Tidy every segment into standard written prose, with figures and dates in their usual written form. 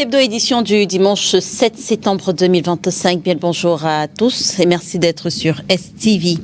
Fête Hebdo édition du dimanche 7 septembre 2025. Bien le bonjour à tous et merci d'être sur STV.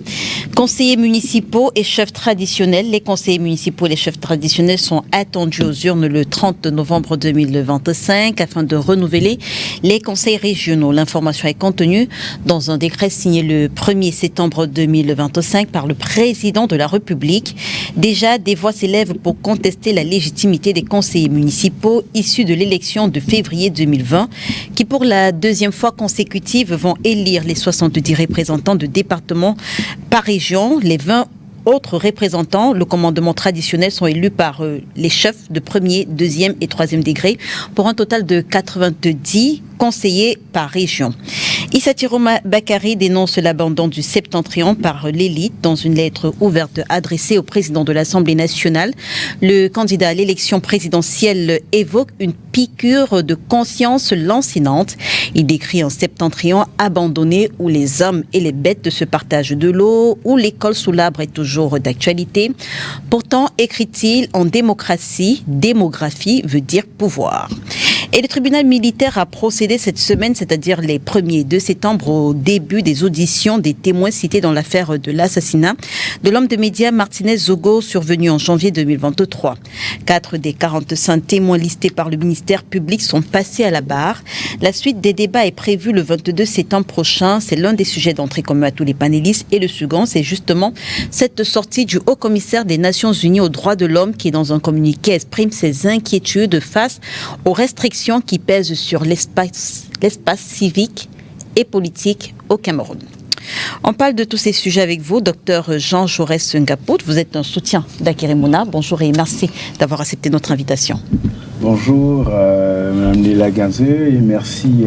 Conseillers municipaux et chefs traditionnels. Les conseillers municipaux et les chefs traditionnels sont attendus aux urnes le 30 novembre 2025 afin de renouveler les conseils régionaux. L'information est contenue dans un décret signé le 1er septembre 2025 par le président de la République. Déjà, des voix s'élèvent pour contester la légitimité des conseillers municipaux issus de l'élection de février 2020 qui, pour la deuxième fois consécutive, vont élire les 70 représentants de départements par région. Les 20 autres représentants, le commandement traditionnel, sont élus par les chefs de premier, deuxième et troisième degré pour un total de 90 conseillers par région. Issa Tiroma Bakari dénonce l'abandon du septentrion par l'élite dans une lettre ouverte adressée au président de l'Assemblée nationale. Le candidat à l'élection présidentielle évoque une piqûre de conscience lancinante. Il décrit un septentrion abandonné où les hommes et les bêtes se partagent de l'eau, où l'école sous l'arbre est toujours d'actualité. Pourtant, écrit-il, en démocratie, démographie veut dire pouvoir. Et le tribunal militaire a procédé cette semaine, c'est-à-dire les 1er et 2 septembre, au début des auditions des témoins cités dans l'affaire de l'assassinat de l'homme de médias Martinez Zogo, survenu en janvier 2023. 4 des 45 témoins listés par le ministère public sont passés à la barre. La suite des débats est prévue le 22 septembre prochain. C'est l'un des sujets d'entrée commun à tous les panélistes. Et le second, c'est justement cette sortie du haut-commissaire des Nations Unies aux droits de l'homme qui, dans un communiqué, exprime ses inquiétudes face aux restrictions qui pèsent sur l'espace civique et politique au Cameroun. On parle de tous ces sujets avec vous, docteur Jean Jaurès Ngapout. Vous êtes un soutien d'Akérémouna. Bonjour et merci d'avoir accepté notre invitation. Bonjour, Mme Léla Gazeux, et merci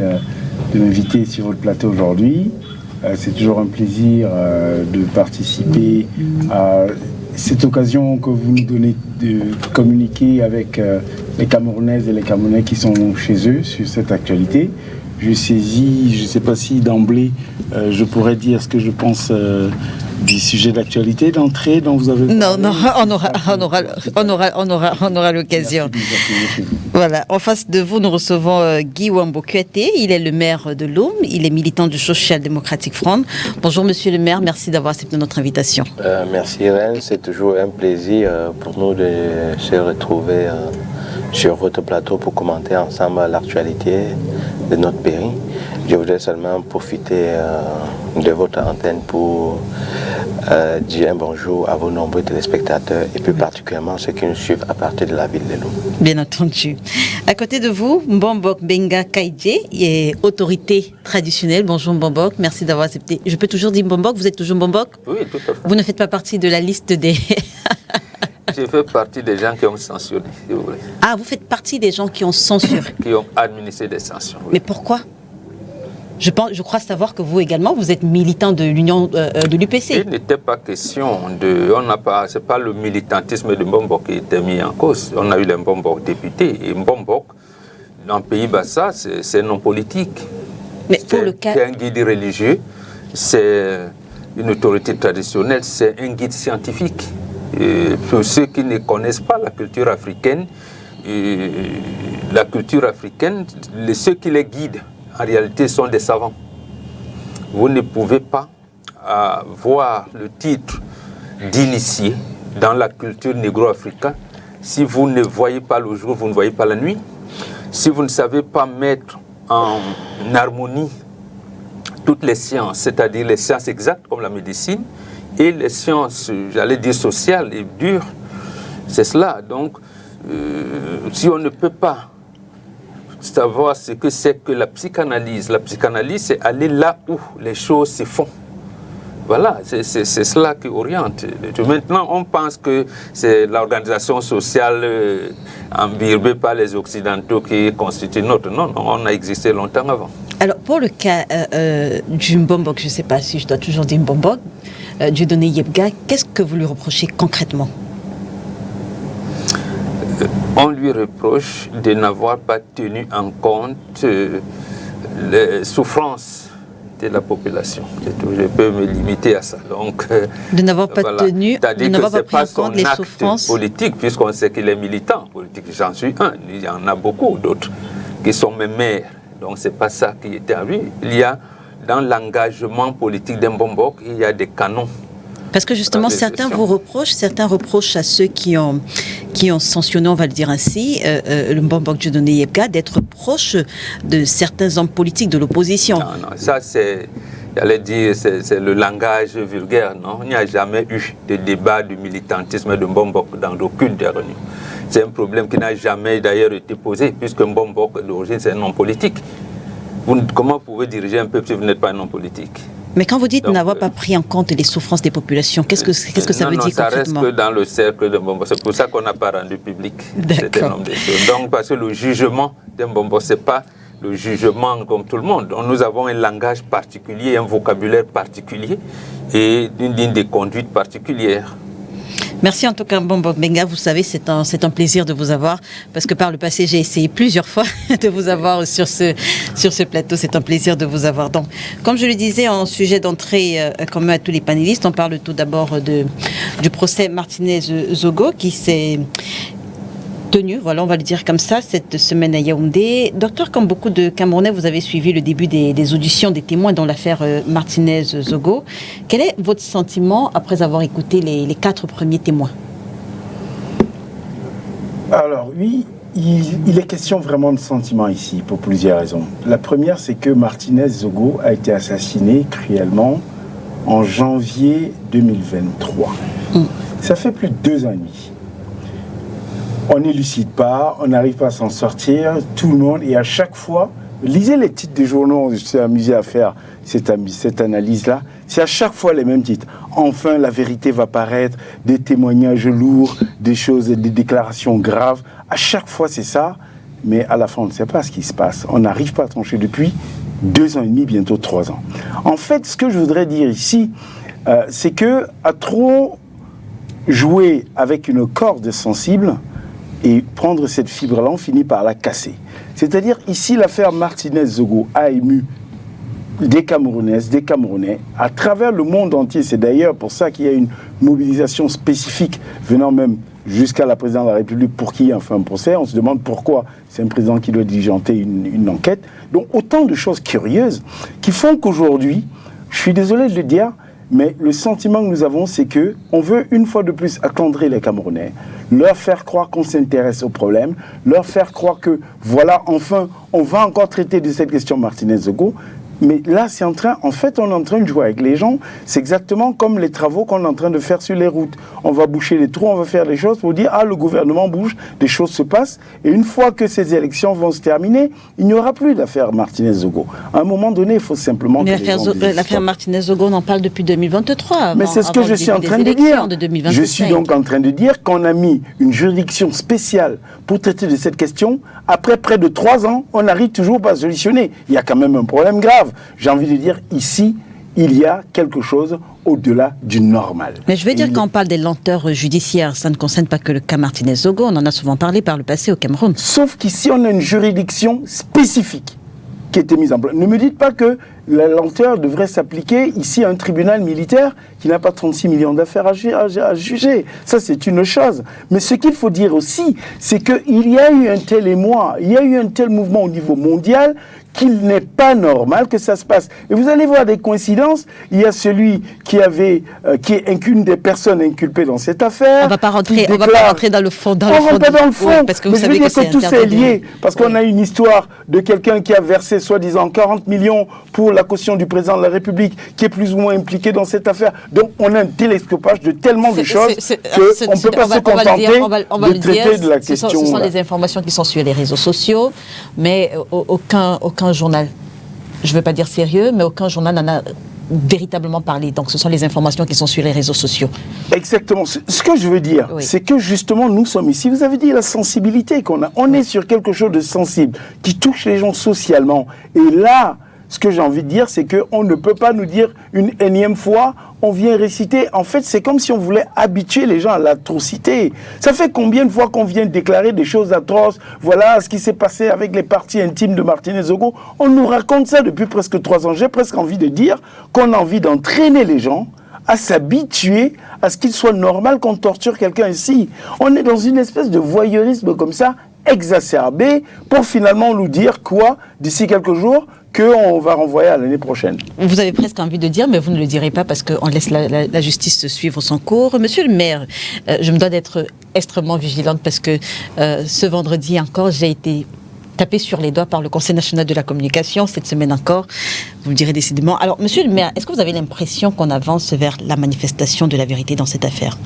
de m'inviter sur votre plateau aujourd'hui. C'est toujours un plaisir de participer à cette occasion que vous nous donnez de communiquer avec les Camerounaises et les Camerounais qui sont chez eux sur cette actualité. Je saisis, je ne sais pas si d'emblée je pourrais dire ce que je pense du sujet d'actualité d'entrée dont vous avez parlé. Non, on aura l'occasion. Voilà, en face de vous, nous recevons Guy Wambo Kuete. Il est le maire de Loum, il est militant du Social Democratic Front. Bonjour monsieur le maire, merci d'avoir accepté notre invitation. Merci Irène, c'est toujours un plaisir pour nous de se retrouver sur votre plateau pour commenter ensemble l'actualité de notre pays. Je voudrais seulement profiter de votre antenne pour dire un bonjour à vos nombreux téléspectateurs et plus particulièrement ceux qui nous suivent à partir de la ville de Loum. Bien entendu. À côté de vous, Mbombok Benga Kaidje, autorité traditionnelle. Bonjour Mbombok, merci d'avoir accepté. Je peux toujours dire Mbombok, vous êtes toujours Mbombok? Oui, tout à fait. Vous ne faites pas partie de la liste des... Je fais partie des gens qui ont censuré, si vous voulez. Ah, vous faites partie des gens qui ont censuré? Qui ont administré des sanctions. Oui. Mais pourquoi? Je crois savoir que vous également, vous êtes militant de l'Union de l'UPC. Il n'était pas question de... C'est pas le militantisme de Mbombok qui était mis en cause. On a eu les Mbombok députés. Et Mbombok, dans le pays Bassa, c'est non politique. Mais pour le cas... C'est un guide religieux, c'est une autorité traditionnelle, c'est un guide scientifique. Et pour ceux qui ne connaissent pas la culture africaine, ceux qui les guident, en réalité, sont des savants. Vous ne pouvez pas voir le titre d'initié dans la culture négro-africaine si vous ne voyez pas le jour, vous ne voyez pas la nuit. Si vous ne savez pas mettre en harmonie toutes les sciences, c'est-à-dire les sciences exactes comme la médecine, et les sciences, j'allais dire sociales et dures, c'est cela. Donc, si on ne peut pas savoir ce que c'est que la psychanalyse, c'est aller là où les choses se font. Voilà, c'est cela qui oriente. Maintenant, on pense que c'est l'organisation sociale imbibée par les Occidentaux qui constitue notre. Non, on a existé longtemps avant. Alors, pour le cas du Mbombok, je ne sais pas si je dois toujours dire Mbombok, Dieudonné Yebga, qu'est-ce que vous lui reprochez concrètement? On lui reproche de n'avoir pas tenu en compte les souffrances de la population. Je peux me limiter à ça. Donc, de n'avoir pas tenu, de n'avoir pas pris en compte les souffrances politique, puisqu'on sait qu'il est militant politique. J'en suis un, il y en a beaucoup d'autres. qui sont mes maires. Donc c'est pas ça qui était à lui. Il y a dans l'engagement politique d'Mbombok, il y a des canons. Parce que justement, certains reprochent à ceux qui ont sanctionné, on va le dire ainsi, le Mbombok Dieudonné Yebga, d'être proche de certains hommes politiques de l'opposition. Non, ça c'est, j'allais dire, c'est le langage vulgaire, non? Il n'y a jamais eu de débat du militantisme de Mbombok dans aucune des réunions. C'est un problème qui n'a jamais d'ailleurs été posé, puisque Mbombok d'origine c'est un homme politique. Comment vous pouvez diriger un peuple si vous n'êtes pas un homme politique? Mais quand vous dites n'avoir pas pris en compte les souffrances des populations, qu'est-ce que ça veut dire concrètement? Ça reste que dans le cercle de Mbombo. C'est pour ça qu'on n'a pas rendu public certain nombre de choses. Donc, parce que le jugement de Mbombo, ce n'est pas le jugement comme tout le monde. Donc, nous avons un langage particulier, un vocabulaire particulier et une ligne de conduite particulière. Merci en tout cas Mbombok Mbenga, vous savez c'est un plaisir de vous avoir parce que par le passé j'ai essayé plusieurs fois de vous avoir sur ce plateau, c'est un plaisir de vous avoir. Donc comme je le disais en sujet d'entrée commun à tous les panélistes, on parle tout d'abord du procès Martinez-Zogo qui s'est tenu, voilà, on va le dire comme ça, cette semaine à Yaoundé. Docteur, comme beaucoup de Camerounais, vous avez suivi le début des auditions des témoins dans l'affaire Martinez-Zogo. Quel est votre sentiment après avoir écouté les 4 premiers témoins? Alors oui, il est question vraiment de sentiment ici, pour plusieurs raisons. La première, c'est que Martinez-Zogo a été assassiné cruellement en janvier 2023. Ça fait plus de 2 ans et demi. On n'élucide pas, on n'arrive pas à s'en sortir, tout le monde, et à chaque fois, lisez les titres des journaux, je suis amusé à faire cette analyse-là, c'est à chaque fois les mêmes titres. Enfin, la vérité va paraître, des témoignages lourds, des choses, des déclarations graves, à chaque fois c'est ça, mais à la fin on ne sait pas ce qui se passe, on n'arrive pas à trancher depuis 2 ans et demi, bientôt 3 ans. En fait, ce que je voudrais dire ici, c'est que à trop jouer avec une corde sensible, et prendre cette fibre-là, on finit par la casser. C'est-à-dire, ici, l'affaire Martinez-Zogo a ému des Camerounaises, des Camerounais, à travers le monde entier. C'est d'ailleurs pour ça qu'il y a une mobilisation spécifique venant même jusqu'à la présidente de la République pour qu'il y ait enfin un procès. On se demande pourquoi c'est un président qui doit diligenter une enquête. Donc, autant de choses curieuses qui font qu'aujourd'hui, je suis désolé de le dire, mais le sentiment que nous avons, c'est qu'on veut une fois de plus attendrir les Camerounais, leur faire croire qu'on s'intéresse au problème, leur faire croire que, voilà, enfin, on va encore traiter de cette question Martinez-Zogo. Mais là, c'est on est en train de jouer avec les gens. C'est exactement comme les travaux qu'on est en train de faire sur les routes. On va boucher les trous, on va faire les choses pour dire, le gouvernement bouge, des choses se passent. Et une fois que ces élections vont se terminer, il n'y aura plus d'affaire Martinez-Zogo. À un moment donné, il faut simplement... Mais l'affaire Martinez-Zogo, on en parle depuis 2023. Mais c'est ce que je suis en train de dire. Je suis donc en train de dire qu'on a mis une juridiction spéciale pour traiter de cette question. Après près de 3 ans, on n'arrive toujours pas à solutionner. Il y a quand même un problème grave. J'ai envie de dire, ici, il y a quelque chose au-delà du normal. Mais je veux dire, quand on parle des lenteurs judiciaires, ça ne concerne pas que le cas Martinez-Zogo, on en a souvent parlé par le passé au Cameroun. Sauf qu'ici, on a une juridiction spécifique qui a été mise en place. Ne me dites pas que la lenteur devrait s'appliquer ici à un tribunal militaire qui n'a pas 36 millions d'affaires à juger. Ça, c'est une chose. Mais ce qu'il faut dire aussi, c'est qu'il y a eu un tel émoi, il y a eu un tel mouvement au niveau mondial qu'il n'est pas normal que ça se passe. Et vous allez voir des coïncidences. Il y a celui qui est une des personnes inculpées dans cette affaire. On ne va pas rentrer dans le fond. On ne rentre pas dans le fond. Parce que vous savez que tout c'est lié. Parce qu'on a une histoire de quelqu'un qui a versé soi-disant 40 millions pour la caution du président de la République, qui est plus ou moins impliqué dans cette affaire. Donc on a un télescopage de tellement de choses qu'on ne peut pas se contenter de traiter de la question. Ce sont des informations qui sont sur les réseaux sociaux, mais aucun journal, je ne veux pas dire sérieux, mais aucun journal n'en a véritablement parlé. Donc ce sont les informations qui sont sur les réseaux sociaux. Exactement. Ce que je veux dire, c'est que justement nous sommes ici, vous avez dit la sensibilité qu'on a. On est sur quelque chose de sensible, qui touche les gens socialement. Et là, ce que j'ai envie de dire, c'est qu'on ne peut pas nous dire une énième fois, on vient réciter. En fait, c'est comme si on voulait habituer les gens à l'atrocité. Ça fait combien de fois qu'on vient déclarer des choses atroces? Voilà ce qui s'est passé avec les parties intimes de Martinez-Zogo. On nous raconte ça depuis presque 3 ans. J'ai presque envie de dire qu'on a envie d'entraîner les gens à s'habituer à ce qu'il soit normal qu'on torture quelqu'un ici. On est dans une espèce de voyeurisme comme ça, exacerbée pour finalement nous dire quoi d'ici quelques jours qu'on va renvoyer à l'année prochaine. Vous avez presque envie de dire, mais vous ne le direz pas parce qu'on laisse la justice suivre son cours. Monsieur le maire, je me dois d'être extrêmement vigilante parce que ce vendredi encore, j'ai été tapé sur les doigts par le Conseil national de la communication, cette semaine encore, vous me direz décidément. Alors, monsieur le maire, est-ce que vous avez l'impression qu'on avance vers la manifestation de la vérité dans cette affaire?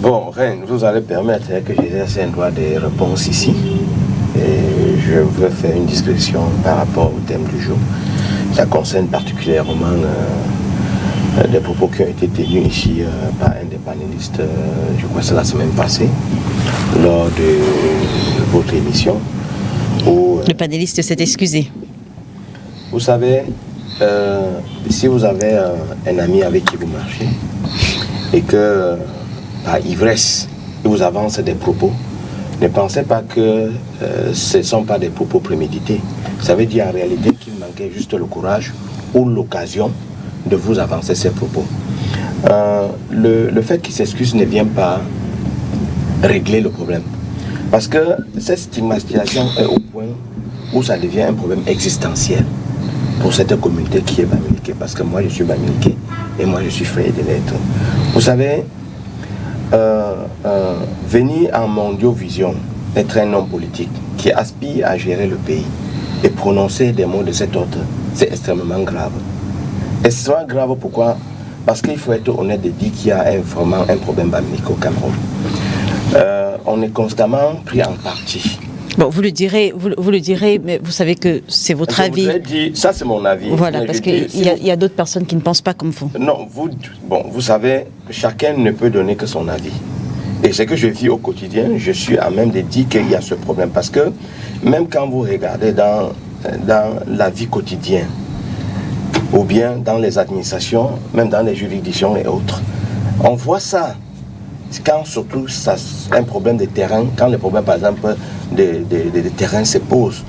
Bon, Reine, vous allez permettre que j'exerce un droit de réponse ici. Et je veux faire une discrétion par rapport au thème du jour. Ça concerne particulièrement des propos qui ont été tenus ici par un des panélistes, je crois que c'est la semaine passée, lors de votre émission. Où, le panéliste s'est excusé. Vous savez, si vous avez un ami avec qui vous marchez et que par ivresse, il vous avance des propos, ne pensez pas que ce ne sont pas des propos prémédités. Ça veut dire en réalité qu'il manquait juste le courage ou l'occasion de vous avancer ces propos. Le fait qu'il s'excuse ne vient pas régler le problème. Parce que cette stigmatisation est au point où ça devient un problème existentiel pour cette communauté qui est bamileke. Parce que moi je suis bamileke et moi je suis frère de l'être. Vous savez, venir en mondiovision, être un homme politique qui aspire à gérer le pays et prononcer des mots de cet ordre, c'est extrêmement grave. Extrêmement grave, pourquoi? Parce qu'il faut être honnête et dire qu'il y a vraiment un problème bamileke au Cameroun. On est constamment pris en partie. Bon, vous le direz, mais vous savez que c'est votre avis. Ça c'est mon avis. Voilà, parce qu'il y a d'autres personnes qui ne pensent pas comme vous. Non, vous savez, chacun ne peut donner que son avis. Et ce que je vis au quotidien, je suis à même de dire qu'il y a ce problème. Parce que même quand vous regardez dans la vie quotidienne, ou bien dans les administrations, même dans les juridictions et autres, on voit ça. Quand surtout ça, un problème de terrain, quand le problème par exemple de terrain se pose,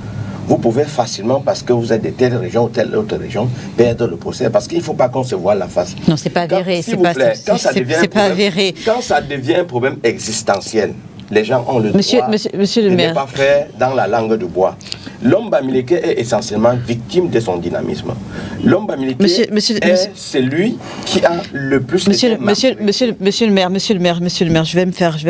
vous pouvez facilement, parce que vous êtes de telle région ou telle autre région, perdre le procès, parce qu'il ne faut pas qu'on se voie la face. Non, c'est pas avéré. Quand ça devient un problème existentiel, les gens ont le droit de ne pas faire dans la langue de bois. L'homme bamileke est essentiellement victime de son dynamisme. L'homme bamileke est celui qui a le plus... Monsieur le maire, je vais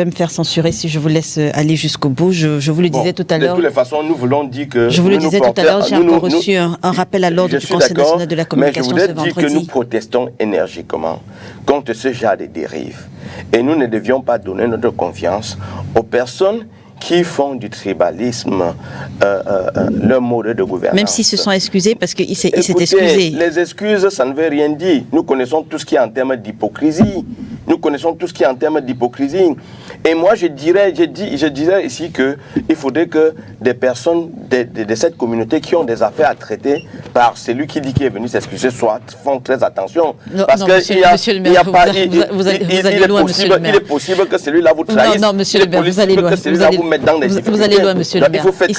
me faire censurer si je vous laisse aller jusqu'au bout. Je vous le disais tout à l'heure. De toutes les façons, nous voulons dire que... Je vous le disais tout à l'heure, j'ai encore reçu un rappel à l'ordre du Conseil national de la communication ce vendredi. Mais je voulais dire que nous protestons énergiquement contre ce genre de dérives. Et nous ne devions pas donner notre confiance aux personnes qui font du tribalisme leur mode de gouvernance. Même s'ils se sont excusés, parce qu'il s'est excusé. Les excuses, ça ne veut rien dire. Nous connaissons tout ce qui est en termes d'hypocrisie. Et moi, je dirais ici qu'il faudrait que des personnes de cette communauté qui ont des affaires à traiter par celui qui dit qu'il est venu s'excuser font très attention. Parce qu'il est possible que celui-là vous trahisse. Non, monsieur le maire, vous allez loin. Vous allez loin, monsieur le maire. Il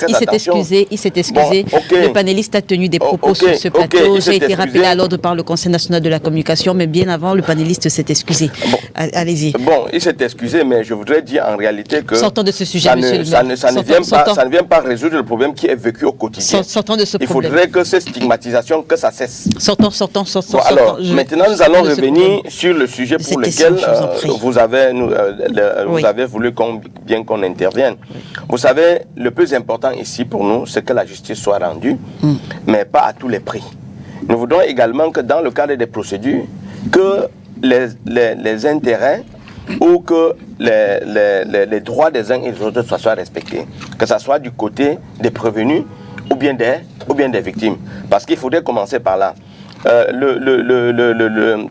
s'est excusé. Le panéliste a tenu des propos sur ce plateau. J'ai été rappelé à l'ordre par le Conseil national de la communication, mais bien avant, le panéliste s'est excusé. Allez-y. Bon, il s'est excusé, mais je voudrais dire en réalité que... Sortons de ce sujet, monsieur le maire. Ça ne vient pas résoudre le problème qui est vécu au quotidien. Sortons de ce problème. Il faudrait que cette stigmatisation, que ça cesse. Sortons. Bon, alors, maintenant, nous allons revenir sur le sujet pour lequel vous avez voulu bien qu'on intervienne. Vous savez, le plus important ici pour nous, c'est que la justice soit rendue, mais pas à tous les prix. Nous voudrons également que dans le cadre des procédures, que les intérêts ou que les droits des uns et des autres soient respectés. Que ce soit du côté des prévenus ou bien des victimes. Parce qu'il faudrait commencer par là. Le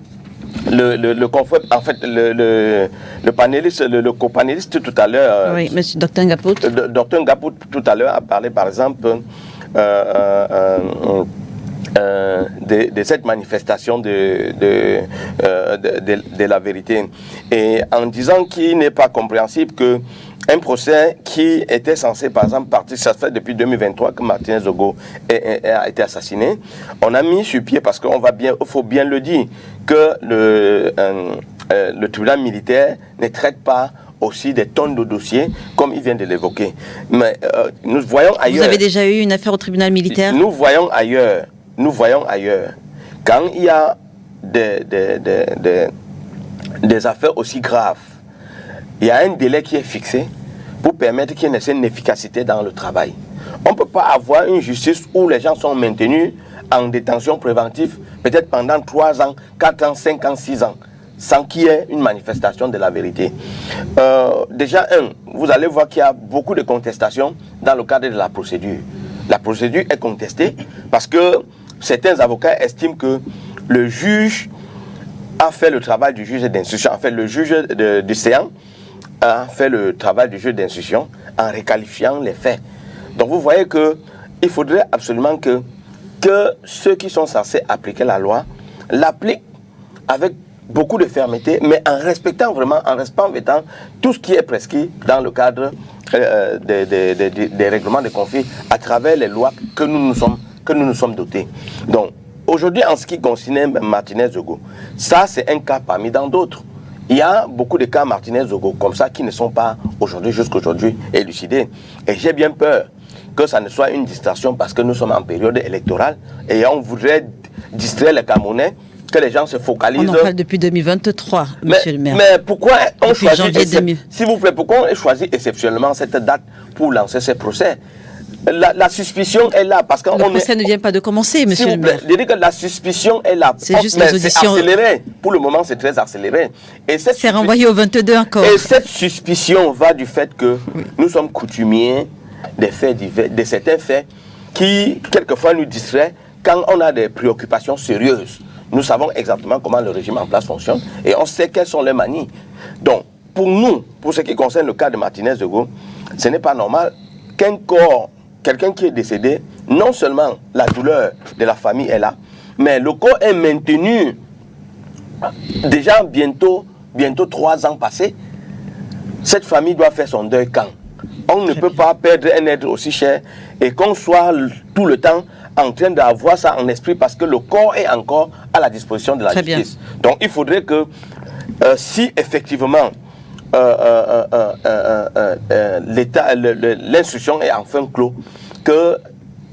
panéliste, le copanéliste tout à l'heure... Oui, monsieur Dr Ngapout. Dr Ngapout tout à l'heure a parlé par exemple... de cette manifestation de la vérité, et en disant qu'il n'est pas compréhensible que un procès qui était censé par exemple partir, ça fait depuis 2023 que Martinez Zogo a été assassiné, on a mis sur pied, parce qu'il faut bien le dire, que le tribunal militaire ne traite pas aussi des tonnes de dossiers, comme il vient de l'évoquer. Mais nous voyons ailleurs... Vous avez déjà eu une affaire au tribunal militaire? Nous voyons ailleurs, quand il y a des affaires aussi graves, il y a un délai qui est fixé pour permettre qu'il y ait une efficacité dans le travail. On ne peut pas avoir une justice où les gens sont maintenus en détention préventive, peut-être pendant 3 ans, 4 ans, 5 ans, 6 ans, sans qu'il y ait une manifestation de la vérité. Déjà, vous allez voir qu'il y a beaucoup de contestations dans le cadre de la procédure. La procédure est contestée parce que certains avocats estiment que le juge a fait le travail du juge d'instruction, en fait le juge du séant a fait le travail du juge d'instruction en réqualifiant les faits. Donc vous voyez qu'il faudrait absolument que ceux qui sont censés appliquer la loi l'appliquent avec beaucoup de fermeté, mais en respectant tout ce qui est prescrit dans le cadre des règlements de conflit à travers les lois que nous nous sommes dotés. Donc aujourd'hui, en ce qui concerne Martinez-Zogo, ça c'est un cas parmi dans d'autres. Il y a beaucoup de cas Martinez-Zogo comme ça qui ne sont pas jusqu'à aujourd'hui élucidés. Et j'ai bien peur que ça ne soit une distraction parce que nous sommes en période électorale et on voudrait distraire les Camerounais, que les gens se focalisent. On en parle depuis 2023, monsieur le maire. Mais pourquoi on choisit, s'il vous plaît, pourquoi on choisit exceptionnellement cette date pour lancer ces procès? La suspicion est là parce que le procès ne vient pas de commencer, monsieur le maire. Je dis que la suspicion est là. C'est juste les auditions. C'est accéléré. Pour le moment, c'est très accéléré. C'est renvoyé au 22 encore. Et cette suspicion va du fait que nous sommes coutumiers des faits divers, de certains faits qui, quelquefois, nous distraient quand on a des préoccupations sérieuses. Nous savons exactement comment le régime en place fonctionne et on sait quelles sont les manies. Donc, pour nous, pour ce qui concerne le cas de Martinez-Zogo, ce n'est pas normal qu'un corps, quelqu'un qui est décédé, non seulement la douleur de la famille est là, mais le corps est maintenu déjà bientôt 3 ans passés. Cette famille doit faire son deuil quand? On ne peut pas perdre un être aussi cher et qu'on soit tout le temps en train d'avoir ça en esprit parce que le corps est encore à la disposition de la justice. Donc il faudrait que si effectivement l'instruction est enfin clos, que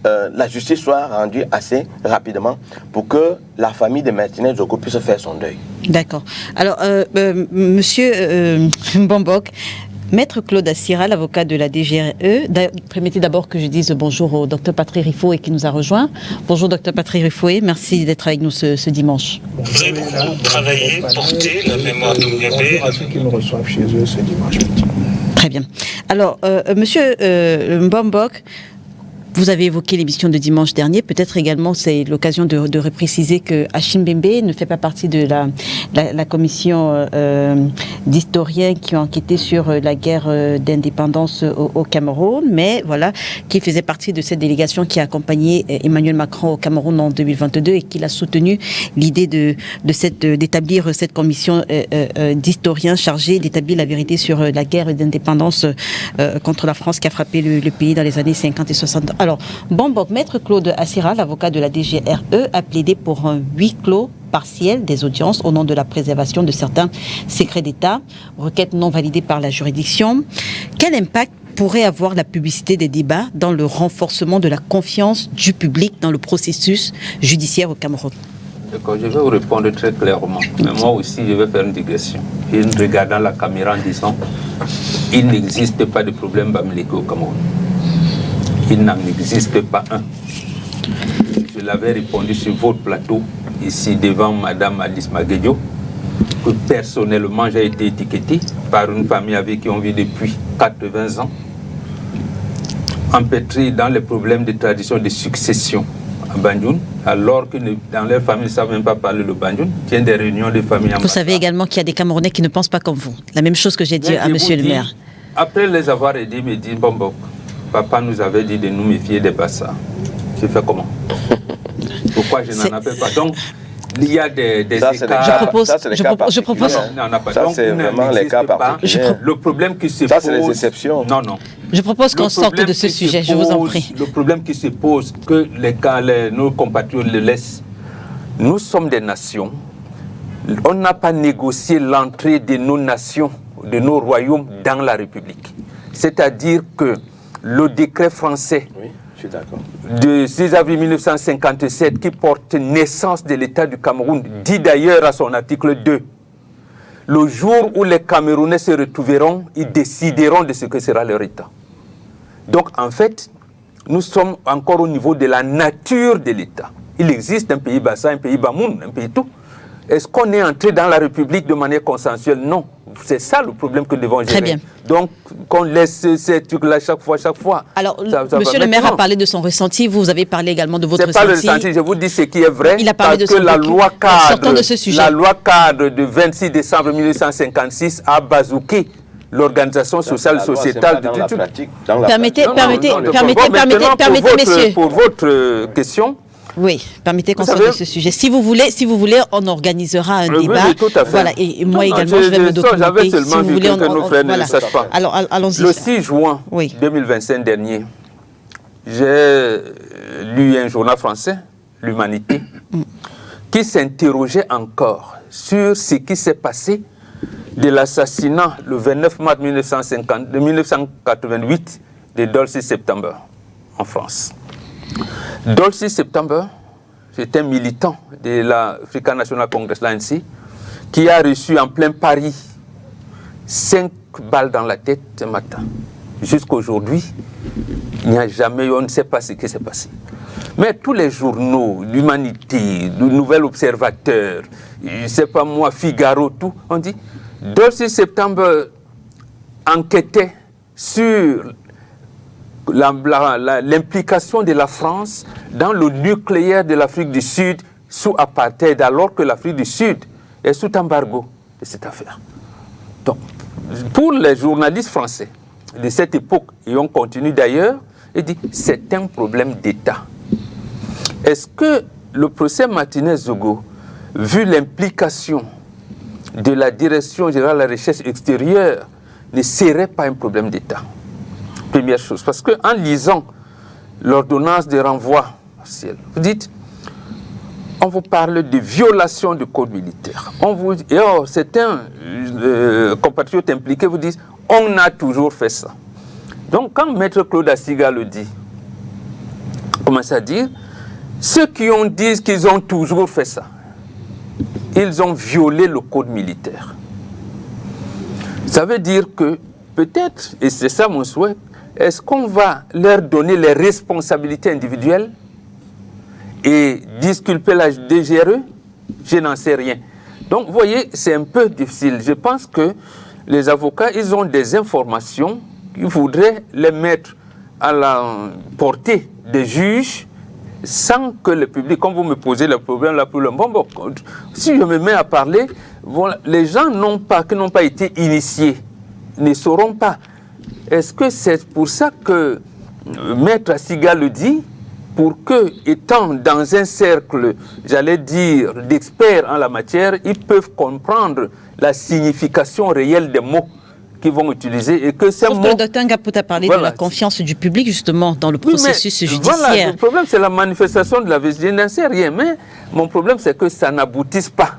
la justice soit rendue assez rapidement pour que la famille de Martinez-Zogo puisse faire son deuil. D'accord. Alors, monsieur Mbambok, Maître Claude Assira, l'avocat de la DGRE, permettez d'abord que je dise bonjour au Dr Patrick Rifoué qui nous a rejoint. Bonjour Dr Patrick Rifoué, merci d'être avec nous ce dimanche. Vous avez beaucoup travaillé, porté la mémoire d'Oumyabé. À ceux qui nous reçoivent chez eux ce dimanche. Très bien. Alors, monsieur Mbambok, vous avez évoqué l'émission de dimanche dernier. Peut-être également, c'est l'occasion de repréciser que Hachim Bembe ne fait pas partie de la commission d'historiens qui ont enquêté sur la guerre d'indépendance au Cameroun, mais voilà, qui faisait partie de cette délégation qui a accompagné Emmanuel Macron au Cameroun en 2022 et qui a soutenu l'idée d'établir cette commission d'historiens chargée d'établir la vérité sur la guerre d'indépendance contre la France qui a frappé le pays dans les années 50 et 60. Alors, Mbambok, Maître Claude Assira, l'avocat de la DGRE, a plaidé pour un huis clos partiel des audiences au nom de la préservation de certains secrets d'État, requête non validée par la juridiction. Quel impact pourrait avoir la publicité des débats dans le renforcement de la confiance du public dans le processus judiciaire au Cameroun? D'accord, je vais vous répondre très clairement. Mais moi aussi, je vais faire une digression. Et en regardant la caméra en disant, il n'existe pas de problème Bamileke au Cameroun. Il n'en existe pas un. Je l'avais répondu sur votre plateau, ici devant Madame Alice Maguedio, que personnellement j'ai été étiqueté par une famille avec qui on vit depuis 80 ans, empêtré dans les problèmes de tradition de succession à Banjoun, alors que dans leur famille ils ne savent même pas parler le Banjoun. Il y a des réunions de famille. Vous savez également qu'il y a des Camerounais qui ne pensent pas comme vous. La même chose que j'ai dit à monsieur le maire. Après les avoir aidés, me dit Mbambok, papa nous avait dit de nous méfier des Bassa. Je fais comment? Pourquoi je n'en appelle pas? Donc, il y a des écarts. Je propose. Ça, c'est vraiment les cas particuliers. Le problème qui se pose... Ça, c'est les exceptions. Non, non. Je propose qu'on sorte de ce sujet, je vous en prie. Le problème qui se pose, que nos compatriotes le laissent, nous sommes des nations. On n'a pas négocié l'entrée de nos nations de nos royaumes dans la République. C'est-à-dire que le décret français de 6 avril 1957 qui porte naissance de l'État du Cameroun dit d'ailleurs à son article 2, le jour où les Camerounais se retrouveront, ils décideront de ce que sera leur État. Donc en fait, nous sommes encore au niveau de la nature de l'État. Il existe un pays Bassa, un pays Bamoun, un pays tout. Est-ce qu'on est entré dans la République de manière consensuelle? Non. C'est ça le problème que nous devons gérer. Très bien. Donc, qu'on laisse ces trucs-là chaque fois. Alors, monsieur le maire a parlé de son ressenti. Vous avez parlé également de votre ressenti. C'est pas le ressenti, je vous dis ce qui est vrai. Il a parlé parce de que la loi cadre, de ce sujet. La loi cadre de 26 décembre 1956 a bazooké l'organisation sociale sociétale de Permettez, messieurs. Pour votre question. Oui, permettez qu'on sorte de ce sujet. Si vous voulez, on organisera un débat. Oui, tout à fait. Voilà, et moi également, je vais me documenter. J'avais seulement vu que nos frères ne le sachent pas. Alors, allons-y. Le 6 juin 2025 dernier, j'ai lu un journal français, L'Humanité, qui s'interrogeait encore sur ce qui s'est passé de l'assassinat le 29 mars 1988 de Dolce September en France. Dolce September, c'est un militant de l'African National Congress, l'ANC, qui a reçu en plein Paris 5 balles dans la tête ce matin. Jusqu'à aujourd'hui, il n'y a jamais, on ne sait pas ce qui s'est passé. Mais tous les journaux, l'Humanité, le Nouvel Observateur, je ne sais pas moi, Figaro, tout, on dit, Dolce September enquêtait sur l'implication de la France dans le nucléaire de l'Afrique du Sud sous apartheid, alors que l'Afrique du Sud est sous embargo de cette affaire. Donc, pour les journalistes français de cette époque, et on continue d'ailleurs, il dit c'est un problème d'État. Est-ce que le procès Martinez-Zogo, vu l'implication de la Direction générale de la recherche extérieure, ne serait pas un problème d'État? Première chose, parce qu'en lisant l'ordonnance de renvoi partiel, vous dites, on vous parle de violation du code militaire. Certains compatriotes impliqués vous disent, on a toujours fait ça. Donc quand Maître Claude Assiga le dit, commence à dire, ceux qui disent qu'ils ont toujours fait ça, ils ont violé le code militaire. Ça veut dire que peut-être, et c'est ça mon souhait, est-ce qu'on va leur donner les responsabilités individuelles et disculper la DGRE? Je n'en sais rien. Donc, vous voyez, c'est un peu difficile. Je pense que les avocats, ils ont des informations qu'ils voudraient les mettre à la portée des juges sans que le public, comme vous me posez le problème là pour le moment, si je me mets à parler, voilà, les gens qui n'ont pas été initiés ne sauront pas. Est-ce que c'est pour ça que Maître Assiga le dit, pour que, étant dans un cercle, j'allais dire, d'experts en la matière, ils peuvent comprendre la signification réelle des mots qu'ils vont utiliser et que ces mots... Le docteur Ngaput a parlé de la confiance du public, justement, dans le processus judiciaire. Voilà, le problème, c'est la manifestation de la vigilance. Je n'en sais rien, mais mon problème, c'est que ça n'aboutisse pas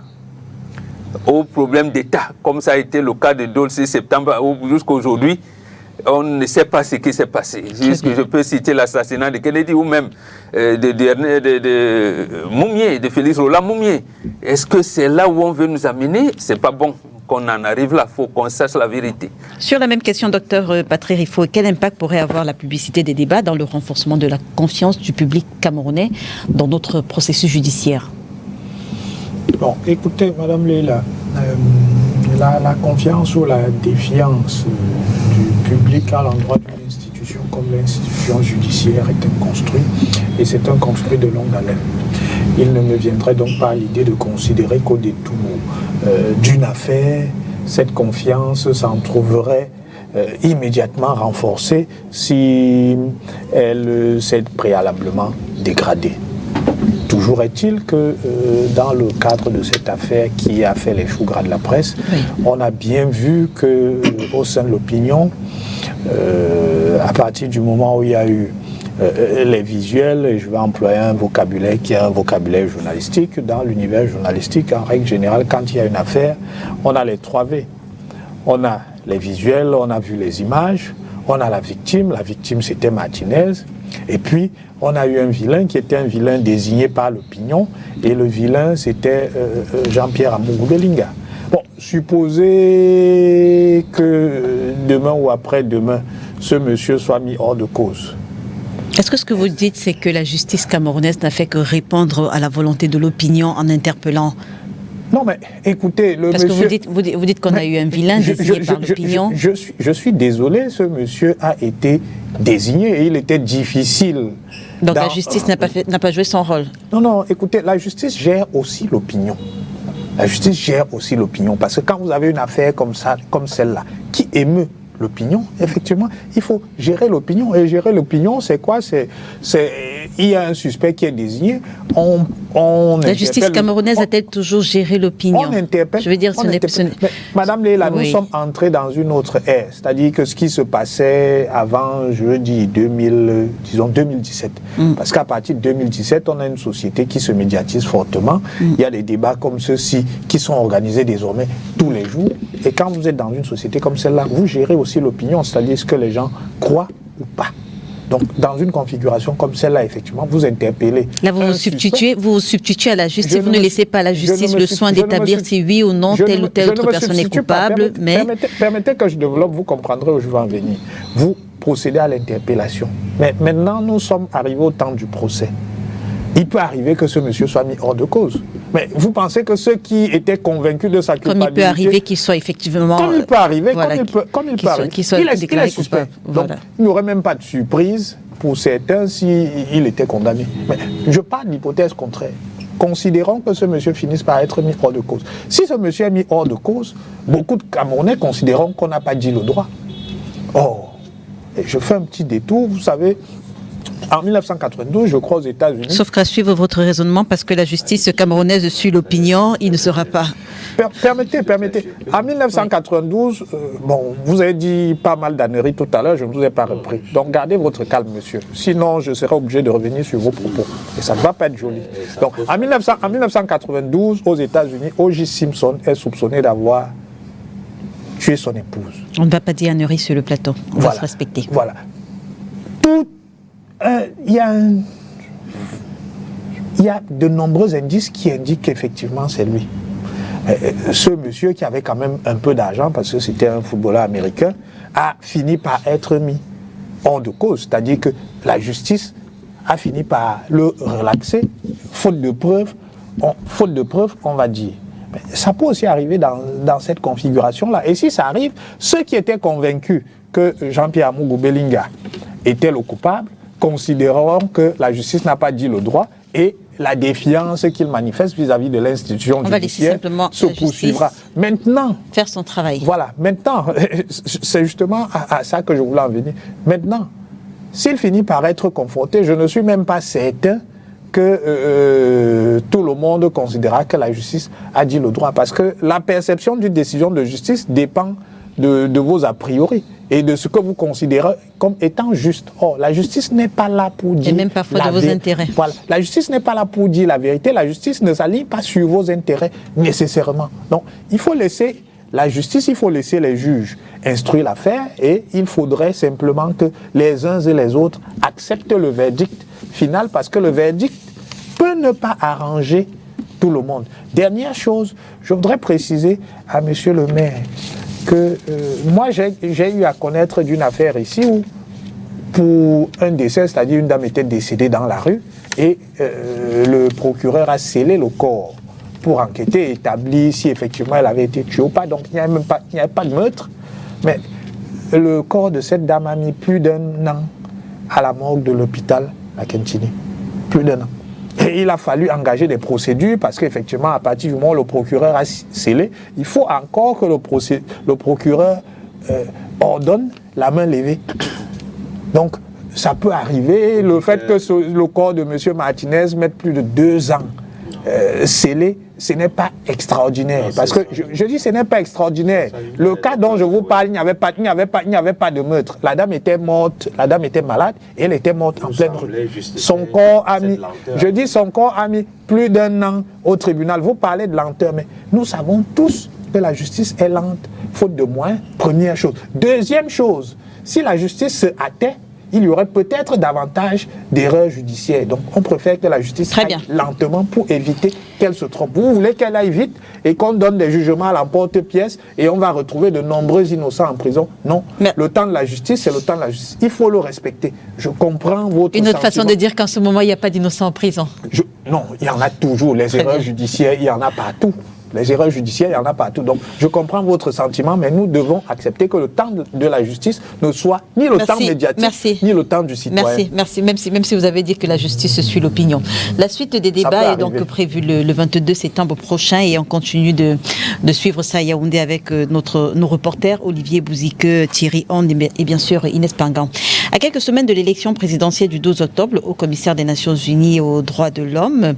au problème d'État, comme ça a été le cas de Dolce September jusqu'à aujourd'hui. On ne sait pas ce qui s'est passé. Juste que je peux citer l'assassinat de Kennedy ou même de Moumié, de Félix Roland Moumié. Est-ce que c'est là où on veut nous amener? C'est pas bon qu'on en arrive là. Il faut qu'on sache la vérité. Sur la même question, docteur Patrick Rifo, quel impact pourrait avoir la publicité des débats dans le renforcement de la confiance du public camerounais dans notre processus judiciaire? Bon, écoutez, Madame Leila, la confiance ou la défiance du public à l'endroit d'une institution comme l'institution judiciaire est un construit, et c'est un construit de longue haleine. Il ne me viendrait donc pas à l'idée de considérer qu'au détour d'une affaire, cette confiance s'en trouverait immédiatement renforcée si elle s'est préalablement dégradée. Toujours est-il que dans le cadre de cette affaire qui a fait les choux gras de la presse, on a bien vu qu'au sein de l'opinion, à partir du moment où il y a eu les visuels, et je vais employer un vocabulaire qui est un vocabulaire journalistique, dans l'univers journalistique, en règle générale, quand il y a une affaire, on a les 3 V. On a les visuels, on a vu les images, on a la victime c'était Martinez, et puis on a eu un vilain qui était un vilain désigné par l'opinion, et le vilain c'était Jean-Pierre Amougou Belinga. Bon, supposez que demain ou après-demain, ce monsieur soit mis hors de cause. Est-ce que ce que vous dites, c'est que la justice camerounaise n'a fait que répondre à la volonté de l'opinion en interpellant? Non, mais écoutez, le Parce monsieur... que vous dites qu'on a eu un vilain désigné par l'opinion. Je suis désolé, ce monsieur a été désigné et il était difficile. Donc la justice n'a pas joué son rôle. Non, écoutez, la justice gère aussi l'opinion. La justice gère aussi l'opinion. Parce que quand vous avez une affaire comme ça, comme celle-là, qui émeut l'opinion, effectivement, il faut gérer l'opinion. Et gérer l'opinion, c'est quoi? Il y a un suspect qui est désigné. La justice camerounaise a-t-elle toujours géré l'opinion? On interpelle. Je veux dire, Madame Léla, oui. Nous sommes entrés dans une autre ère. C'est-à-dire que ce qui se passait avant, je dis, 2017. Parce qu'à partir de 2017, on a une société qui se médiatise fortement. Il y a des débats comme ceux-ci qui sont organisés désormais tous les jours. Et quand vous êtes dans une société comme celle-là, vous gérez aussi l'opinion, c'est-à-dire ce que les gens croient ou pas. Donc, dans une configuration comme celle-là, effectivement, vous interpellez. Là, vous vous substituez à la justice, vous ne laissez pas à la justice le soin d'établir si oui ou non telle ou telle autre personne est coupable. Permettez que je développe, vous comprendrez où je veux en venir. Vous procédez à l'interpellation. Mais maintenant, nous sommes arrivés au temps du procès. Il peut arriver que ce monsieur soit mis hors de cause. Mais vous pensez que ceux qui étaient convaincus de sa culpabilité... Comme il peut arriver qu'il soit effectivement... Comme il peut arriver, voilà, qu'il soit déclaré suspect. Donc, il n'y aurait même pas de surprise pour certains s'il était condamné. Mais je parle d'hypothèse contraire. Considérons que ce monsieur finisse par être mis hors de cause. Si ce monsieur est mis hors de cause, beaucoup de Camerounais considéreront qu'on n'a pas dit le droit. Or, et je fais un petit détour, vous savez... En 1992, je crois aux États-Unis. Sauf qu'à suivre votre raisonnement, parce que la justice camerounaise suit l'opinion, il ne sera pas. Permettez. En 1992, bon, vous avez dit pas mal d'âneries tout à l'heure, je ne vous ai pas repris. Donc gardez votre calme, monsieur. Sinon, je serai obligé de revenir sur vos propos. Et ça ne va pas être joli. Donc, en 1992, aux États-Unis, O.J. Simpson est soupçonné d'avoir tué son épouse. On ne va pas dire âneries sur le plateau. On va se respecter. Voilà. Il y a de nombreux indices qui indiquent qu'effectivement c'est lui. Ce monsieur qui avait quand même un peu d'argent, parce que c'était un footballeur américain, a fini par être mis hors de cause. C'est-à-dire que la justice a fini par le relaxer, faute de preuves, on va dire. Mais ça peut aussi arriver dans cette configuration-là. Et si ça arrive, ceux qui étaient convaincus que Jean-Pierre Amougou Belinga était le coupable, considéreront que la justice n'a pas dit le droit et la défiance qu'il manifeste vis-à-vis de l'institution judiciaire se poursuivra. Maintenant, faire son travail. Voilà, maintenant, c'est justement à ça que je voulais en venir. Maintenant, s'il finit par être confronté, je ne suis même pas certain que tout le monde considérera que la justice a dit le droit, parce que la perception d'une décision de justice dépend de vos a priori et de ce que vous considérez comme étant juste. Or, la justice n'est pas là pour dire... Et même parfois de vos intérêts. Voilà. La justice n'est pas là pour dire la vérité. La justice ne s'aligne pas sur vos intérêts nécessairement. Donc, il faut laisser la justice, il faut laisser les juges instruire l'affaire et il faudrait simplement que les uns et les autres acceptent le verdict final, parce que le verdict peut ne pas arranger tout le monde. Dernière chose, je voudrais préciser à monsieur le maire que moi j'ai eu à connaître d'une affaire ici où pour un décès, c'est-à-dire une dame était décédée dans la rue et le procureur a scellé le corps pour enquêter et établir si effectivement elle avait été tuée ou pas. Donc il n'y avait pas de meurtre, mais le corps de cette dame a mis plus d'1 an à la morgue de l'hôpital à Kentini. Plus d'1 an. Et il a fallu engager des procédures parce qu'effectivement, à partir du moment où le procureur a scellé, il faut encore que le procureur ordonne la main levée. Donc, ça peut arriver. Le fait que le corps de M. Martinez mette plus de 2 ans scellé, ce n'est pas extraordinaire. Non, parce que je dis ce n'est pas extraordinaire. Le cas dont je vous parle, il n'y avait pas de meurtre. La dame était morte, la dame était malade et elle était morte en pleine rue. Son corps a mis, son corps a mis plus d'1 an au tribunal. Vous parlez de lenteur, mais nous savons tous que la justice est lente, faute de moyens, première chose. Deuxième chose, si la justice se hâtait, il y aurait peut-être davantage d'erreurs judiciaires. Donc, on préfère que la justice aille lentement pour éviter qu'elle se trompe. Vous voulez qu'elle aille vite et qu'on donne des jugements à l'emporte-pièce et on va retrouver de nombreux innocents en prison? Non. Mais le temps de la justice, c'est le temps de la justice. Il faut le respecter. Je comprends votre Une autre sentiment. façon de dire qu'en ce moment, il n'y a pas d'innocents en prison. Non, il y en a toujours. Les erreurs judiciaires, il y en a partout. Les erreurs judiciaires, il y en a partout. Donc, je comprends votre sentiment, mais nous devons accepter que le temps de la justice ne soit ni le temps médiatique, ni le temps du citoyen. Merci. Même si vous avez dit que la justice suit l'opinion. La suite des débats est donc prévue le 22 septembre prochain et on continue de suivre ça à Yaoundé avec nos reporters Olivier Bouzique, Thierry Hond et bien sûr Inès Pangan. À quelques semaines de l'élection présidentielle du 12 octobre, le Haut-Commissaire des Nations Unies aux droits de l'homme,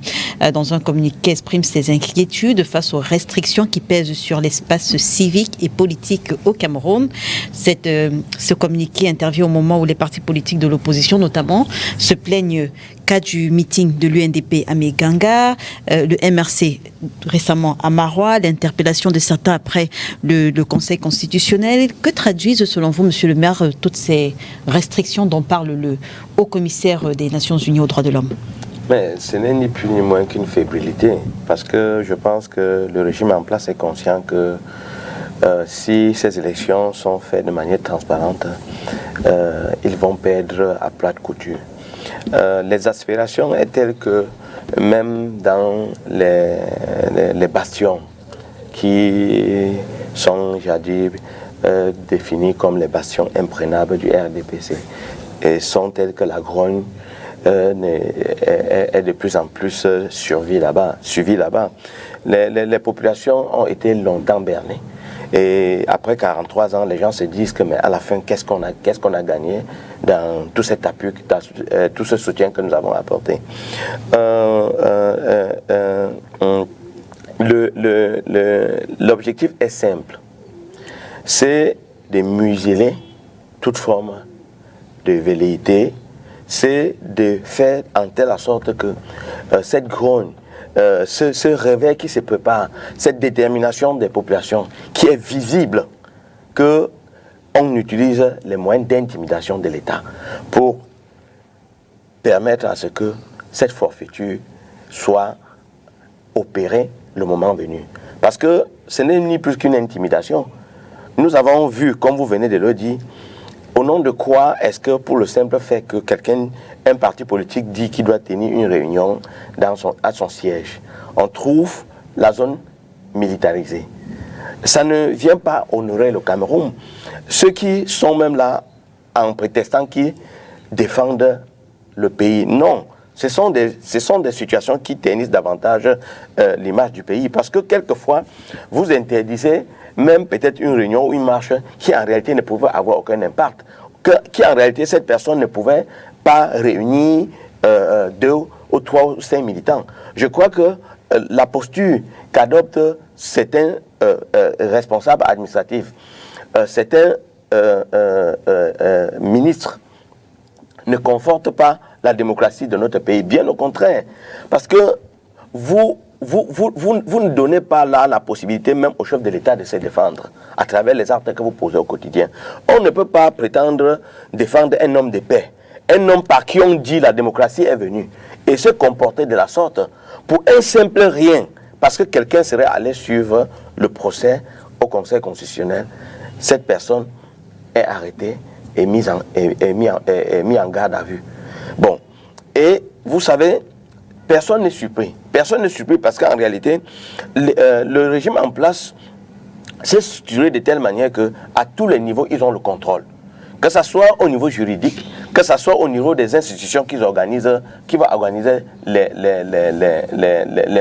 dans un communiqué, exprime ses inquiétudes face aux restrictions qui pèsent sur l'espace civique et politique au Cameroun. Ce communiqué intervient au moment où les partis politiques de l'opposition, notamment, se plaignent cas du meeting de l'UNDP à Méganga, le MRC récemment à Marois, l'interpellation de certains après le Conseil constitutionnel. Que traduisent, selon vous, Monsieur le maire, toutes ces restrictions dont parle le Haut-Commissaire des Nations Unies aux droits de l'homme? Mais ce n'est ni plus ni moins qu'une fébrilité, parce que je pense que le régime en place est conscient que si ces élections sont faites de manière transparente, ils vont perdre à plate couture. Les aspirations est telles que même dans les bastions qui sont jadis définis comme les bastions imprenables du RDPC, et sont telles que la grogne est de plus en plus suivie là-bas. Les populations ont été longtemps bernées. Et après 43 ans, les gens se disent que mais à la fin, qu'est-ce qu'on a gagné dans tout cet appui, tout ce soutien que nous avons apporté. L'objectif est simple. C'est de museler toute forme de velléité, c'est de faire en telle sorte que cette grogne, ce réveil qui se prépare, cette détermination des populations qui est visible, qu'on utilise les moyens d'intimidation de l'État pour permettre à ce que cette forfaiture soit opérée le moment venu. Parce que ce n'est ni plus qu'une intimidation. Nous avons vu, comme vous venez de le dire, au nom de quoi est-ce que pour le simple fait que un parti politique dit qu'il doit tenir une réunion à son siège, on trouve la zone militarisée. Ça ne vient pas honorer le Cameroun. Ceux qui sont même là en prétextant qu'ils défendent le pays, non. Ce sont des situations qui ternissent davantage l'image du pays. Parce que quelquefois, vous interdisez même peut-être une réunion ou une marche qui en réalité ne pouvait avoir aucun impact. Qui en réalité, cette personne ne pouvait pas réunir 2 ou 3 ou 5 militants. Je crois que la posture qu'adoptent certains responsables administratifs, certains ministres, ne conforte pas la démocratie de notre pays. Bien au contraire. Parce que vous ne donnez pas là la possibilité même au chef de l'État de se défendre à travers les actes que vous posez au quotidien. On ne peut pas prétendre défendre un homme de paix, un homme par qui on dit la démocratie est venue, et se comporter de la sorte pour un simple rien, parce que quelqu'un serait allé suivre le procès au Conseil constitutionnel. Cette personne est arrêtée et mise en garde à vue. Bon, et vous savez, personne n'est surpris. Personne n'est surpris parce qu'en réalité, le régime en place s'est structuré de telle manière qu'à tous les niveaux, ils ont le contrôle. Que ce soit au niveau juridique, que ce soit au niveau des institutions qui vont organiser les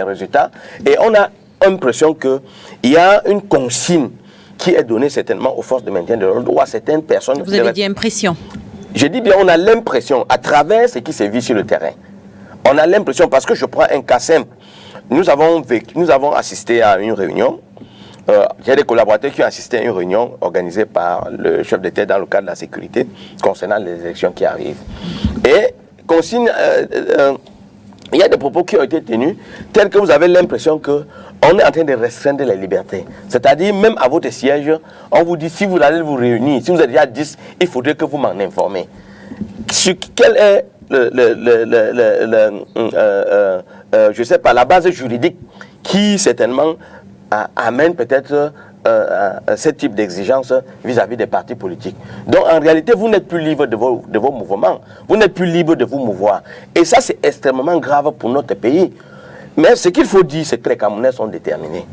résultats. Et on a l'impression qu'il y a une consigne qui est donnée certainement aux forces de maintien de l'ordre ou à certaines personnes. Vous avez dit impression. Je dis bien, on a l'impression, à travers ce qui se vit sur le terrain, on a l'impression, parce que je prends un cas simple, nous avons assisté à une réunion, il y a des collaborateurs qui ont assisté à une réunion organisée par le chef d'État dans le cadre de la sécurité concernant les élections qui arrivent. Et consigne il y a des propos qui ont été tenus tels que vous avez l'impression qu'on est en train de restreindre les libertés. C'est-à-dire, même à votre siège, on vous dit, si vous allez vous réunir, si vous êtes déjà 10, il faudrait que vous m'en informez. Quel est je sais pas, la base juridique qui certainement amène peut-être ce type d'exigence vis-à-vis des partis politiques. Donc en réalité, vous n'êtes plus libre de vos mouvements, vous n'êtes plus libre de vous mouvoir. Et ça, c'est extrêmement grave pour notre pays. Mais ce qu'il faut dire, c'est que les Camerounais sont déterminés.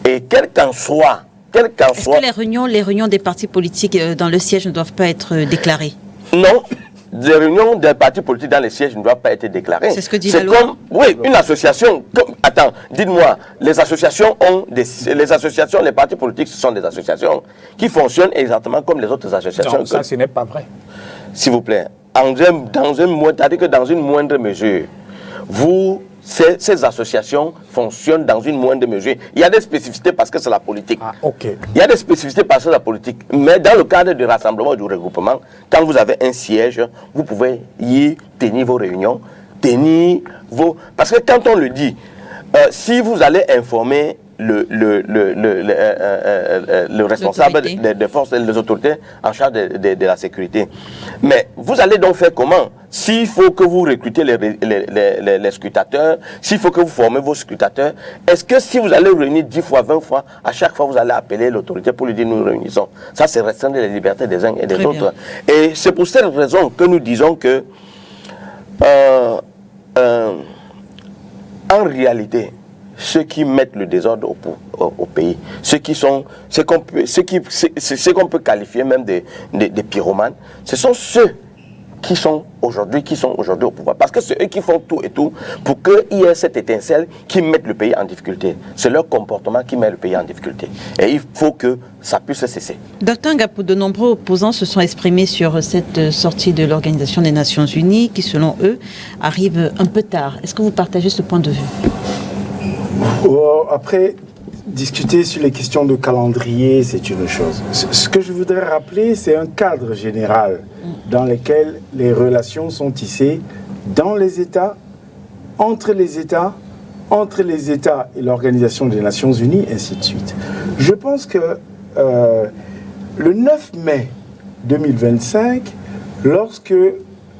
Et quel qu'en soit... Est-ce que les réunions des partis politiques dans le siège ne doivent pas être déclarées? Non. Les réunions des partis politiques dans les sièges ne doivent pas être déclarées. C'est ce que dit la loi. Oui, une association. Attends, dites-moi, les associations, les partis politiques, ce sont des associations qui fonctionnent exactement comme les autres associations. Non, ça, ce n'est pas vrai. S'il vous plaît, c'est-à-dire que dans une moindre mesure, ces associations fonctionnent dans une moindre mesure. Il y a des spécificités parce que c'est la politique. Ah, ok. Il y a des spécificités parce que c'est la politique. Mais dans le cadre du rassemblement ou du regroupement, quand vous avez un siège, vous pouvez y tenir vos réunions, Parce que quand on le dit, si vous allez informer le responsable des forces, des autorités en charge de la sécurité. Mais vous allez donc faire comment? S'il faut que vous recrutez les scrutateurs, s'il faut que vous formez vos scrutateurs, est-ce que si vous allez réunir 10 fois, 20 fois, à chaque fois vous allez appeler l'autorité pour lui dire nous réunissons? Ça, c'est restreindre les libertés des uns et des autres. Et c'est pour cette raison que nous disons que en réalité, ceux qui mettent le désordre au pays, ceux qu'on peut qualifier même de pyromanes, ce sont ceux qui sont aujourd'hui au pouvoir. Parce que c'est eux qui font tout et tout pour qu'il y ait cette étincelle qui mette le pays en difficulté. C'est leur comportement qui met le pays en difficulté. Et il faut que ça puisse cesser. Dr Ngapou, de nombreux opposants se sont exprimés sur cette sortie de l'Organisation des Nations Unies qui, selon eux, arrive un peu tard. Est-ce que vous partagez ce point de vue? Après, discuter sur les questions de calendrier, c'est une chose. Ce que je voudrais rappeler, c'est un cadre général dans lequel les relations sont tissées dans les États, entre les États et l'Organisation des Nations Unies, ainsi de suite. Je pense que le 9 mai 2025, lorsque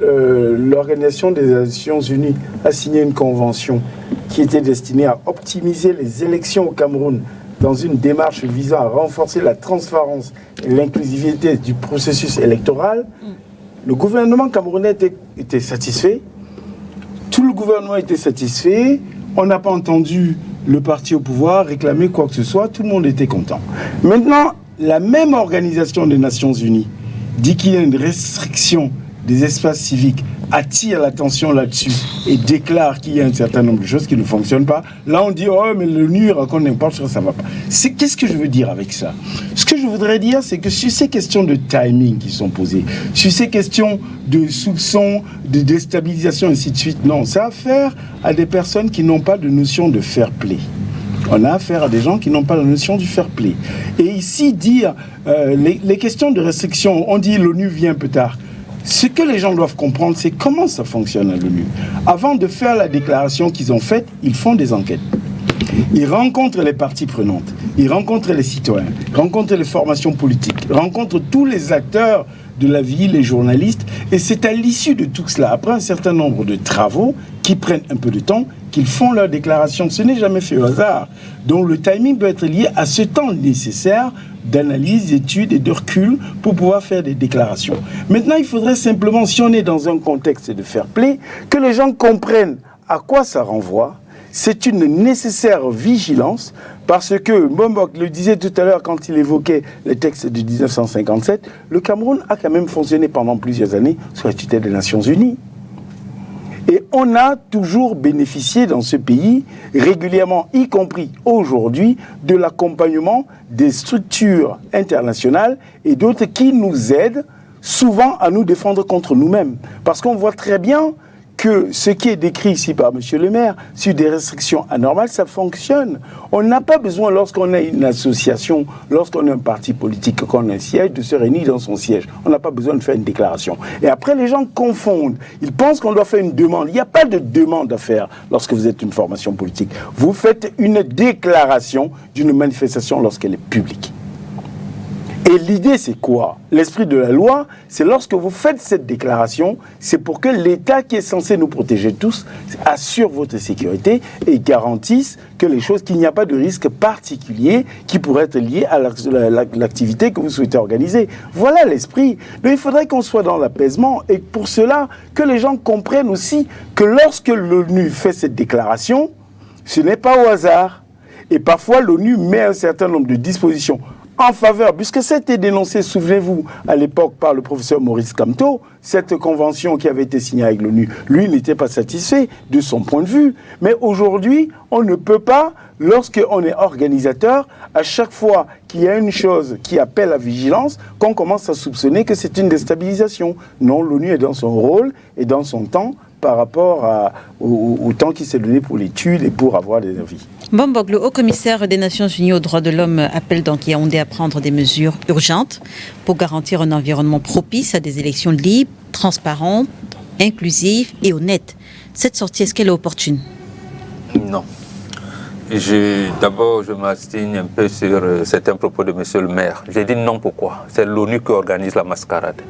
l'Organisation des Nations Unies a signé une convention qui était destinée à optimiser les élections au Cameroun dans une démarche visant à renforcer la transparence et l'inclusivité du processus électoral, le gouvernement camerounais était satisfait. Tout le gouvernement était satisfait. On n'a pas entendu le parti au pouvoir réclamer quoi que ce soit. Tout le monde était content. Maintenant, la même Organisation des Nations Unies dit qu'il y a une restriction des espaces civiques, attire l'attention là-dessus et déclare qu'il y a un certain nombre de choses qui ne fonctionnent pas. Là, on dit « Oh, mais l'ONU raconte n'importe quoi, ça ne va pas ». Qu'est-ce que je veux dire avec ça? Ce que je voudrais dire, c'est que sur ces questions de timing qui sont posées, sur ces questions de soupçons, de déstabilisation, ainsi de suite, non, ça a affaire à des personnes qui n'ont pas de notion de fair play. On a affaire à des gens qui n'ont pas la notion du fair play. Et ici, dire les questions de restriction, on dit l'ONU vient un peu tard. Ce que les gens doivent comprendre, c'est comment ça fonctionne à l'ONU. Avant de faire la déclaration qu'ils ont faite, ils font des enquêtes. Ils rencontrent les parties prenantes, ils rencontrent les citoyens, rencontrent les formations politiques, rencontrent tous les acteurs de la vie, les journalistes. Et c'est à l'issue de tout cela, après un certain nombre de travaux qui prennent un peu de temps, qu'ils font leur déclaration. Ce n'est jamais fait au hasard. Donc le timing doit être lié à ce temps nécessaire d'analyse, d'études et de recul pour pouvoir faire des déclarations. Maintenant, il faudrait simplement, si on est dans un contexte de fair play, que les gens comprennent à quoi ça renvoie. C'est une nécessaire vigilance parce que, Mbombo le disait tout à l'heure quand il évoquait les textes de 1957, le Cameroun a quand même fonctionné pendant plusieurs années sous la tutelle des Nations Unies. Et on a toujours bénéficié dans ce pays, régulièrement, y compris aujourd'hui, de l'accompagnement des structures internationales et d'autres qui nous aident souvent à nous défendre contre nous-mêmes. Parce qu'on voit très bien que ce qui est décrit ici par M. le maire sur des restrictions anormales, ça fonctionne. On n'a pas besoin, lorsqu'on a une association, lorsqu'on a un parti politique, qu'on a un siège, de se réunir dans son siège. On n'a pas besoin de faire une déclaration. Et après, les gens confondent. Ils pensent qu'on doit faire une demande. Il n'y a pas de demande à faire lorsque vous êtes une formation politique. Vous faites une déclaration d'une manifestation lorsqu'elle est publique. Et l'idée, c'est quoi? L'esprit de la loi, c'est lorsque vous faites cette déclaration, c'est pour que l'État qui est censé nous protéger tous assure votre sécurité et garantisse que les choses, qu'il n'y a pas de risque particulier qui pourrait être lié à l'activité que vous souhaitez organiser. Voilà l'esprit. Donc il faudrait qu'on soit dans l'apaisement et pour cela, que les gens comprennent aussi que lorsque l'ONU fait cette déclaration, ce n'est pas au hasard. Et parfois, l'ONU met un certain nombre de dispositions en faveur, puisque ça a été dénoncé, souvenez-vous, à l'époque par le professeur Maurice Kamto, cette convention qui avait été signée avec l'ONU, lui n'était pas satisfait de son point de vue. Mais aujourd'hui, on ne peut pas, lorsqu'on est organisateur, à chaque fois qu'il y a une chose qui appelle à vigilance, qu'on commence à soupçonner que c'est une déstabilisation. Non, l'ONU est dans son rôle et dans son temps par rapport au temps qui s'est donné pour l'étude et pour avoir des avis. Bombog, le haut-commissaire des Nations Unies aux droits de l'homme appelle donc Yaoundé à prendre des mesures urgentes pour garantir un environnement propice à des élections libres, transparentes, inclusives et honnêtes. Cette sortie, est-ce qu'elle est opportune? Non. D'abord, je m'astigne un peu sur certains propos de M. le maire. J'ai dit non, pourquoi? C'est l'ONU qui organise la mascarade.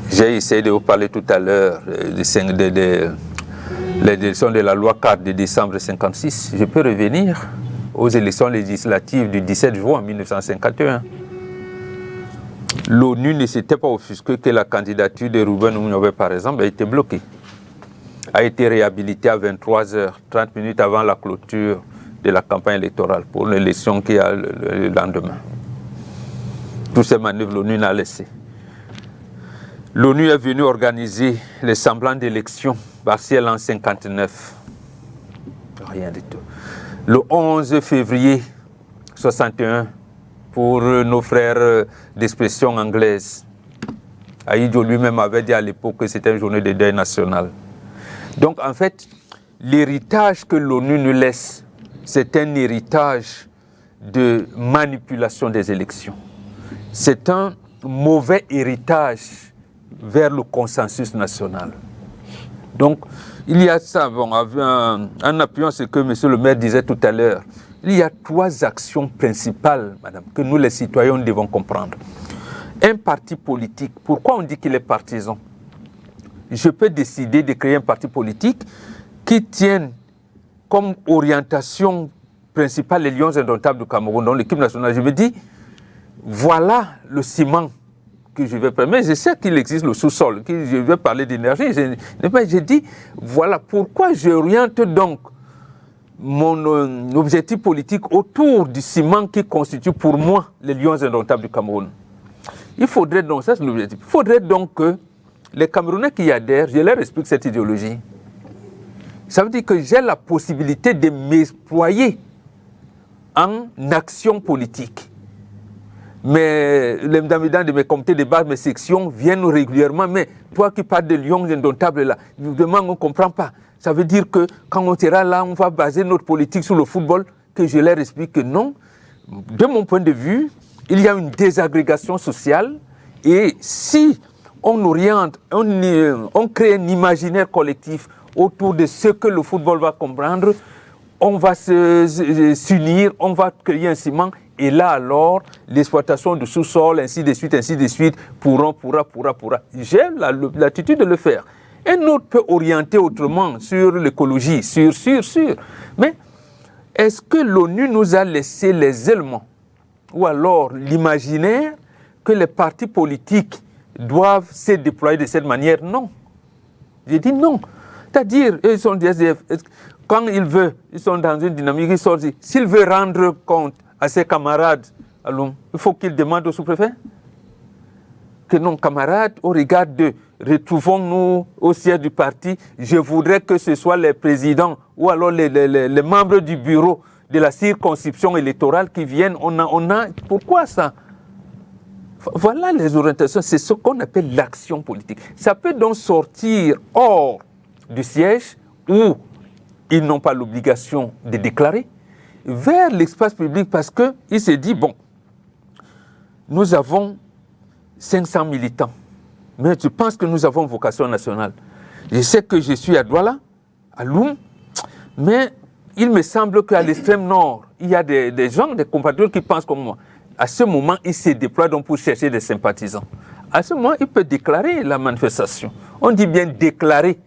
J'ai essayé de vous parler tout à l'heure des élections de la loi 4 de décembre 1956. Je peux revenir aux élections législatives du 17 juin 1951. L'ONU ne s'était pas offusquée que la candidature de Rouben Oumniobé, par exemple, a été bloquée. A été réhabilitée à 23h, 30 minutes avant la clôture de la campagne électorale pour l'élection qui a le lendemain. Toutes ces manœuvres, l'ONU n'a laissé. L'ONU est venue organiser les semblants d'élections partielles en 1959. Rien du tout. Le 11 février 1961, pour nos frères d'expression anglaise, Aïdjo lui-même avait dit à l'époque que c'était une journée de deuil national. Donc en fait, l'héritage que l'ONU nous laisse, c'est un héritage de manipulation des élections. C'est un mauvais héritage vers le consensus national. Donc, il y a ça, bon, en appuyant ce que M. le maire disait tout à l'heure, il y a 3 actions principales, madame, que nous les citoyens devons comprendre. Un parti politique, pourquoi on dit qu'il est partisan? Je peux décider de créer un parti politique qui tienne comme orientation principale les Lions indomptables du Cameroun, dans l'équipe nationale. Je me dis, voilà le ciment que je vais permettre. Je sais qu'il existe le sous-sol, que je vais parler d'énergie. J'ai dit, voilà pourquoi j'oriente donc mon objectif politique autour du ciment qui constitue pour moi les Lions indomptables du Cameroun. Il faudrait donc, ça c'est l'objectif, il faudrait donc que les Camerounais qui y adhèrent, je leur explique cette idéologie. Ça veut dire que j'ai la possibilité de m'employer en action politique. Mais les dames de mes comités de base, mes sections viennent régulièrement. Mais toi qui parles de Lions indomptables là, évidemment on ne comprend pas. Ça veut dire que quand on sera là, on va baser notre politique sur le football, que je leur explique que non. De mon point de vue, il y a une désagrégation sociale et si on oriente, on crée un imaginaire collectif autour de ce que le football va comprendre, on va s'unir, on va créer un ciment et là alors l'exploitation du sous-sol, ainsi de suite, pourra. J'ai l'attitude de le faire. Un autre peut orienter autrement sur l'écologie, sur. Mais est-ce que l'ONU nous a laissé les éléments ou alors l'imaginaire que les partis politiques doivent se déployer de cette manière? Non. J'ai dit non. C'est-à-dire, ils sont des SDF. Quand ils sont dans une dynamique, ils sortent. S'il veut rendre compte à ses camarades, alors, il faut qu'il demande au sous-préfet que non, camarades, au regard de retrouvons-nous au siège du parti, je voudrais que ce soit les présidents ou alors les membres du bureau de la circonscription électorale qui viennent. Pourquoi ça? Voilà les orientations, c'est ce qu'on appelle l'action politique. Ça peut donc sortir hors du siège où ils n'ont pas l'obligation de déclarer, vers l'espace public parce qu'il se dit, bon, nous avons 500 militants, mais je pense que nous avons vocation nationale. Je sais que je suis à Douala, à Loum, mais il me semble qu'à l'extrême nord, il y a des gens, des compatriotes qui pensent comme moi. À ce moment, il se déploie donc pour chercher des sympathisants. À ce moment, il peut déclarer la manifestation. On dit bien déclarer.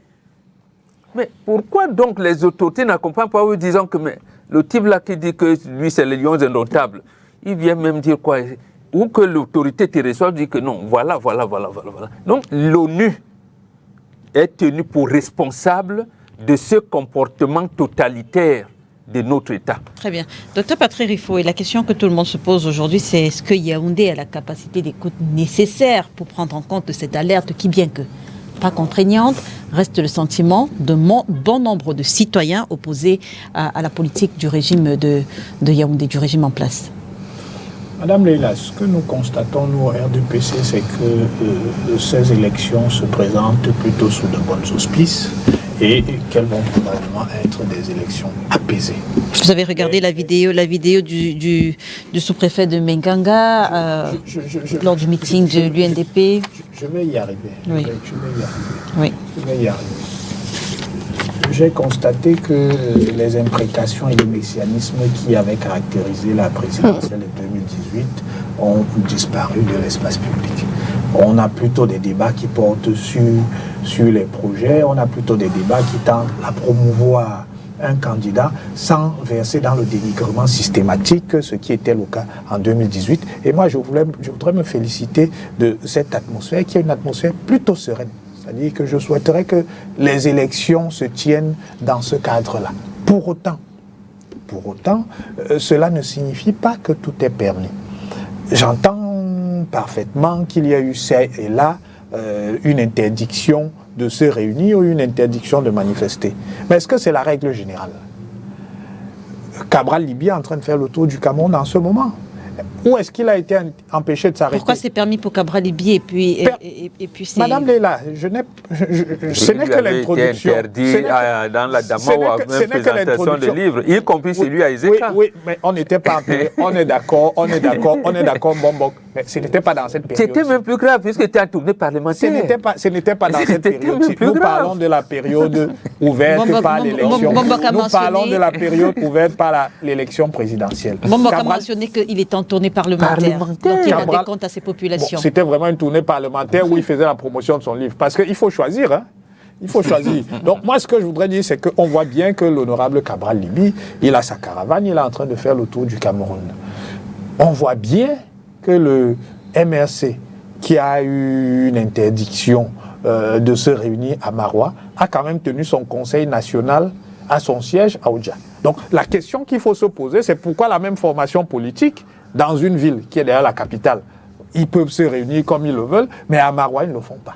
Mais pourquoi donc les autorités n'accompagnent pas en disant que mais, le type là qui dit que lui c'est les lions indomptables, il vient même dire quoi? Ou que l'autorité te reçoit dit que non, voilà. Donc l'ONU est tenue pour responsable de ce comportement totalitaire de notre État. Très bien. Docteur Patrick Riffaut, et la question que tout le monde se pose aujourd'hui, c'est est-ce que Yaoundé a la capacité d'écoute nécessaire pour prendre en compte cette alerte qui, bien que pas contraignante, reste le sentiment de bon nombre de citoyens opposés à la politique du régime de Yaoundé, du régime en place? Madame Leila, ce que nous constatons, nous, au RDPC, c'est que ces élections se présentent plutôt sous de bons auspices et qu'elles vont probablement être des élections apaisées. Vous avez regardé la vidéo du sous-préfet de Menganga lors du meeting de l'UNDP? Je vais y arriver. Oui. Je vais y arriver. J'ai constaté que les imprécations et le messianisme qui avaient caractérisé la présidentielle de 2018 ont disparu de l'espace public. On a plutôt des débats qui portent sur les projets, on a plutôt des débats qui tendent à promouvoir un candidat sans verser dans le dénigrement systématique, ce qui était le cas en 2018. Et moi, je voudrais me féliciter de cette atmosphère qui est une atmosphère plutôt sereine. C'est-à-dire que je souhaiterais que les élections se tiennent dans ce cadre-là. Pour autant, cela ne signifie pas que tout est permis. J'entends parfaitement qu'il y a eu ça et là une interdiction de se réunir ou une interdiction de manifester. Mais est-ce que c'est la règle générale? Cabral Libye est en train de faire le tour du Cameroun en ce moment. Où est-ce qu'il a été empêché de s'arrêter? Pourquoi c'est permis pour Cabral Libye et puis c'est... Madame Leila, ce n'est que l'introduction. Interdit dans la Damawa, même présentation de livres, y compris celui à Ezeka. Oui, mais on n'était pas en période. On est d'accord, bon. Mais ce n'était pas dans cette période. C'était même plus grave puisque c'était un tournée parlementaire. Ce n'était pas dans cette période. Nous parlons de la période ouverte par l'élection. Nous parlons de la période ouverte par l'élection présidentielle. Cabral a mentionné qu'il était en tournée parlementaire. Donc il rendait compte à ses populations. Bon, c'était vraiment une tournée parlementaire où il faisait la promotion de son livre. Parce qu'il faut choisir, hein. Il faut choisir. Donc moi, ce que je voudrais dire, c'est qu'on voit bien que l'honorable Cabral Libye, il a sa caravane, il est en train de faire le tour du Cameroun. On voit bien que le MRC, qui a eu une interdiction de se réunir à Maroua, a quand même tenu son conseil national à son siège à Oudja. Donc la question qu'il faut se poser, c'est pourquoi la même formation politique, dans une ville qui est derrière la capitale, ils peuvent se réunir comme ils le veulent, mais à Maroua, ils ne le font pas.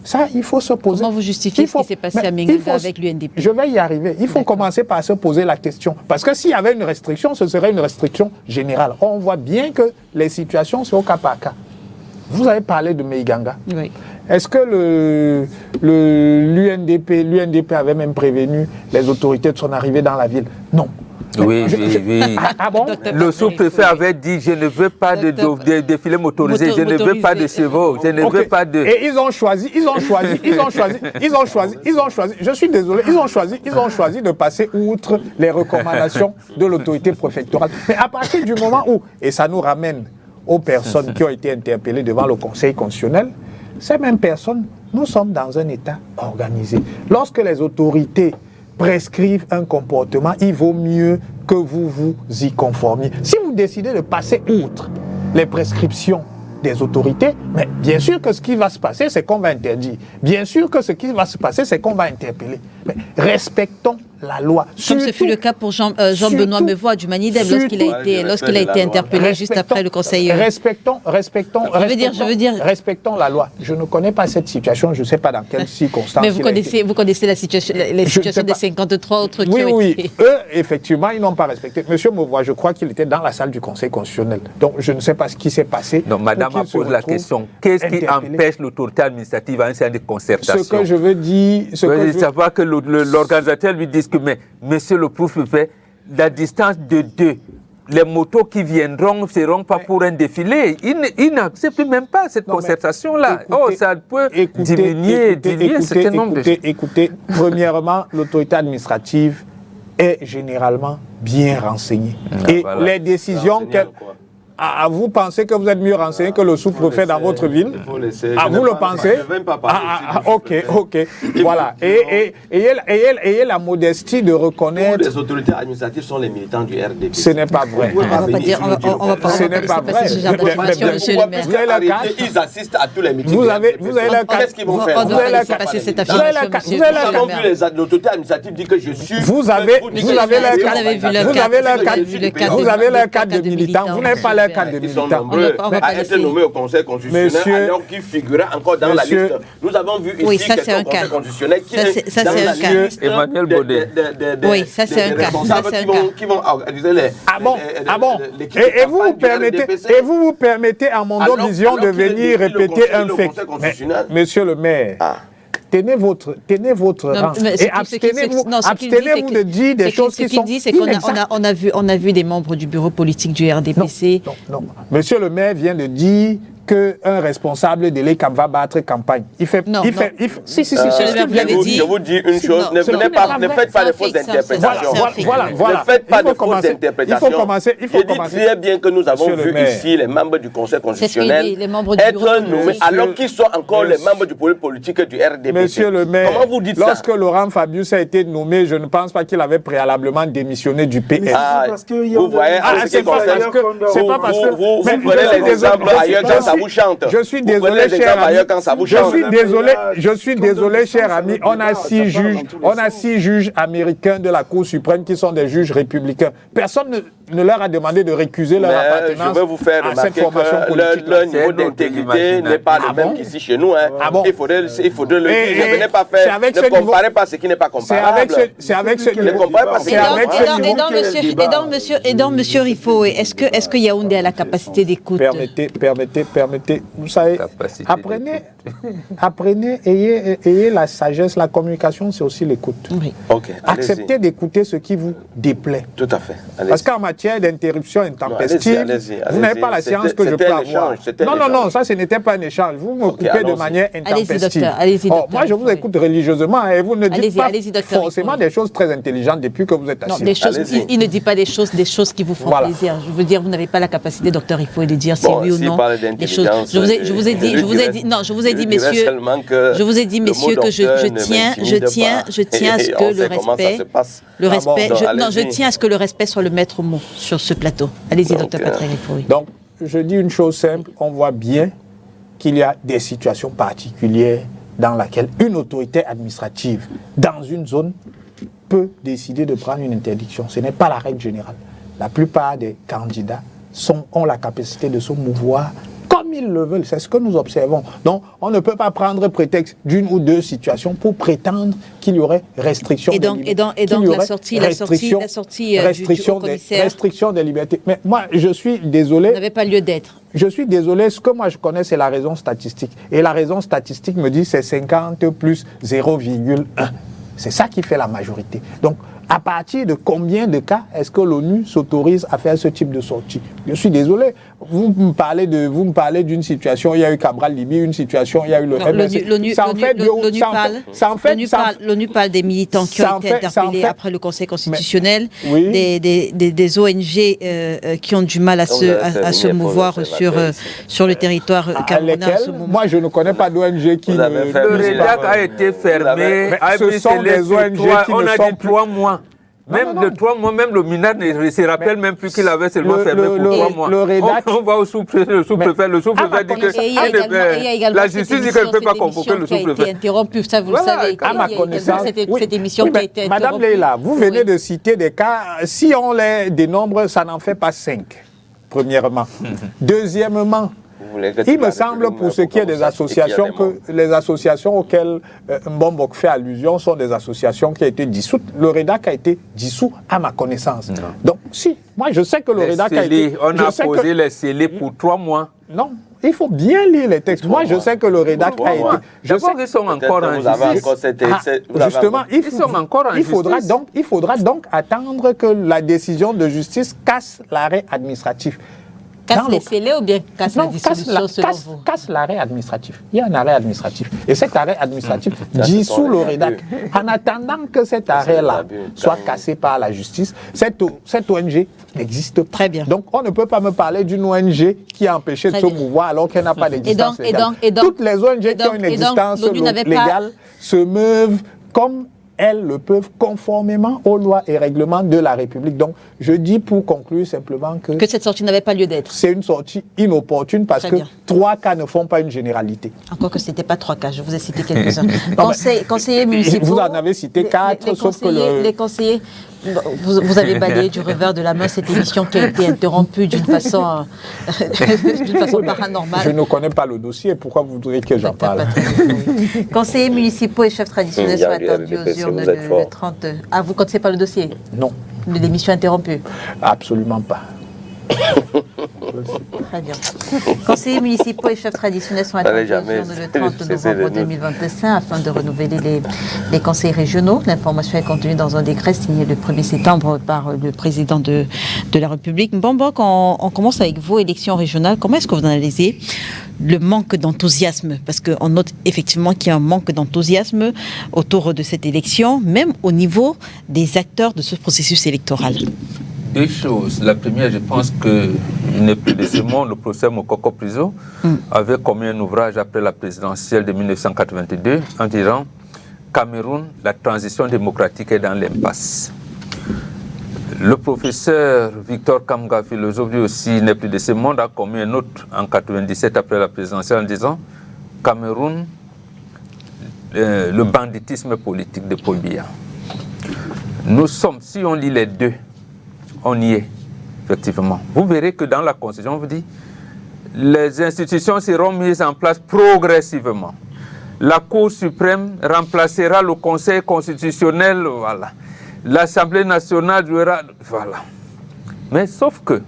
Ça, il faut se poser. Comment vous justifiez ce qui s'est passé à Menganga avec l'UNDP? Je vais y arriver. Il faut commencer par se poser la question. Parce que s'il y avait une restriction, ce serait une restriction générale. On voit bien que les situations sont au cas par cas. Vous avez parlé de Menganga. Oui. Est-ce que l'UNDP avait même prévenu les autorités de son arrivée dans la ville? Non. Oui. Ah bon? Le sous-préfet avait dit je ne veux pas de défilé motorisé, je ne veux pas de chevaux, je ne veux pas de... Et ils ont choisi, je suis désolé, ils ont choisi de passer outre les recommandations de l'autorité préfectorale. Mais à partir du moment où, et ça nous ramène aux personnes qui ont été interpellées devant le Conseil constitutionnel, ces mêmes personnes, nous sommes dans un État organisé. Lorsque les autorités prescrivent un comportement, il vaut mieux que vous vous y conformiez. Si vous décidez de passer outre les prescriptions des autorités, mais bien sûr que ce qui va se passer, c'est qu'on va interdire. Bien sûr que ce qui va se passer, c'est qu'on va interpeller. Mais respectons la loi. Comme ce fut le cas pour Jean-Benoît Mevois du Manidem lorsqu'il a été interpellé juste après le Conseil. Respectons Respectons la loi. Je ne connais pas cette situation, je ne sais pas dans quelles circonstances. Mais vous connaissez la situation, les situations des 53 autres qui ont été... Oui, eux, effectivement, ils n'ont pas respecté. Monsieur Mevois, je crois qu'il était dans la salle du Conseil constitutionnel. Donc, je ne sais pas ce qui s'est passé. Non, madame a posé la question. Qu'est-ce qui empêche l'autorité administrative à un certain de concertation? Ce que je veux dire... savoir que l'organisateur lui dise que, mais monsieur le préfet, la distance de 2, les motos qui viendront ne seront pas pour un défilé. Il n'accepte même pas cette concertation-là. Ça peut diminuer un certain nombre de choses. Écoutez, premièrement, l'autorité administrative est généralement bien renseignée. Les décisions qu'elle... vous pensez que vous êtes mieux renseigné que le sous-préfet dans votre ville? Vous le pensez? Ok. Voilà. Et ayez la modestie de reconnaître... Les autorités administratives sont les militants du RDP. Ce n'est pas vrai. On va pas Ce n'est pas vrai. Ils assistent à tous les meetings. Vous avez le cas. Qu'est-ce qu'ils vont faire? Vous avez passer cette affirmation. Nous avons vu l'autorité administrative dire que je suis... Vous avez le cas de militants. Vous n'avez pas le cas de Ils sont militants. nombreux à être nommés au Conseil constitutionnel alors qu'ils figuraient encore dans la liste. Nous avons vu ici quelqu'un au Conseil constitutionnel qui est dans la liste Emmanuel Baudet. Oui, ça c'est un cas. Qui vont organiser les... Et vous vous permettez à Mondo Vision de venir répéter un fait. Monsieur le maire, tenez votre rang et abstenez-vous de dire des choses qui sont inexactes. On a vu des membres du bureau politique du RDPC. Non. Monsieur le maire vient de dire qu'un responsable de l'ECAM va battre campagne. Si. Je vous dis une chose, ne faites pas de fausses interprétations. Voilà. Ne faites pas de fausses interprétations. Il faut commencer. Dites très bien que nous avons vu ici les membres du Conseil constitutionnel être nommés alors qu'ils sont encore les membres du pôle politique du RDP. Monsieur le maire, comment vous dites ça? Lorsque Laurent Fabius a été nommé, je ne pense pas qu'il avait préalablement démissionné du PS. Vous voyez, c'est pas parce que vous prenez les exemples ailleurs quand ça vous chante. Je suis désolé, cher ami. Je suis désolé, cher ami. On a 6 juges américains de la Cour suprême qui sont des juges républicains. Personne ne leur a demandé de récuser leur appartenance à cette formation politique. Leur niveau d'intégrité n'est pas le même qu'ici chez nous. Il faudrait le dire. Ne comparez pas ce qui n'est pas comparable. C'est avec ce niveau. Ne comparez pas ce qui n'est pas comparable. Et donc, monsieur Rifo, est-ce que Yaoundé a la capacité d'écoute? Permettez. Vous savez, apprenez, ayez la sagesse, la communication, c'est aussi l'écoute. Oui. Acceptez d'écouter ce qui vous déplaît. Tout à fait. Parce qu'en matière d'interruption intempestive, vous n'avez pas la séance que je peux avoir. Non, ça ce n'était pas un échange. Vous me coupez de manière intempestive. Allez-y, docteur. Moi, je vous écoute religieusement et vous ne dites pas forcément des choses très intelligentes depuis que vous êtes assis. Non, il ne dit pas des choses qui vous font plaisir. Je veux dire, vous n'avez pas la capacité, docteur, il faut le dire si oui ou non. Des choses. Je vous ai dit, messieurs, que je tiens à ce que le respect soit le maître mot sur ce plateau. Allez-y, docteur Patrick Rifo. Donc, je dis une chose simple, on voit bien qu'il y a des situations particulières dans lesquelles une autorité administrative, dans une zone, peut décider de prendre une interdiction. Ce n'est pas la règle générale. La plupart des candidats ont la capacité de se mouvoir comme ils le veulent. C'est ce que nous observons. Donc, on ne peut pas prendre prétexte d'une ou deux situations pour prétendre qu'il y aurait restriction des libertés. Mais moi, je suis désolé. Vous n'avez pas lieu d'être. Je suis désolé. Ce que moi je connais, c'est la raison statistique. Et la raison statistique me dit c'est 50 plus 0,1. C'est ça qui fait la majorité. Donc, à partir de combien de cas est-ce que l'ONU s'autorise à faire ce type de sortie? Je suis désolé. Vous me parlez d'une situation, il y a eu Cabral Libye, une situation, il y a eu le MSC. L'ONU parle des militants qui ont été interpellés après le Conseil constitutionnel, des ONG qui ont du mal à se mouvoir sur le territoire camerounais. Moi, je ne connais pas d'ONG qui... Le REDAC a été fermé. Ce sont des ONG qui ne sont plus... Même de 3 mois, même le mineur ne se rappelle même plus qu'il avait seulement fermé pour 3 mois. On va au sous-préfet, le sous-préfet dit que la justice dit qu'elle ne peut pas convoquer le sous-préfet. Interrompu, ça vous le savez. À ma connaissance, cette émission qui a été interrompue. Madame Leila, vous venez de citer des cas, si on les dénombre, ça n'en fait pas 5, premièrement. Deuxièmement, il me semble, pour ce qui est des associations, que les associations auxquelles Mbombok fait allusion sont des associations qui ont été dissoutes. Le REDAC a été dissous à ma connaissance. Non. Donc, si, moi je sais que le REDAC a été... On a posé les scellés pour 3 mois. Non, il faut bien lire les textes. Moi, je sais que le REDAC a été... D'abord, ils sont encore en justice. Justement, ils sont encore en justice. Il faudra donc attendre que la décision de justice casse l'arrêt administratif. Casse les scellés ou bien casse la dissolution selon vous? Casse l'arrêt administratif. Il y a un arrêt administratif. Et cet arrêt administratif dissout le REDAC. En attendant que cet arrêt-là soit cassé par la justice, cette ONG n'existe pas. Très bien. Donc on ne peut pas me parler d'une ONG qui a empêché de se mouvoir alors qu'elle n'a pas d'existence légale. Toutes les ONG qui ont une existence légale se meuvent comme elles le peuvent conformément aux lois et règlements de la République. Donc, je dis pour conclure simplement que cette sortie n'avait pas lieu d'être. C'est une sortie inopportune parce que 3 cas ne font pas une généralité. Encore que ce n'était pas 3 cas, je vous ai cité quelques-uns. Conseillers municipaux... Vous en avez cité 4, sauf que les conseillers... Vous avez balayé du revers de la main cette émission qui a été interrompue d'une façon paranormale. Je ne connais pas le dossier, pourquoi vous voudriez que j'en parle? Conseillers municipaux et chefs traditionnels sont attendus aux urnes le 30... Ah, vous ne connaissez pas le dossier? Non. De l'émission interrompue? Absolument pas. Très bien. Conseillers municipaux et chefs traditionnels sont attendus aux urnes le 30 novembre 2025 afin de renouveler les conseils régionaux. L'information est contenue dans un décret signé le 1er septembre par le président de la République. Mbombok, on commence avec vos élections régionales. Comment est-ce que vous analysez le manque d'enthousiasme? Parce qu'on note effectivement qu'il y a un manque d'enthousiasme autour de cette élection, même au niveau des acteurs de ce processus électoral. 2 choses. La première, je pense qu'il n'est plus de ce monde, le professeur Mokoko Priso avait commis un ouvrage après la présidentielle de 1982 en disant Cameroun, la transition démocratique est dans l'impasse. Le professeur Victor Kamga, philosophe, lui aussi n'est plus de ce monde, a commis un autre en 1997 après la présidentielle en disant Cameroun, le banditisme politique de Paul Biya. Nous sommes, si on lit les deux, on y est, effectivement. Vous verrez que dans la Constitution, on vous dit les institutions seront mises en place progressivement. La Cour suprême remplacera le Conseil constitutionnel, voilà. L'Assemblée nationale jouera, voilà. Mais sauf que,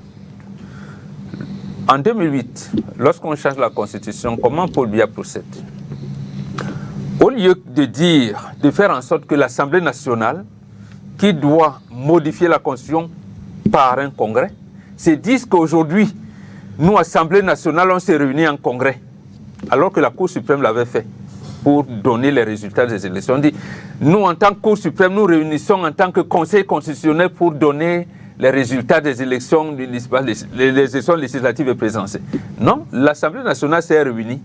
en 2008, lorsqu'on change la Constitution, comment Paul Biya procède? Au lieu de faire en sorte que l'Assemblée nationale, qui doit modifier la Constitution par un congrès, se disent qu'aujourd'hui, nous, Assemblée nationale, on s'est réunis en congrès, alors que la Cour suprême l'avait fait pour donner les résultats des élections. On dit, nous, en tant que Cour suprême, nous réunissons en tant que Conseil constitutionnel pour donner les résultats des élections les élections législatives et présidentielles. Non, l'Assemblée nationale s'est réunie,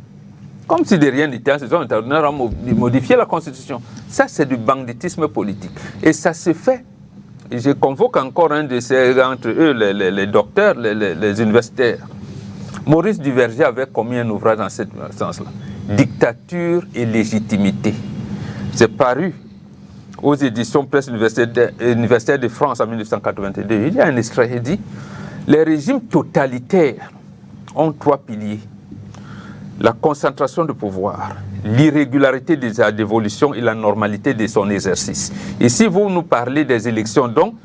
comme si de rien n'était, en saison internationale, à modifier la Constitution. Ça, c'est du banditisme politique. Et ça se fait. Et je convoque encore un de ces, entre eux, les docteurs, les universitaires. Maurice Duverger avait commis un ouvrage dans ce sens-là. Dictature et légitimité. C'est paru aux éditions Presse universitaire de France en 1982. Il y a un extrait, il dit « Les régimes totalitaires ont 3 piliers. La concentration de pouvoir, l'irrégularité de sa dévolution et la normalité de son exercice. » Et si vous nous parlez des élections, donc,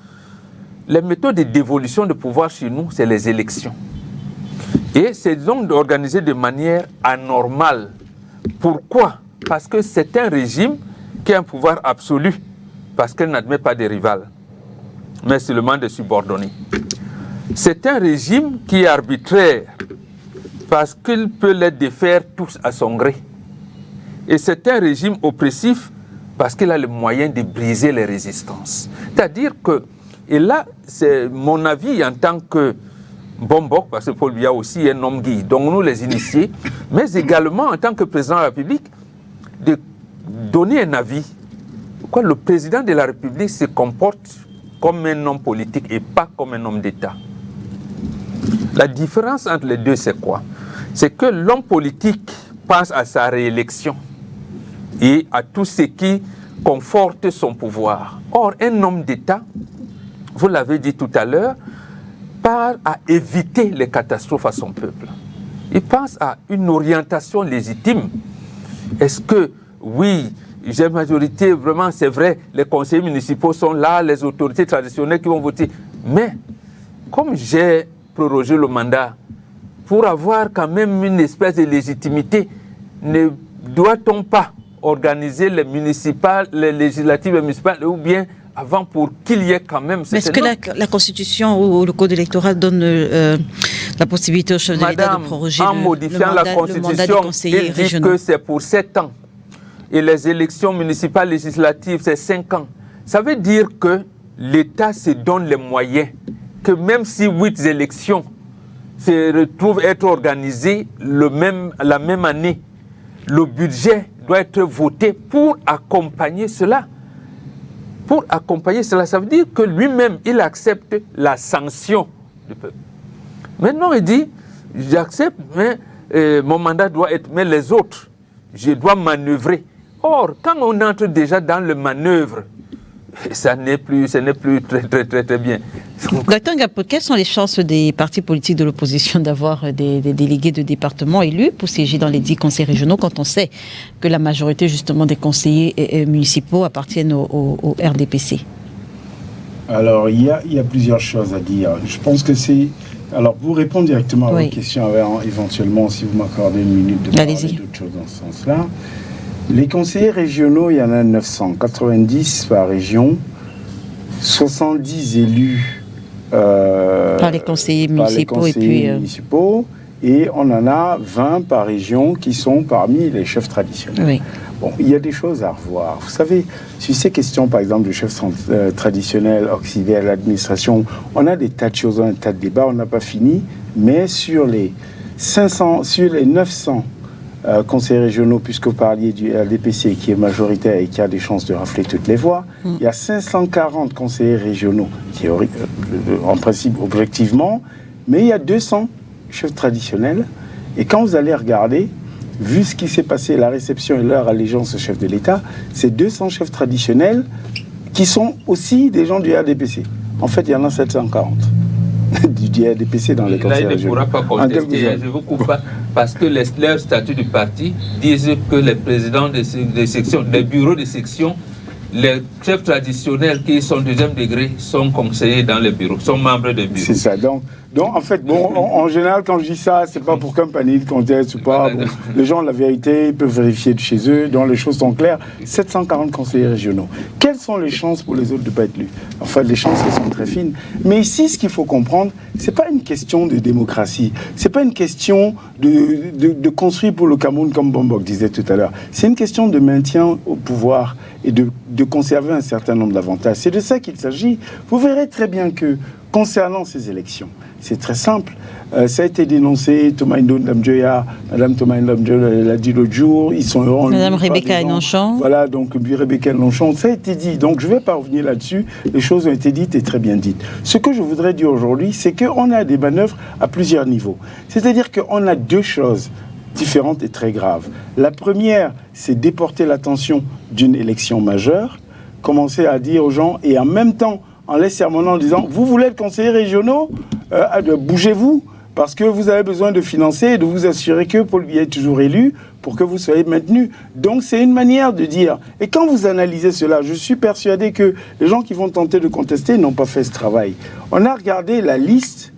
les méthodes de dévolution de pouvoir chez nous, c'est les élections. Et c'est donc organisé de manière anormale. Pourquoi? Parce que c'est un régime qui a un pouvoir absolu, parce qu'elle n'admet pas de rival, mais seulement des subordonnés. C'est un régime qui est arbitraire, parce qu'il peut les défaire tous à son gré. Et c'est un régime oppressif, parce qu'il a le moyen de briser les résistances. C'est-à-dire que, et là, c'est mon avis en tant que Mbombok, parce que Paul Biya aussi est un homme guide, donc nous les initiés, mais également en tant que président de la République, de donner un avis. Pourquoi le président de la République se comporte comme un homme politique et pas comme un homme d'État. La différence entre les deux, c'est quoi? C'est que l'homme politique pense à sa réélection et à tout ce qui conforte son pouvoir. Or, un homme d'État, vous l'avez dit tout à l'heure, part à éviter les catastrophes à son peuple. Il pense à une orientation légitime. Est-ce que, oui, j'ai majorité, vraiment, c'est vrai, les conseillers municipaux sont là, les autorités traditionnelles qui vont voter. Mais, comme j'ai prorogé le mandat, pour avoir quand même une espèce de légitimité, ne doit-on pas organiser les municipales, les législatives et municipales, ou bien avant pour qu'il y ait quand même... Mais est-ce que la Constitution ou le Code électoral donne la possibilité au chef de l'État de proroger en modifiant la Constitution, il dit que c'est pour 7 ans. Et les élections municipales législatives, c'est 5 ans. Ça veut dire que l'État se donne les moyens, que même si 8 élections se retrouvent être organisées la même année, le budget doit être voté pour accompagner cela. Pour accompagner cela, ça veut dire que lui-même, il accepte la sanction du peuple. Maintenant, il dit, j'accepte, mais mon mandat doit être, mais les autres, je dois manœuvrer. Or, quand on entre déjà dans le manœuvre, ce n'est plus très bien. Gaëtan Gapo, quelles sont les chances des partis politiques de l'opposition d'avoir des délégués de département élus pour siéger dans les 10 conseils régionaux quand on sait que la majorité justement des conseillers municipaux appartiennent au RDPC? Alors, il y a plusieurs choses à dire. Je pense que c'est... Alors, pour répondre directement à votre question, éventuellement, si vous m'accordez une minute de parler d'autres choses dans ce sens-là, les conseillers régionaux, il y en a 990 par région, 70 élus par les conseillers municipaux, et on en a 20 par région qui sont parmi les chefs traditionnels. Oui. Bon, il y a des choses à revoir. Vous savez, sur ces questions, par exemple, de chefs traditionnels, auxiliaires, l'administration, on a des tas de choses, on a un tas de débats, on n'a pas fini, mais sur les 900 conseillers régionaux, puisque vous parliez du RDPC qui est majoritaire et qui a des chances de rafler toutes les voix, il y a 540 conseillers régionaux, qui en principe objectivement, mais il y a 200 chefs traditionnels. Et quand vous allez regarder, vu ce qui s'est passé, la réception et leur allégeance au chef de l'État, c'est 200 chefs traditionnels qui sont aussi des gens du RDPC. En fait, il y en a 740. Du RDPC dans les conseils régionaux. Là, il ne pourra pas contester, je ne vous coupe pas, parce que leur statut du parti disent que les présidents des sections, des bureaux de section, les chefs traditionnels qui sont deuxième degré sont conseillers dans les bureaux, sont membres des bureaux. C'est ça. Donc en fait, en général, quand je dis ça, c'est pas pour qu'un panel conteste ou pas. Bon, les gens, la vérité, ils peuvent vérifier de chez eux. Donc les choses sont claires. 740 conseillers régionaux. Quelles sont les chances pour les autres de ne pas être lus? Enfin, les chances, elles sont très fines. Mais ici, ce qu'il faut comprendre, c'est pas une question de démocratie. C'est pas une question de construire pour le Cameroun, comme Bombok disait tout à l'heure. C'est une question de maintien au pouvoir et de conserver un certain nombre d'avantages. C'est de ça qu'il s'agit. Vous verrez très bien que concernant ces élections, c'est très simple. Ça a été dénoncé, Madame Thomas Ndamjoya l'a dit l'autre jour, ils sont heureux. Madame Rebecca Enonchon. Voilà, donc Rebecca Enonchon, ça a été dit. Donc je ne vais pas revenir là-dessus, les choses ont été dites et très bien dites. Ce que je voudrais dire aujourd'hui, c'est qu'on a des manœuvres à plusieurs niveaux. C'est-à-dire qu'on a 2 choses différentes et très graves. La première, c'est déporter l'attention d'une élection majeure, commencer à dire aux gens, et en même temps, en les sermonnant en disant, vous voulez être conseillers régionaux, bougez-vous, parce que vous avez besoin de financer et de vous assurer que Paul Biya est toujours élu pour que vous soyez maintenus. Donc c'est une manière de dire. Et quand vous analysez cela, je suis persuadé que les gens qui vont tenter de contester n'ont pas fait ce travail. On a regardé la liste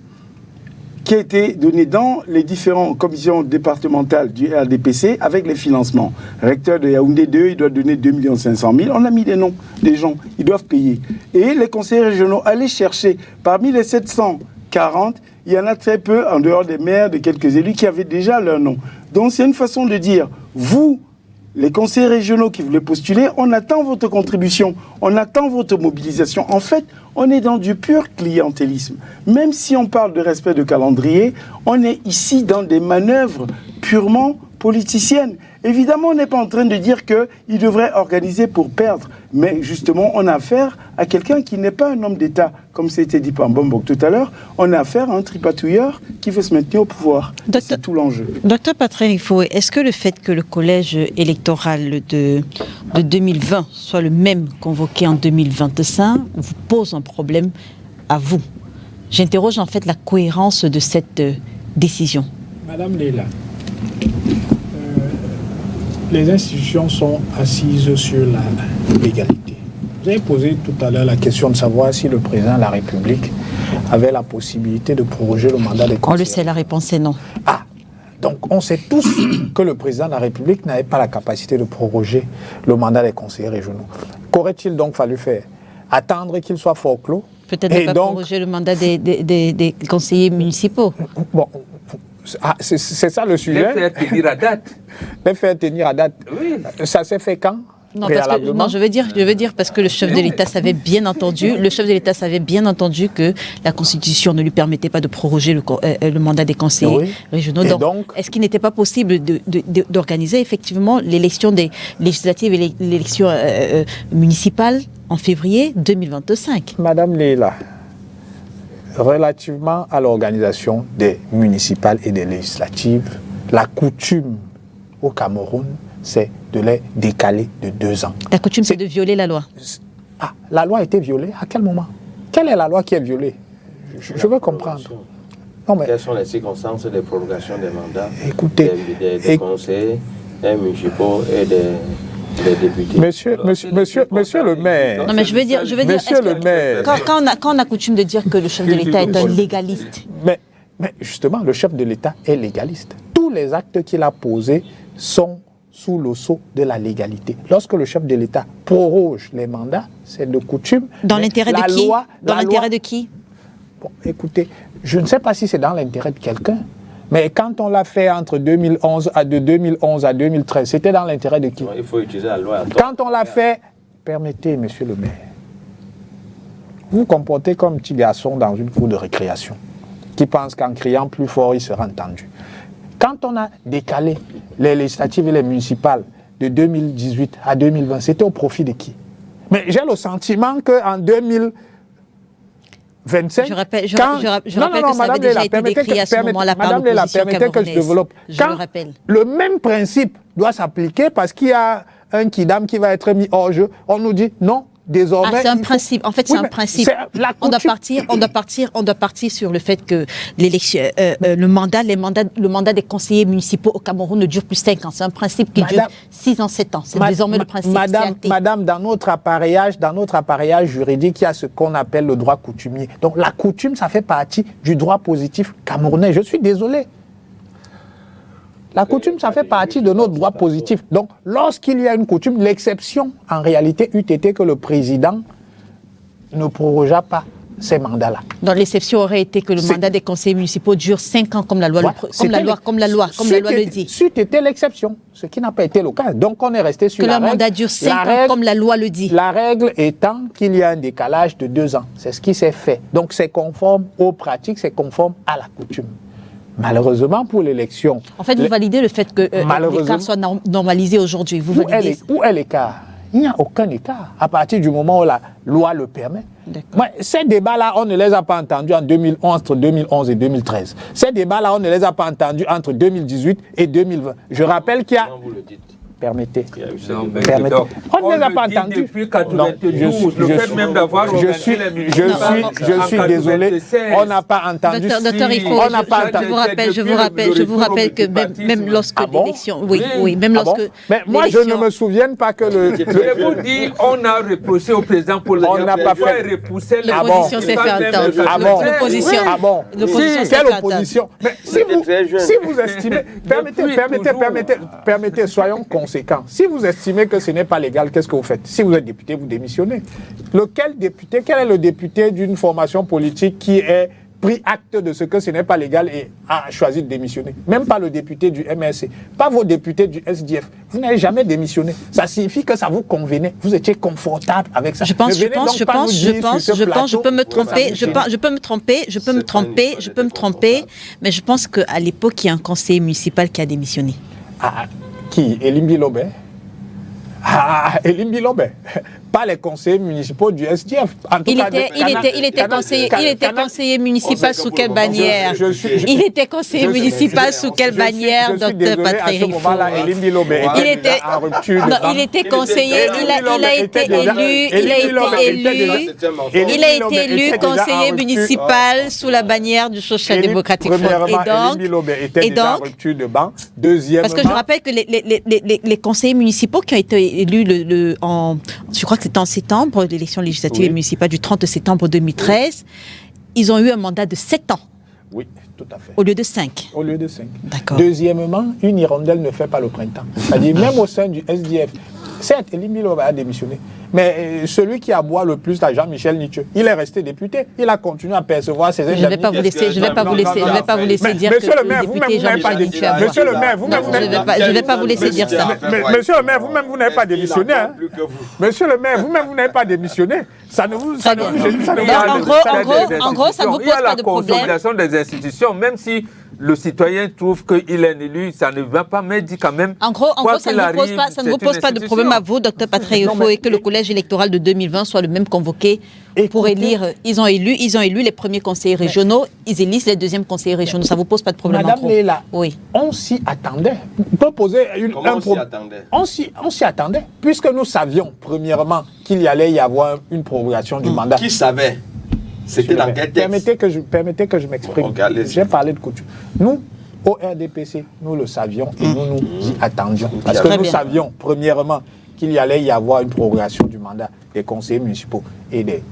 qui a été donnée dans les différentes commissions départementales du RDPC avec les financements. Recteur de Yaoundé 2, il doit donner 2 500 000. On a mis des noms des gens, ils doivent payer. Et les conseillers régionaux, allez chercher, parmi les 740, il y en a très peu, en dehors des maires, de quelques élus, qui avaient déjà leur nom. Donc c'est une façon de dire, vous, les conseillers régionaux qui voulaient postuler, on attend votre contribution, on attend votre mobilisation. En fait, on est dans du pur clientélisme. Même si on parle de respect de calendrier, on est ici dans des manœuvres purement politiciennes. Évidemment, on n'est pas en train de dire qu'il devrait organiser pour perdre, mais justement, on a affaire à quelqu'un qui n'est pas un homme d'État, comme c'était dit par Mbombok tout à l'heure. On a affaire à un tripatouilleur qui veut se maintenir au pouvoir. C'est tout l'enjeu. Docteur Patrick, est-ce que le fait que le collège électoral de 2020 soit le même convoqué en 2025 vous pose un problème à vous? J'interroge en fait la cohérence de cette décision. Madame Leila, les institutions sont assises sur la légalité. Vous avez posé tout à l'heure la question de savoir si le président de la République avait la possibilité de proroger le mandat des conseillers. On le sait, la réponse est non. Ah, donc on sait tous que le président de la République n'avait pas la capacité de proroger le mandat des conseillers régionaux. Qu'aurait-il donc fallu faire? Attendre qu'il soit forclos? Peut-être ne pas proroger le mandat des conseillers municipaux. Bon, c'est ça le sujet. Les faire tenir à date. Les faire tenir à date. Oui. Ça s'est fait quand? Non, je veux dire parce que le chef de l'État savait bien entendu, que la Constitution ne lui permettait pas de proroger le mandat des conseillers régionaux. Donc, est-ce qu'il n'était pas possible d'organiser effectivement l'élection des législatives et l'élection municipale en février 2025? Madame Leila, relativement à l'organisation des municipales et des législatives, la coutume au Cameroun, c'est de les décaler de 2 ans. La coutume, c'est de violer la loi. Ah, la loi a été violée? À quel moment? Quelle est la loi qui est violée? Je veux comprendre. Non, mais... Quelles sont les circonstances de prorogation des mandats des conseillers, des municipaux et des députés? Monsieur le maire. Non, mais je veux dire, monsieur le maire. Quand on a coutume de dire que le chef de l'État est un légaliste. Mais justement, le chef de l'État est légaliste. Tous les actes qu'il a posés sont sous le sceau de la légalité. Lorsque le chef de l'État proroge les mandats, c'est de coutume. Dans l'intérêt de qui? Dans l'intérêt de qui? Bon, écoutez, je ne sais pas si c'est dans l'intérêt de quelqu'un, mais quand on l'a fait entre 2011 à 2013, c'était dans l'intérêt de qui? Il faut utiliser la loi. Quand on l'a fait, permettez, monsieur le maire, vous vous comportez comme un petit garçon dans une cour de récréation qui pense qu'en criant plus fort, il sera entendu. Quand on a décalé les législatives et les municipales de 2018 à 2020, c'était au profit de qui? Mais j'ai le sentiment qu'en 2025... Je rappelle que ça avait déjà été décrit à ce moment-là par l'opposition camerounaise. Permettez que je développe. Le même principe doit s'appliquer parce qu'il y a un kidam qui va être mis hors jeu. On nous dit non. Désormais, c'est un principe. En fait, c'est un principe. On doit partir sur le fait que l'élection, le mandat des conseillers municipaux au Cameroun ne dure plus 5 ans. C'est un principe qui dure 6 ans, 7 ans. C'est désormais le principe. Madame, dans notre appareillage juridique, il y a ce qu'on appelle le droit coutumier. Donc, la coutume, ça fait partie du droit positif camerounais. Je suis désolé. La coutume, ça fait partie de notre droit positif. Donc, lorsqu'il y a une coutume, l'exception, en réalité, eût été que le président ne prorogeât pas ces mandats-là. Donc, l'exception aurait été que le mandat des conseillers municipaux dure 5 ans, comme la loi le dit. C'eût été l'exception, ce qui n'a pas été le cas. Donc, on est resté sur la règle. Que le mandat dure 5 ans, comme la loi le dit. La règle étant qu'il y a un décalage de 2 ans. C'est ce qui s'est fait. Donc, c'est conforme aux pratiques, c'est conforme à la coutume. Malheureusement, pour l'élection... En fait, vous validez le fait que l'écart soit normalisé aujourd'hui. Où est l'écart? Il n'y a aucun écart à partir du moment où la loi le permet. Ces débats-là, on ne les a pas entendus entre 2011 et 2013. Ces débats-là, on ne les a pas entendus entre 2018 et 2020. Je rappelle qu'il y a... Permettez. On ne les a pas entendus. Depuis 92, le fait même d'avoir je suis désolé, on n'a pas entendu. Docteur, je vous rappelle que même lorsque l'élection... même lorsque... Mais moi, je ne me souviens pas que le... Je vous dis, on a repoussé au président pour le... On n'a pas fait... L'opposition s'est fait entendre. L'opposition. Quelle opposition? Mais si vous estimez... Permettez, soyons conséquents. Si vous estimez que ce n'est pas légal, qu'est-ce que vous faites? Si vous êtes député, vous démissionnez. Quel est le député d'une formation politique qui est pris acte de ce que ce n'est pas légal et a choisi de démissionner? Même pas le député du MRC, pas vos députés du SDF. Vous n'avez jamais démissionné. Ça signifie que ça vous convenait. Vous étiez confortable avec ça. Je peux me tromper, mais je pense qu'à l'époque, il y a un conseiller municipal qui a démissionné. Qui? Elim Bilobé. Ah, Elim Bilobé. Pas les conseillers municipaux du SDF. Il était conseiller municipal sous quelle bannière? Il était conseiller municipal sous quelle bannière, docteur Patrick Rifo? Il était conseiller, il a été élu conseiller municipal sous la bannière du Social Democratic Front. Et donc, parce que je rappelle que les conseillers municipaux qui ont été élus je crois que c'était en septembre, l'élection législative municipale du 30 septembre 2013, ils ont eu un mandat de 7 ans. Oui, tout à fait. Au lieu de 5. Au lieu de 5. D'accord. Deuxièmement, une hirondelle ne fait pas le printemps. C'est-à-dire, même au sein du SDF, certes, Elim Bilobé a démissionné, mais celui qui aboie le plus, là, Jean-Michel Nietzsche, il est resté député. Il a continué à percevoir ses indemnités. Je ne vais pas vous laisser dire que le député Jean-Michel Nietzsche aboie. Monsieur le maire, vous-même, je ne vais pas vous laisser dire ça. Monsieur le maire, vous-même, vous n'avez pas démissionné. Monsieur le maire, vous-même, vous n'avez pas démissionné. Ça ne vous... En gros, ça ne vous pose pas de problème. Il y a la consolidation des institutions, même si le citoyen trouve qu'il est un élu, ça ne va pas, mais dit quand même... En gros ça ne vous pose pas de problème à vous, docteur Patrick Rifo, et que le collège électoral de 2020 soit le même convoqué pour élire. Ils ont élu les premiers conseillers régionaux, ils élisent les deuxièmes conseillers régionaux. Ça ne vous pose pas de problème? Madame Léla, oui. On s'y attendait. On peut poser on s'y attendait? On s'y attendait, puisque nous savions, premièrement, qu'il y allait y avoir une prorogation du mandat. Qui savait? C'était dans quel texte? Permettez que je m'exprime. J'ai parlé de couture. Nous, au RDPC, nous le savions et nous nous y attendions. Parce que nous savions, premièrement, qu'il y allait y avoir une prorogation du mandat des conseillers municipaux et des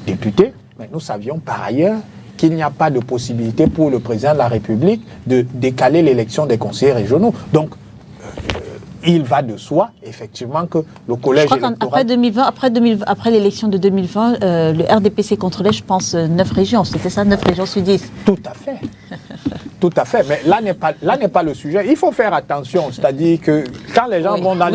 députés. Mais nous savions par ailleurs qu'il n'y a pas de possibilité pour le président de la République de décaler l'élection des conseillers régionaux. Donc, il va de soi, effectivement, que le collège électoral... Après l'élection de 2020, le RDPC contrôlait, je pense, 9 régions. C'était ça, 9 régions sur 10. Tout à fait. Tout à fait. Mais là n'est pas le sujet. Il faut faire attention. C'est-à-dire que quand les gens vont dans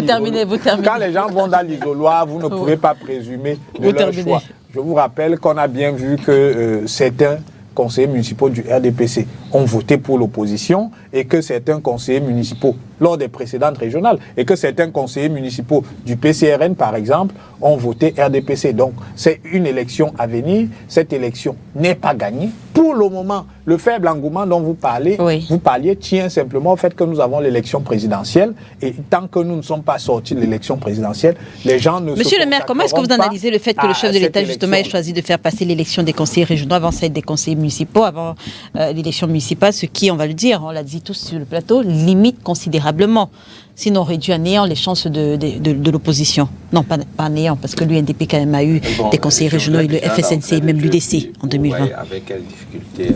l'isoloir, vous ne pouvez pas présumer de leur choix. Je vous rappelle qu'on a bien vu que certains conseillers municipaux du RDPC ont voté pour l'opposition et que certains conseillers municipaux, lors des précédentes régionales, et que certains conseillers municipaux du PCRN, par exemple, ont voté RDPC. Donc, c'est une élection à venir. Cette élection n'est pas gagnée. Pour le moment, le faible engouement dont vous parliez tient simplement au fait que nous avons l'élection présidentielle. Et tant que nous ne sommes pas sortis de l'élection présidentielle, les gens ne Monsieur le maire, comment est-ce que vous analysez le fait que le chef de l'État, justement, ait choisi de faire passer l'élection des conseillers régionaux avant celle des conseillers municipaux, avant l'élection municipale, ce qui, on va le dire, on l'a dit tous sur le plateau, limite considérablement, sinon réduit à néant les chances de l'opposition. Non, pas à néant, parce que l'UNDP quand même a eu des conseillers régionaux et le FSNC, même l'UDC en 2020. Avec quelle difficulté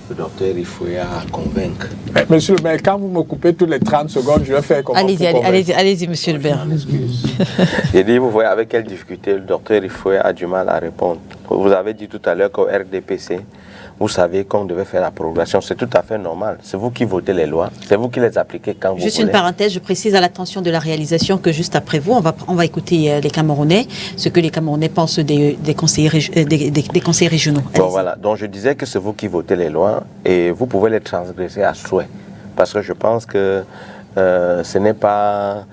le docteur Rifo a convaincre? Monsieur le maire, quand vous me coupez toutes les 30 secondes, je vais faire comment? Allez-y, monsieur le maire. J'ai dit, vous voyez avec quelle difficulté le docteur Rifo a du mal à répondre. Vous avez dit tout à l'heure qu'au RDPC, vous savez qu'on devait faire la prorogation. C'est tout à fait normal. C'est vous qui votez les lois. C'est vous qui les appliquez quand vous voulez. Juste une parenthèse, je précise à l'attention de la réalisation que juste après vous, on va écouter les Camerounais, ce que les Camerounais pensent des conseillers régionaux. Bon, voilà. Donc je disais que c'est vous qui votez les lois et vous pouvez les transgresser à souhait. Parce que je pense que ce n'est pas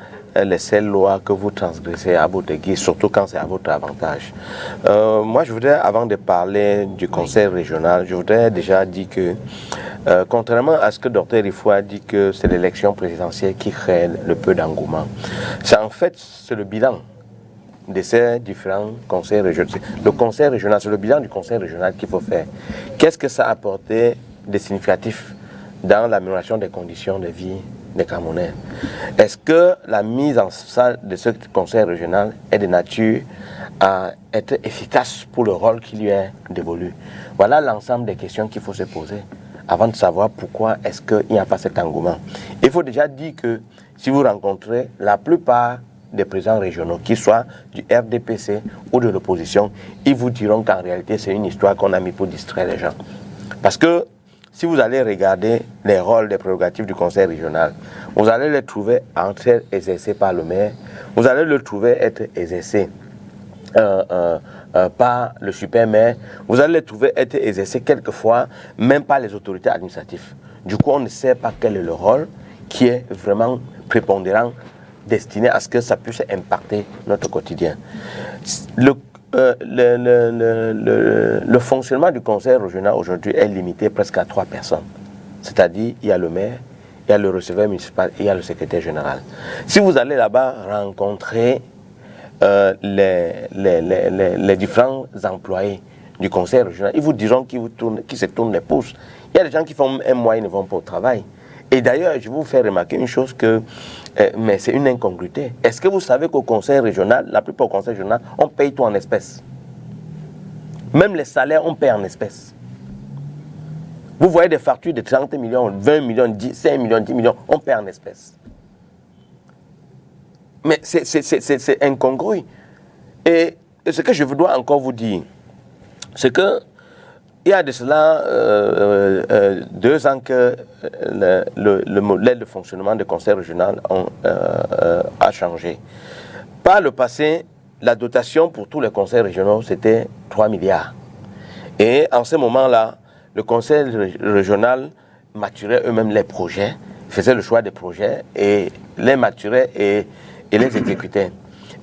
les seules lois que vous transgressez à votre guise, surtout quand c'est à votre avantage. Moi, je voudrais, avant de parler du conseil régional, je voudrais déjà dire que, contrairement à ce que Dr Rifo a dit que c'est l'élection présidentielle qui crée le peu d'engouement, c'est le bilan de ces différents conseils régionaux. Le conseil régional, c'est le bilan du conseil régional qu'il faut faire. Qu'est-ce que ça a apporté de significatif dans l'amélioration des conditions de vie des Camerounais? Est-ce que la mise en salle de ce conseil régional est de nature à être efficace pour le rôle qui lui est dévolu? Voilà l'ensemble des questions qu'il faut se poser avant de savoir pourquoi est-ce qu'il n'y a pas cet engouement. Il faut déjà dire que si vous rencontrez la plupart des présidents régionaux, qu'ils soient du RDPC ou de l'opposition, ils vous diront qu'en réalité c'est une histoire qu'on a mis pour distraire les gens. Parce que si vous allez regarder les rôles des prérogatives du conseil régional, vous allez les trouver être exercés par le maire, vous allez le trouver être exercé par le super maire, vous allez le trouver être exercé quelquefois même par les autorités administratives. Du coup, on ne sait pas quel est le rôle qui est vraiment prépondérants destinés à ce que ça puisse impacter notre quotidien. Le fonctionnement du conseil régional aujourd'hui est limité presque à 3 personnes. C'est-à-dire, il y a le maire, il y a le receveur municipal et il y a le secrétaire général. Si vous allez là-bas rencontrer les différents employés du conseil régional, ils vous diront qu'ils se tournent les pouces. Il y a des gens qui font un mois, ils ne vont pas au travail. Et d'ailleurs, je vais vous faire remarquer une chose mais c'est une incongruité. Est-ce que vous savez qu'au conseil régional, la plupart au conseil régional, on paye tout en espèces? Même les salaires, on paye en espèces. Vous voyez des factures de 30 millions, 20 millions, 5 millions, 10 millions, on paye en espèces. Mais c'est incongru. Et ce que je dois encore vous dire, c'est que il y a de cela 2 ans que le modèle de fonctionnement du conseil régional a changé. Par le passé, la dotation pour tous les conseils régionaux, c'était 3 milliards. Et en ce moment-là, le conseil régional maturait eux-mêmes les projets, faisait le choix des projets et les maturait et les exécutait.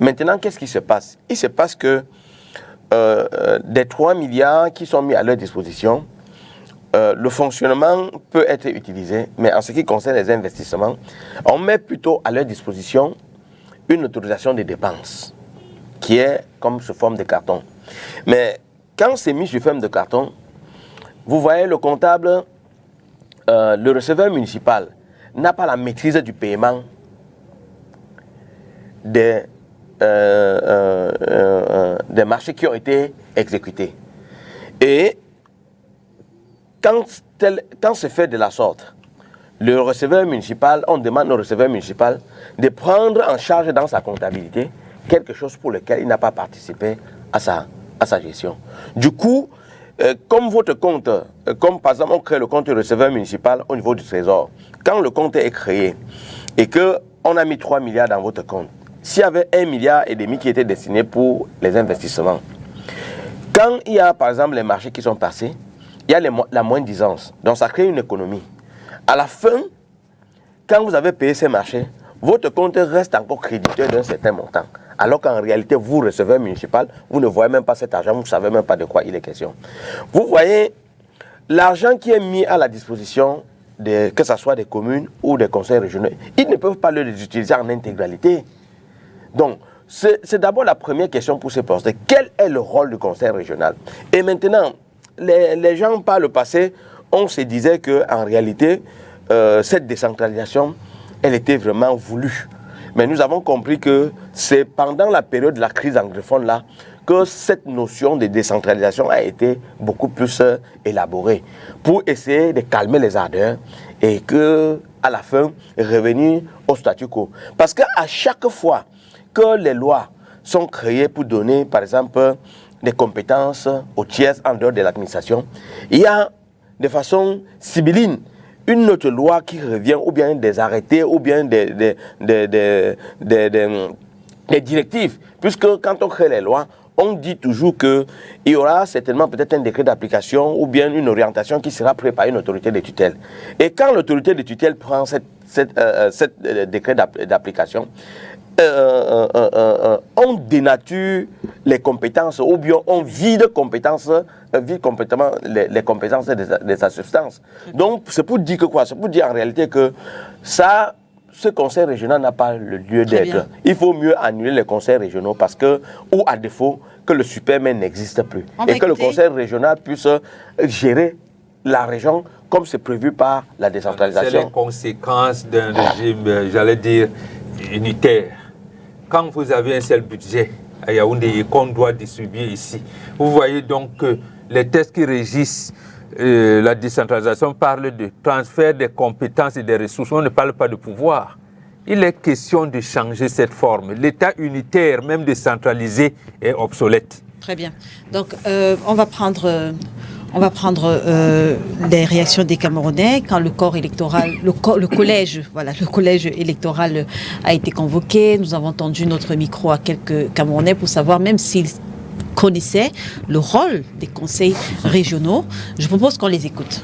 Maintenant, qu'est-ce qui se passe? Il se passe que des 3 milliards qui sont mis à leur disposition, le fonctionnement peut être utilisé, mais en ce qui concerne les investissements, on met plutôt à leur disposition une autorisation de dépenses qui est comme sous forme de carton. Mais quand c'est mis sous forme de carton, vous voyez le comptable, le receveur municipal n'a pas la maîtrise du paiement des marchés qui ont été exécutés. Et quand c'est fait de la sorte, le receveur municipal, on demande au receveur municipal de prendre en charge dans sa comptabilité quelque chose pour lequel il n'a pas participé à sa gestion. Du coup, comme votre compte, comme par exemple on crée le compte du receveur municipal au niveau du trésor, quand le compte est créé et qu'on a mis 3 milliards dans votre compte, s'il y avait 1,5 milliard qui était destiné pour les investissements, quand il y a par exemple les marchés qui sont passés, il y a la moins-disance. Donc ça crée une économie. À la fin, quand vous avez payé ces marchés, votre compte reste encore créditeur d'un certain montant. Alors qu'en réalité, vous, receveur municipal, vous ne voyez même pas cet argent, vous ne savez même pas de quoi il est question. Vous voyez, l'argent qui est mis à la disposition, que ce soit des communes ou des conseils régionaux, ils ne peuvent pas les utiliser en intégralité. Donc, c'est d'abord la première question pour se poser. Quel est le rôle du conseil régional? Et maintenant, les gens, par le passé, on se disait qu'en réalité, cette décentralisation, elle était vraiment voulue. Mais nous avons compris que c'est pendant la période de la crise anglophone là que cette notion de décentralisation a été beaucoup plus élaborée pour essayer de calmer les ardeurs et que à la fin revenir au statu quo. Parce qu'à chaque fois que les lois sont créées pour donner par exemple des compétences aux tiers en dehors de l'administration, il y a de façon sibylline une autre loi qui revient, ou bien des arrêtés, ou bien des directives. Puisque quand on crée les lois, on dit toujours qu'il y aura certainement peut-être un décret d'application ou bien une orientation qui sera prise par une autorité de tutelle. Et quand l'autorité de tutelle prend cette décret d'application, on dénature les compétences ou bien on vide complètement les compétences de sa substance. Donc c'est pour dire que quoi? C'est pour dire en réalité que ce conseil régional n'a pas le lieu d'être. Il faut mieux annuler les conseils régionaux parce que, ou à défaut, que le superman n'existe plus. Et que le conseil régional puisse gérer la région comme c'est prévu par la décentralisation. C'est les conséquences d'un régime, j'allais dire, unitaire. Quand vous avez un seul budget à Yaoundé et qu'on doit distribuer ici, vous voyez donc que les textes qui régissent la décentralisation parlent de transfert des compétences et des ressources. On ne parle pas de pouvoir. Il est question de changer cette forme. L'État unitaire, même décentralisé, est obsolète. Très bien. Donc, on va prendre les réactions des Camerounais quand le corps électoral, le collège électoral a été convoqué. Nous avons tendu notre micro à quelques Camerounais pour savoir même s'ils connaissaient le rôle des conseils régionaux. Je propose qu'on les écoute.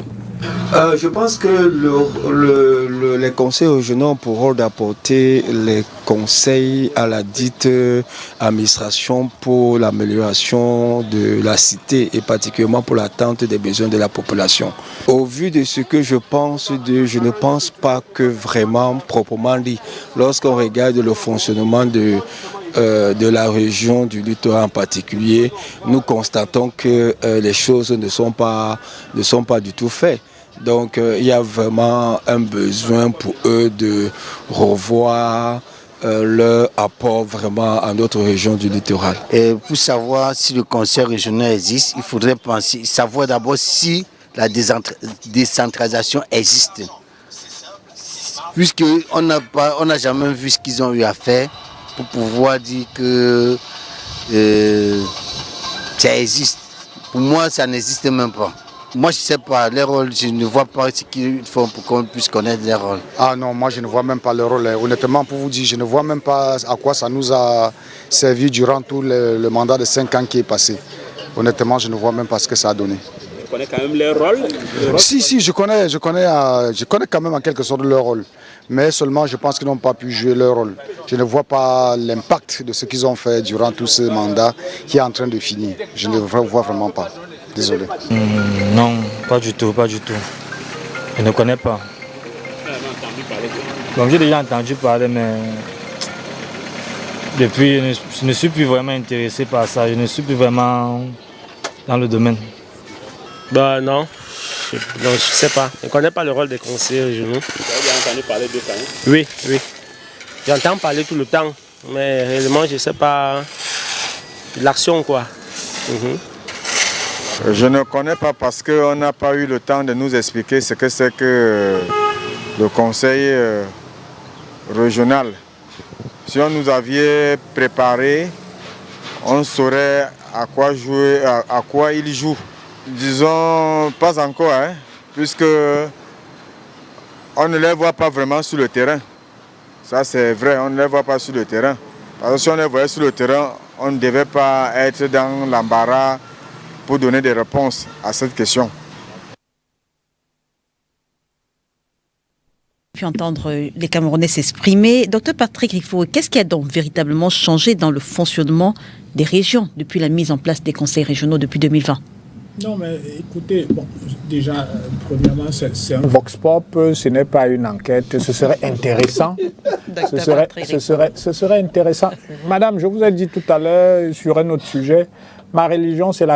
Je pense que les conseils régionaux ont pour rôle d'apporter les conseils à la dite administration pour l'amélioration de la cité et particulièrement pour l'attente des besoins de la population. Au vu de ce que je pense, je ne pense pas que vraiment proprement dit, lorsqu'on regarde le fonctionnement de la région du littoral en particulier, nous constatons que les choses ne sont pas du tout faites. Donc il y a vraiment un besoin pour eux de revoir leur apport vraiment à notre région du littoral. Et pour savoir si le conseil régional existe, il faudrait savoir d'abord si la décentralisation existe. Puisqu'on n'a jamais vu ce qu'ils ont eu à faire pour pouvoir dire que ça existe. Pour moi, ça n'existe même pas. Moi, je ne sais pas, les rôles, je ne vois pas ce qu'ils font pour qu'on puisse connaître les rôles. Ah non, moi je ne vois même pas le rôle. Honnêtement, pour vous dire, je ne vois même pas à quoi ça nous a servi durant tout le mandat de 5 ans qui est passé. Honnêtement, je ne vois même pas ce que ça a donné. Vous connaissez quand même leur rôle? Si, je connais quand même en quelque sorte leur rôle. Mais seulement, je pense qu'ils n'ont pas pu jouer leur rôle. Je ne vois pas l'impact de ce qu'ils ont fait durant tout ce mandat qui est en train de finir. Je ne le vois vraiment pas. Désolé. Non, pas du tout. Je ne connais pas. Donc j'ai déjà entendu parler, mais depuis, je ne suis plus vraiment intéressé par ça. Je ne suis plus vraiment dans le domaine. Bah non, je ne sais pas. Je ne connais pas le rôle des conseillers régionaux. Vous avez déjà entendu parler de ça? Oui. J'entends parler tout le temps, mais réellement je ne sais pas l'action quoi. Je ne connais pas parce qu'on n'a pas eu le temps de nous expliquer ce que c'est que le conseil régional. Si on nous avait préparé, on saurait à quoi jouer, à quoi il joue. Disons pas encore, puisque on ne les voit pas vraiment sur le terrain. Ça c'est vrai, on ne les voit pas sur le terrain. Parce que si on les voyait sur le terrain, on ne devait pas être dans l'embarras pour donner des réponses à cette question. Puis entendre les Camerounais s'exprimer. Docteur Patrick Rifo, qu'est-ce qui a donc véritablement changé dans le fonctionnement des régions depuis la mise en place des conseils régionaux depuis 2020? Non, mais écoutez, bon, déjà, premièrement, c'est un vox pop, ce n'est pas une enquête, ce serait intéressant. Ce serait intéressant. Madame, je vous ai dit tout à l'heure sur un autre sujet, ma religion, c'est la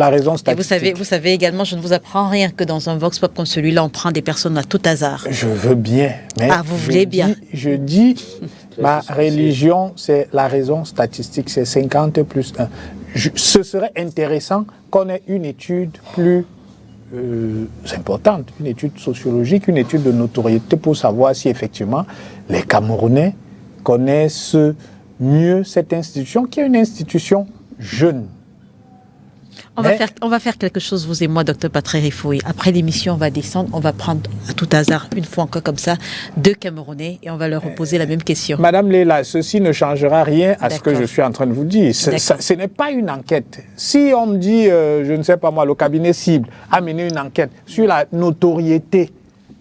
raison statistique. Et vous savez également, je ne vous apprends rien, que dans un vox pop comme celui-là, on prend des personnes à tout hasard. Je veux bien. Mais vous voulez bien. Je dis, ma religion, c'est la raison statistique, c'est 50 plus 1. Ce serait intéressant qu'on ait une étude plus importante, une étude sociologique, une étude de notoriété pour savoir si effectivement les Camerounais connaissent mieux cette institution, qui est une institution jeune. On va faire quelque chose, vous et moi, docteur Patrick Rifoué. Après l'émission, on va descendre, on va prendre à tout hasard, une fois encore comme ça, 2 Camerounais et on va leur poser la même question. Madame Léla, ceci ne changera rien à ce que je suis en train de vous dire. Ce n'est pas une enquête. Si on me dit, je ne sais pas moi, le cabinet cible a mené une enquête sur la notoriété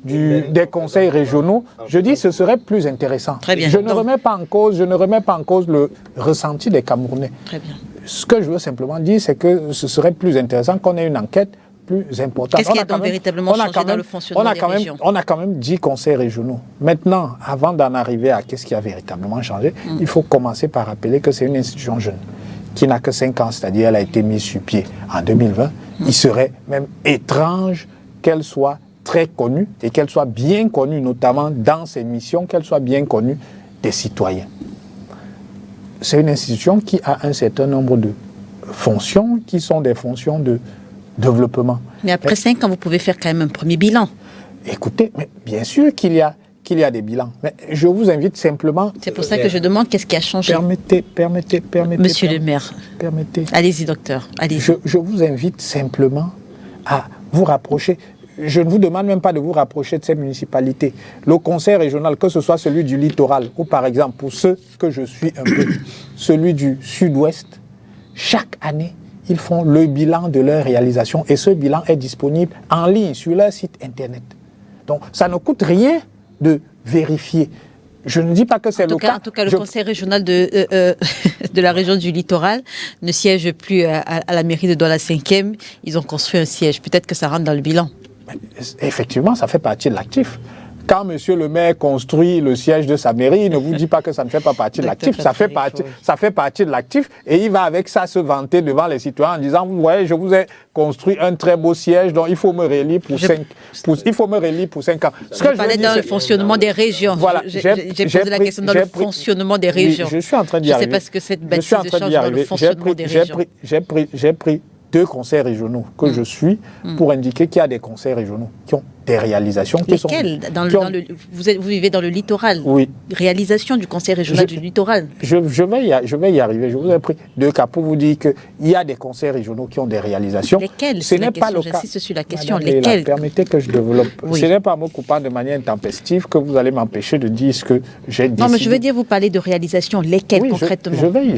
des conseils régionaux, je dis que ce serait plus intéressant. Très bien. Je ne remets pas en cause le ressenti des Camerounais. Très bien. Ce que je veux simplement dire, c'est que ce serait plus intéressant qu'on ait une enquête plus importante. Qu'est-ce qui a donc véritablement changé dans le fonctionnement des régions? On a quand même 10 conseils régionaux. Maintenant, avant d'en arriver à qu'est-ce qui a véritablement changé, il faut commencer par rappeler que c'est une institution jeune qui n'a que 5 ans, c'est-à-dire elle a été mise sur pied en 2020. Il serait même étrange qu'elle soit très connue et qu'elle soit bien connue, notamment dans ses missions, qu'elle soit bien connue des citoyens. C'est une institution qui a un certain nombre de fonctions qui sont des fonctions de développement. Mais après 5 ans, vous pouvez faire quand même un premier bilan. Écoutez, mais bien sûr qu'il y a des bilans. Mais je vous invite simplement... C'est pour ça que je demande qu'est-ce qui a changé. Permettez. Monsieur le maire. Permettez. Allez-y, docteur. Allez-y. Je vous invite simplement à vous rapprocher. Je ne vous demande même pas de vous rapprocher de ces municipalités. Le conseil régional, que ce soit celui du littoral ou par exemple pour ceux que je suis un peu, celui du sud-ouest, chaque année, ils font le bilan de leur réalisation et ce bilan est disponible en ligne sur leur site internet. Donc ça ne coûte rien de vérifier. Je ne dis pas que c'est le cas. En tout cas, le conseil régional de la région du littoral ne siège plus à la mairie de Douala 5e. Ils ont construit un siège. Peut-être que ça rentre dans le bilan. Effectivement, ça fait partie de l'actif. Quand monsieur le maire construit le siège de sa mairie, il ne vous dit pas que ça ne fait pas partie de l'actif. Ça fait partie de l'actif et il va avec ça se vanter devant les citoyens en disant, vous voyez, je vous ai construit un très beau siège, donc il faut me réélire pour 5 ans. Ce que je parlais dans le fonctionnement des régions. Voilà, j'ai posé la question dans le fonctionnement des régions. Oui, je suis en train d'y arriver. Je ne sais pas ce que cette bâtisse de change dans le fonctionnement des régions. J'ai pris 2 conseils régionaux que je suis pour indiquer qu'il y a des conseils régionaux qui ont des réalisations. Lesquelles vous vivez dans le littoral. Oui. Réalisation du conseil régional du littoral. Je vais y arriver. Je vous ai pris 2 cas pour vous dire qu'il y a des conseils régionaux qui ont des réalisations. Lesquelles? Ce n'est pas le cas. J'insiste sur la question. Madame Lesquelles? Léla, permettez que je développe. Oui. Ce n'est pas en me coupant de manière intempestive que vous allez m'empêcher de dire ce que j'ai décidé. Non, mais je veux dire, vous parlez de réalisation. Lesquelles concrètement? Je vais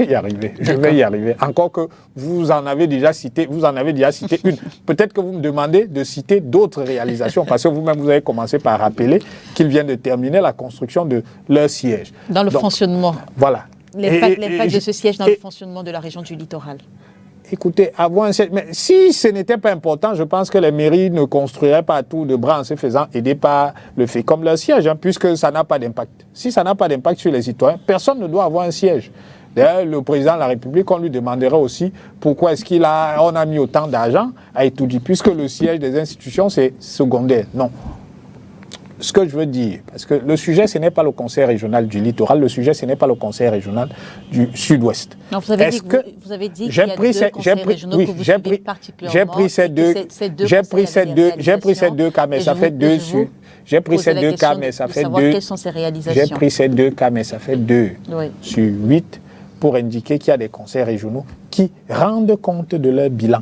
y arriver. Je vais y arriver. Encore que vous en avez déjà cité une. Peut-être que vous me demandez de citer d'autres réalisations parce que vous-même, vous avez commencé par rappeler qu'ils viennent de terminer la construction de leur siège. Dans le fonctionnement. Voilà. L'impact de ce siège dans le fonctionnement de la région du littoral. Écoutez, avoir un siège... Mais si ce n'était pas important, je pense que les mairies ne construiraient pas tout de bras en se faisant aider par le fait comme leur siège, puisque ça n'a pas d'impact. Si ça n'a pas d'impact sur les citoyens, personne ne doit avoir un siège. D'ailleurs, le président de la République, on lui demanderait aussi pourquoi est-ce qu'on a mis autant d'argent à étudier, puisque le siège des institutions, c'est secondaire. Non. Ce que je veux dire, parce que le sujet, ce n'est pas le conseil régional du littoral, le sujet, ce n'est pas le conseil régional du sud-ouest. Non, vous avez dit qu'il y a 2 conseils régionaux que vous suivez particulièrement. J'ai pris ces 2 cas, mais ça fait 2 sur... J'ai pris ces 2 cas, mais ça fait 2... Quelles sont ces réalisations? J'ai pris ces 2 cas, mais ça fait 2 sur 8 pour indiquer qu'il y a des conseils régionaux qui rendent compte de leur bilan.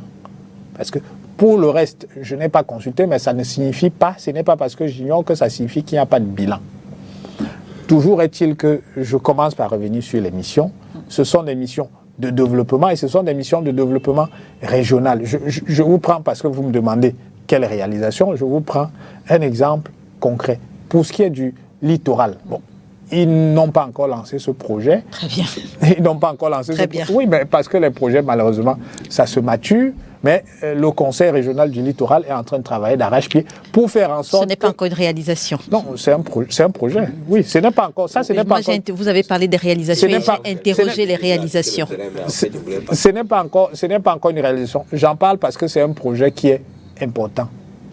Parce que pour le reste, je n'ai pas consulté, mais ça ne signifie pas, ce n'est pas parce que j'ignore que ça signifie qu'il n'y a pas de bilan. Toujours est-il que je commence par revenir sur les missions. Ce sont des missions de développement et ce sont des missions de développement régional. Je vous prends, parce que vous me demandez quelle réalisation, je vous prends un exemple concret. Pour ce qui est du littoral, bon, ils n'ont pas encore lancé ce projet. Très bien. Ils n'ont pas encore lancé Très bien. Oui, mais parce que les projets, malheureusement, ça se mature. Mais le conseil régional du littoral est en train de travailler d'arrache-pied pour faire en sorte... Ce n'est pas encore une réalisation. Non, c'est un projet. Oui, ce n'est pas encore... Ça, ce n'est pas encore... Vous avez parlé des réalisations et j'ai interrogé les réalisations. Ce n'est pas encore une réalisation. J'en parle parce que c'est un projet qui est important.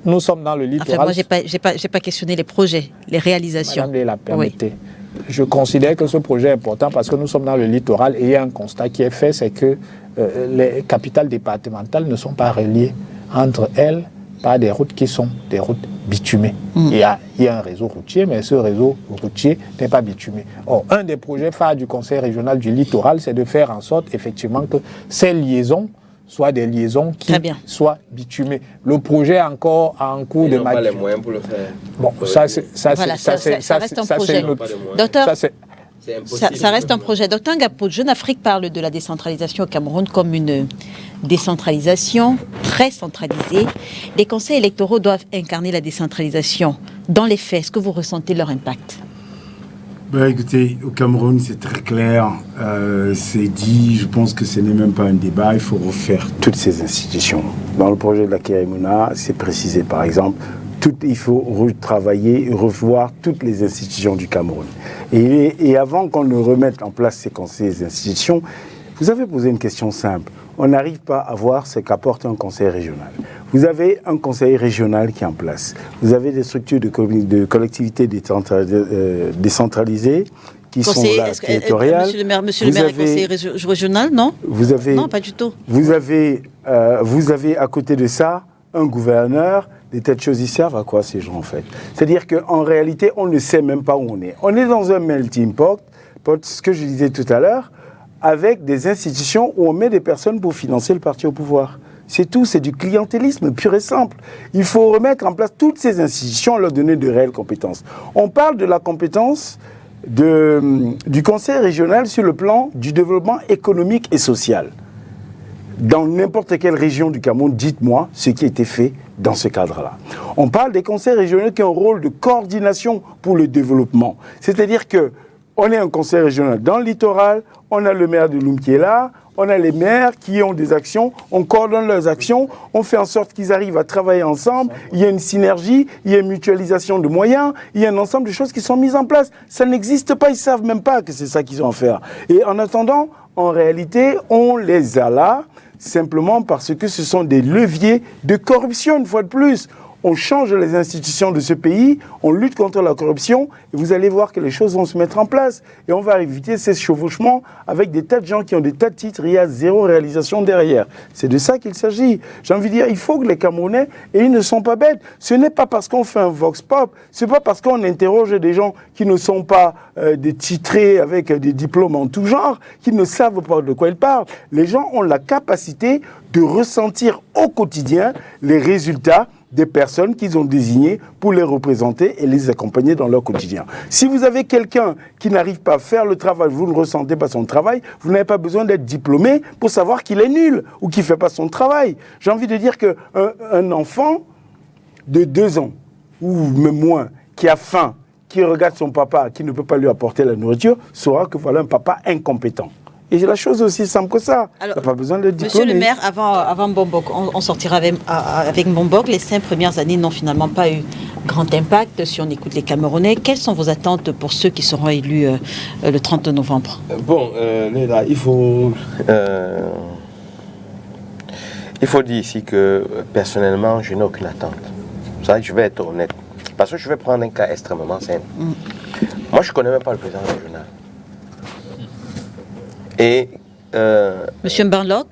Nous sommes dans le littoral... Enfin, moi, j'ai pas questionné les projets, les réalisations. Madame Léla, permettez. Oui. Je considère que ce projet est important parce que nous sommes dans le littoral et il y a un constat qui est fait, c'est que les capitales départementales ne sont pas reliées entre elles par des routes qui sont des routes bitumées. Il y a un réseau routier, mais ce réseau routier n'est pas bitumé. Or, un des projets phares du Conseil régional du littoral, c'est de faire en sorte effectivement que ces liaisons soient des liaisons qui soient bitumées. Le projet est encore en cours de maturité. Ils n'ont pas les moyens pour le faire. Bon, ça reste un projet. Docteur, ça reste un projet. Docteur Ngapo, Jeune Afrique parle de la décentralisation au Cameroun comme une décentralisation très centralisée. Les conseils électoraux doivent incarner la décentralisation. Dans les faits, est-ce que vous ressentez leur impact? Écoutez, au Cameroun, c'est très clair, c'est dit, je pense que ce n'est même pas un débat, il faut refaire toutes ces institutions. Dans le projet de la Kérémouna, c'est précisé par exemple, il faut retravailler, revoir toutes les institutions du Cameroun. Et avant qu'on ne remette en place ces institutions, vous avez posé une question simple. On n'arrive pas à voir ce qu'apporte un conseil régional. Vous avez un conseil régional qui est en place. Vous avez des structures de collectivités décentralisées qui sont là, territoriales. Monsieur le maire est conseiller régional, non? Non, pas du tout. Vous avez à côté de ça un gouverneur. Des tas de choses, ils servent à quoi ces gens en fait? C'est-à-dire qu'en réalité, on ne sait même pas où on est. On est dans un melting pot, ce que je disais tout à l'heure, avec des institutions où on met des personnes pour financer le parti au pouvoir. C'est tout, c'est du clientélisme pur et simple. Il faut remettre en place toutes ces institutions, leur donner de réelles compétences. On parle de la compétence du conseil régional sur le plan du développement économique et social. dans n'importe quelle région du Cameroun, dites-moi ce qui a été fait dans ce cadre-là. On parle des conseils régionaux qui ont un rôle de coordination pour le développement. C'est-à-dire qu'on est un conseil régional dans le littoral, on a le maire de Loum qui est là, on a les maires qui ont des actions, on coordonne leurs actions, on fait en sorte qu'ils arrivent à travailler ensemble, il y a une synergie, il y a une mutualisation de moyens, il y a un ensemble de choses qui sont mises en place. Ça n'existe pas, ils ne savent même pas que c'est ça qu'ils ont à faire. Et en attendant, en réalité, on les a là, simplement parce que ce sont des leviers de corruption, une fois de plus. On change les institutions de ce pays, on lutte contre la corruption, et vous allez voir que les choses vont se mettre en place. Et on va éviter ces chevauchements avec des tas de gens qui ont des tas de titres, il y a zéro réalisation derrière. C'est de ça qu'il s'agit. J'ai envie de dire, il faut que les Camerounais, et ils ne sont pas bêtes, ce n'est pas parce qu'on fait un vox pop, ce n'est pas parce qu'on interroge des gens qui ne sont pas des titrés avec des diplômes en tout genre, qui ne savent pas de quoi ils parlent. Les gens ont la capacité de ressentir au quotidien les résultats des personnes qu'ils ont désignées pour les représenter et les accompagner dans leur quotidien. Si vous avez quelqu'un qui n'arrive pas à faire le travail, vous ne ressentez pas son travail, vous n'avez pas besoin d'être diplômé pour savoir qu'il est nul ou qu'il ne fait pas son travail. J'ai envie de dire qu'un enfant de 2 ans, ou même moins, qui a faim, qui regarde son papa, qui ne peut pas lui apporter la nourriture, saura que voilà un papa incompétent. Et la chose aussi simple que ça. Alors, il n'y a pas besoin de diplômer. Monsieur le maire, avant Mbombogue, on sortira avec Mbombogue. Les 5 premières années n'ont finalement pas eu grand impact si on écoute les Camerounais. Quelles sont vos attentes pour ceux qui seront élus le 30 novembre? Bon, Léla, il faut dire ici que personnellement, je n'ai aucune attente. Vous savez, je vais être honnête. Parce que je vais prendre un cas extrêmement simple. Moi, je ne connais même pas le président régional. Et Monsieur Mbanlok?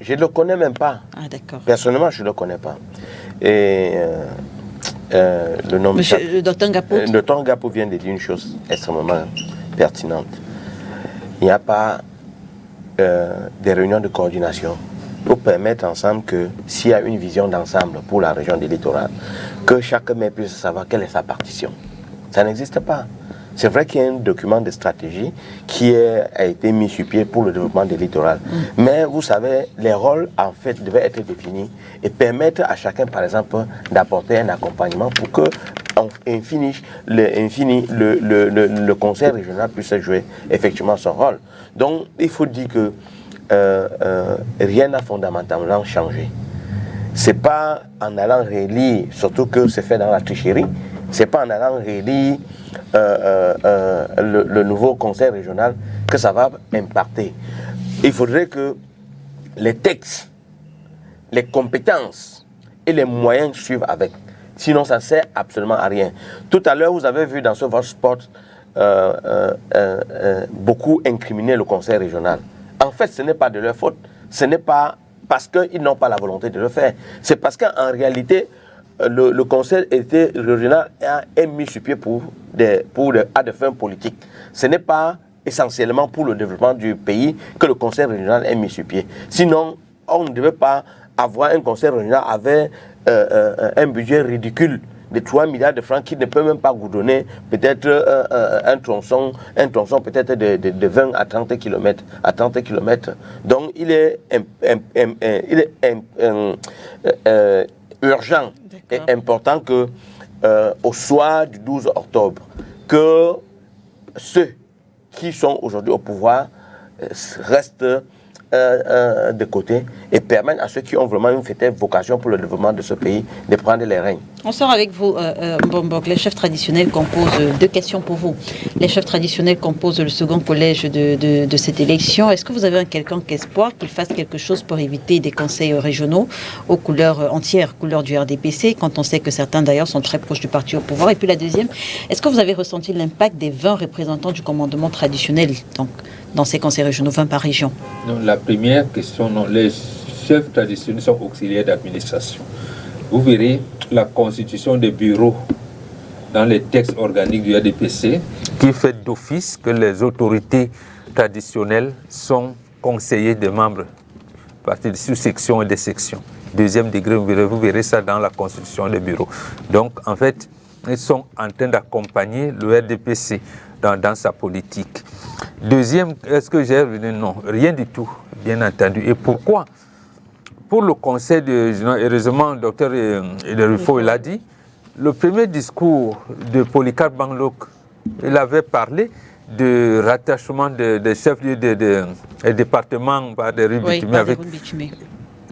Je ne le connais même pas. Ah, d'accord. Personnellement, je ne le connais pas. Et le nom le docteur Ngapou? Le docteur Ngapou vient de dire une chose extrêmement pertinente. Il n'y a pas des réunions de coordination pour permettre ensemble que s'il y a une vision d'ensemble pour la région du littoral, que chaque maire puisse savoir quelle est sa partition. Ça n'existe pas. C'est vrai qu'il y a un document de stratégie qui a été mis sur pied pour le développement du littoral. Mais vous savez, les rôles, en fait, devaient être définis et permettre à chacun, par exemple, d'apporter un accompagnement pour que, le conseil régional puisse jouer effectivement son rôle. Donc, il faut dire que rien n'a fondamentalement changé. Ce n'est pas en allant relire, surtout que c'est fait dans la tricherie, ce n'est pas en allant relire le nouveau conseil régional que ça va impacter. Il faudrait que les textes, les compétences et les moyens suivent avec. Sinon, ça ne sert absolument à rien. Tout à l'heure, vous avez vu dans ce votre spot beaucoup incriminer le conseil régional. En fait, ce n'est pas de leur faute. Ce n'est pas parce qu'ils n'ont pas la volonté de le faire. C'est parce qu'en réalité, le conseil régional est mis sur pied à des fins politiques. Ce n'est pas essentiellement pour le développement du pays que le conseil régional est mis sur pied. Sinon, on ne devait pas avoir un conseil régional avec un budget ridicule de 3 milliards de francs qui ne peut même pas vous donner peut-être un tronçon peut-être de 20 à 30 km. Donc, il est urgent et important que au soir du 12 octobre, que ceux qui sont aujourd'hui au pouvoir restent de côté et permettent à ceux qui ont vraiment une certaine vocation pour le développement de ce pays de prendre les règnes. On sort avec vous, Mbombogue. Les chefs traditionnels composent 2 questions pour vous. Les chefs traditionnels composent le second collège de cette élection. Est-ce que vous avez un quelconque espoir qu'ils fassent quelque chose pour éviter des conseils régionaux aux couleurs entières, couleurs du RDPC, quand on sait que certains d'ailleurs sont très proches du parti au pouvoir? Et puis la deuxième, est-ce que vous avez ressenti l'impact des 20 représentants du commandement traditionnel dans ces conseils régionaux, 20 par région? Non, la première question, non, les chefs traditionnels sont auxiliaires d'administration. Vous verrez la constitution des bureaux dans les textes organiques du RDPC qui fait d'office que les autorités traditionnelles sont conseillers des membres partie de sous-sections et des sections. 2e degré, vous verrez ça dans la constitution des bureaux. Donc, en fait, ils sont en train d'accompagner le RDPC dans sa politique. Deuxième, est-ce que j'ai revenu? Non, rien du tout, bien entendu. Et pourquoi? pour le conseil de... Heureusement, le docteur Ederifo, il a dit, le premier discours de Polycarpe Banglock, il avait parlé de rattachement des chefs-lieux des départements par des rues bitumées.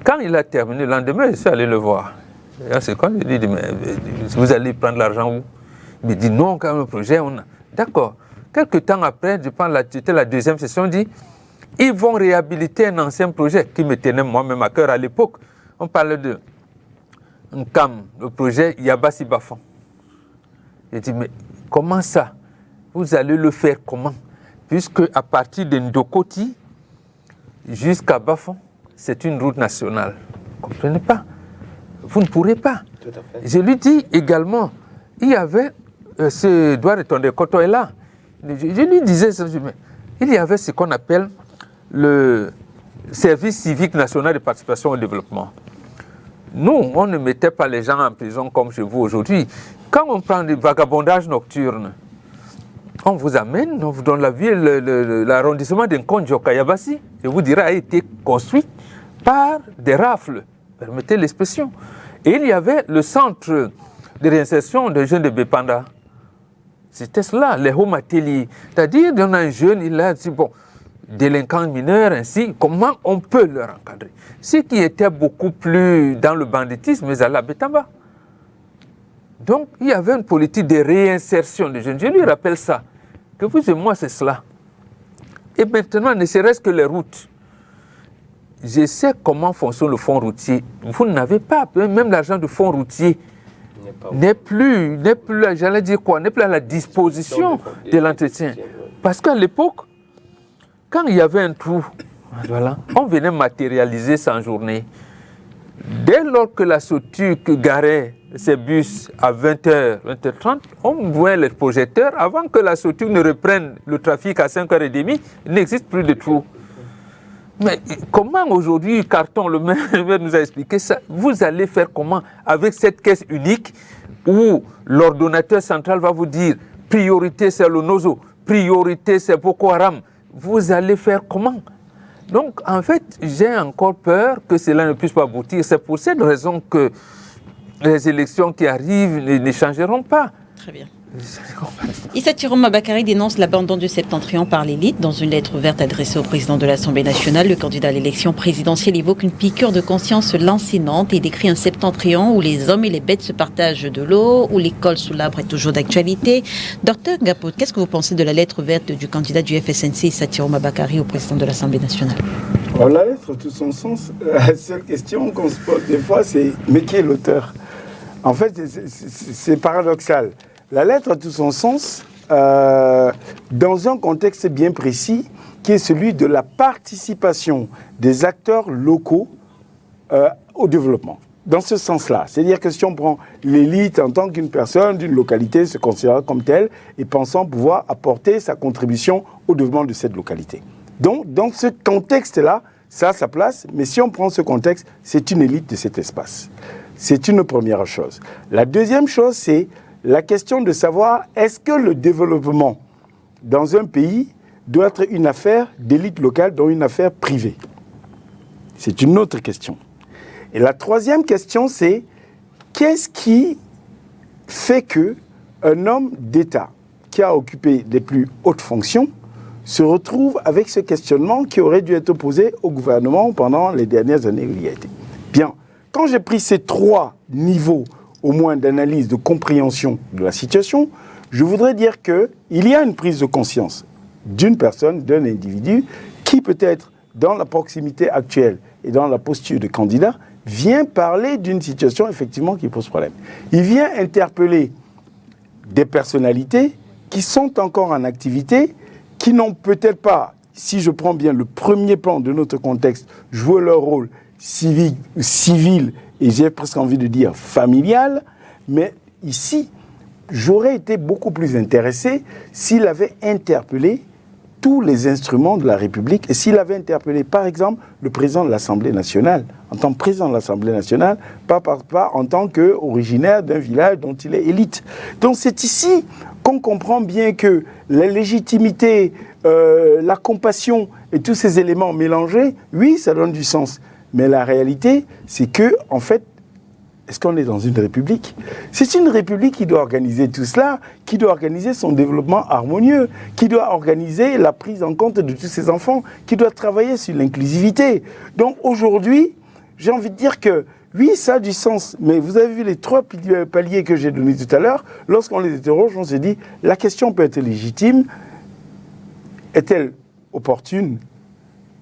Quand il a terminé, le lendemain, je suis allé le voir. C'est quand il dit, mais vous allez prendre l'argent où? Il me dit, non, quand même, le projet, on a... D'accord. Quelques temps après, je pense c'était la deuxième session, on dit, ils vont réhabiliter un ancien projet qui me tenait moi-même à cœur à l'époque. On parlait de Nkam, le projet Yabassi Bafon. J'ai dit, mais comment ça? Vous allez le faire comment? Puisque à partir de Ndokoti jusqu'à Bafon, c'est une route nationale. Vous ne comprenez pas? Vous ne pourrez pas. Tout à fait. Je lui dis également, il y avait ce doigt de Tonde Koto est là. Je lui disais, il y avait ce qu'on appelle le service civique national de participation au développement. Nous, on ne mettait pas les gens en prison comme chez vous aujourd'hui. Quand on prend des vagabondages nocturnes, on vous amène, on vous donne la ville, l'arrondissement d'Nkonjoka Yabassi, je vous dirais, a été construit par des rafles, permettez l'expression. Et il y avait le centre de réinsertion des jeunes de Bepanda. C'était cela, les home ateliers. C'est-à-dire, il y en a un jeune, il a dit, bon, délinquants mineurs, ainsi, comment on peut leur encadrer? Ceux qui étaient beaucoup plus dans le banditisme, ils allaient à Betamba. Donc, il y avait une politique de réinsertion des jeunes. Je lui rappelle ça, que vous et moi, c'est cela. Et maintenant, ne serait-ce que les routes. Je sais comment fonctionne le fonds routier. Vous n'avez pas, même l'argent du fonds routier n'est plus, j'allais dire quoi, n'est plus à la disposition de l'entretien. Parce qu'à l'époque, quand il y avait un trou, voilà, on venait matérialiser ça en journée. Dès lors que la SOTUC garait ses bus à 20h, 20h30, on voit les projecteurs. Avant que la SOTUC ne reprenne le trafic à 5h30, il n'existe plus de trou. Mais comment aujourd'hui, Carton, le maire nous a expliqué ça? Vous allez faire comment avec cette caisse unique où l'ordonnateur central va vous dire priorité c'est le Nozo, priorité c'est Boko Haram. Vous allez faire comment? Donc, en fait, j'ai encore peur que cela ne puisse pas aboutir. C'est pour cette raison que les élections qui arrivent ne changeront pas. Très bien. Issa Tiroma Bakary dénonce l'abandon du septentrion par l'élite. Dans une lettre ouverte adressée au président de l'Assemblée nationale, le candidat à l'élection présidentielle évoque une piqûre de conscience lancinante et décrit un septentrion où les hommes et les bêtes se partagent de l'eau, où l'école sous l'arbre est toujours d'actualité. Docteur Ngapot, qu'est-ce que vous pensez de la lettre ouverte du candidat du FSNC, Issa Tiroma Bakary, au président de l'Assemblée nationale? La lettre, tout son sens, la seule question qu'on se pose des fois, c'est mais qui est l'auteur? En fait, c'est paradoxal. La lettre a tout son sens dans un contexte bien précis qui est celui de la participation des acteurs locaux au développement. Dans ce sens-là, c'est-à-dire que si on prend l'élite en tant qu'une personne d'une localité se considérant comme telle et pensant pouvoir apporter sa contribution au développement de cette localité. Donc, dans ce contexte-là, ça a sa place, mais si on prend ce contexte, c'est une élite de cet espace. C'est une première chose. La deuxième chose, c'est la question de savoir est-ce que le développement dans un pays doit être une affaire d'élite locale, dont une affaire privée. C'est une autre question. Et la troisième question, c'est qu'est-ce qui fait qu'un homme d'État qui a occupé les plus hautes fonctions se retrouve avec ce questionnement qui aurait dû être posé au gouvernement pendant les dernières années où il y a été. Bien, quand j'ai pris ces trois niveaux au moins d'analyse, de compréhension de la situation, je voudrais dire qu'il y a une prise de conscience d'une personne, d'un individu, qui peut-être, dans la proximité actuelle et dans la posture de candidat, vient parler d'une situation effectivement qui pose problème. Il vient interpeller des personnalités qui sont encore en activité, qui n'ont peut-être pas, si je prends bien le premier plan de notre contexte, joué leur rôle civil et j'ai presque envie de dire familial, mais ici, j'aurais été beaucoup plus intéressé s'il avait interpellé tous les instruments de la République et s'il avait interpellé, par exemple, le président de l'Assemblée nationale, en tant que président de l'Assemblée nationale, pas en tant qu'originaire d'un village dont il est élite. Donc c'est ici qu'on comprend bien que la légitimité, la compassion et tous ces éléments mélangés, oui, ça donne du sens. Mais la réalité, c'est que, en fait, est-ce qu'on est dans une république? C'est une république qui doit organiser tout cela, qui doit organiser son développement harmonieux, qui doit organiser la prise en compte de tous ses enfants, qui doit travailler sur l'inclusivité. Donc aujourd'hui, j'ai envie de dire que oui, ça a du sens, mais vous avez vu les 3 paliers que j'ai donnés tout à l'heure, lorsqu'on les interroge, on se dit, la question peut être légitime, est-elle opportune?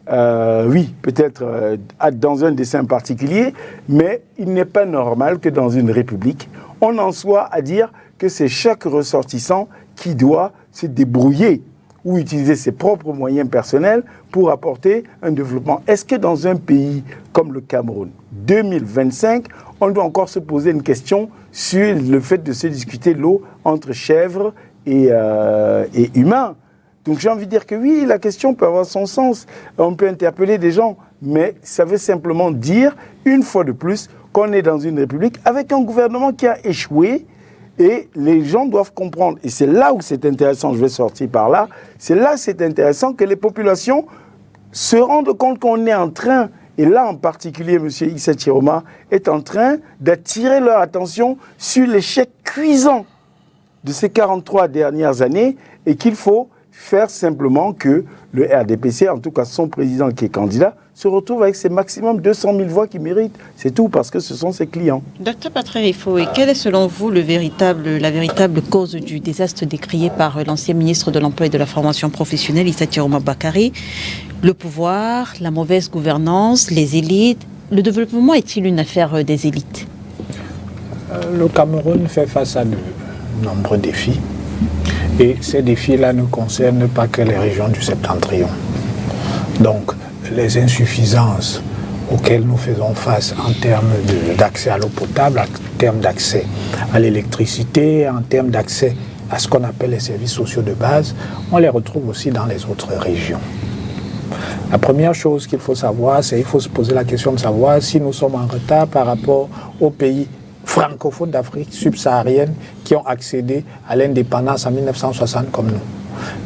Oui, peut-être dans un dessin particulier, mais il n'est pas normal que dans une république, on en soit à dire que c'est chaque ressortissant qui doit se débrouiller ou utiliser ses propres moyens personnels pour apporter un développement. Est-ce que dans un pays comme le Cameroun, 2025, on doit encore se poser une question sur le fait de se discuter l'eau entre chèvres et humains? Donc j'ai envie de dire que oui, la question peut avoir son sens, on peut interpeller des gens, mais ça veut simplement dire, une fois de plus, qu'on est dans une république avec un gouvernement qui a échoué, et les gens doivent comprendre, et c'est là où c'est intéressant, je vais sortir par là, c'est là où c'est intéressant que les populations se rendent compte qu'on est en train, et là en particulier M. Issa Chiroma est en train d'attirer leur attention sur l'échec cuisant de ces 43 dernières années, et qu'il faut faire simplement que le RDPC, en tout cas son président qui est candidat, se retrouve avec ses maximum 200 000 voix qu'il mérite. C'est tout, parce que ce sont ses clients. Docteur Patrick, quelle est selon vous la véritable cause du désastre décrié par l'ancien ministre de l'Emploi et de la Formation professionnelle, Issa Chiroma Bakary? Le pouvoir, la mauvaise gouvernance, les élites. Le développement est-il une affaire des élites? Le Cameroun fait face à de nombreux défis. Et ces défis-là ne concernent pas que les régions du septentrion. Donc, les insuffisances auxquelles nous faisons face en termes d'accès à l'eau potable, en termes d'accès à l'électricité, en termes d'accès à ce qu'on appelle les services sociaux de base, on les retrouve aussi dans les autres régions. La première chose qu'il faut savoir, c'est qu'il faut se poser la question de savoir si nous sommes en retard par rapport aux pays francophones d'Afrique subsaharienne qui ont accédé à l'indépendance en 1960 comme nous.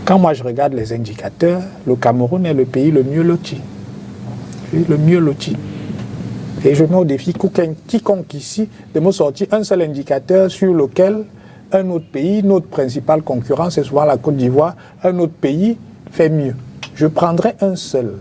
Quand moi je regarde les indicateurs, le Cameroun est le pays le mieux loti. Le mieux loti. Et je mets au défi quiconque ici de me sortir un seul indicateur sur lequel un autre pays, notre principal concurrent, c'est souvent la Côte d'Ivoire, un autre pays fait mieux. Je prendrai un seul.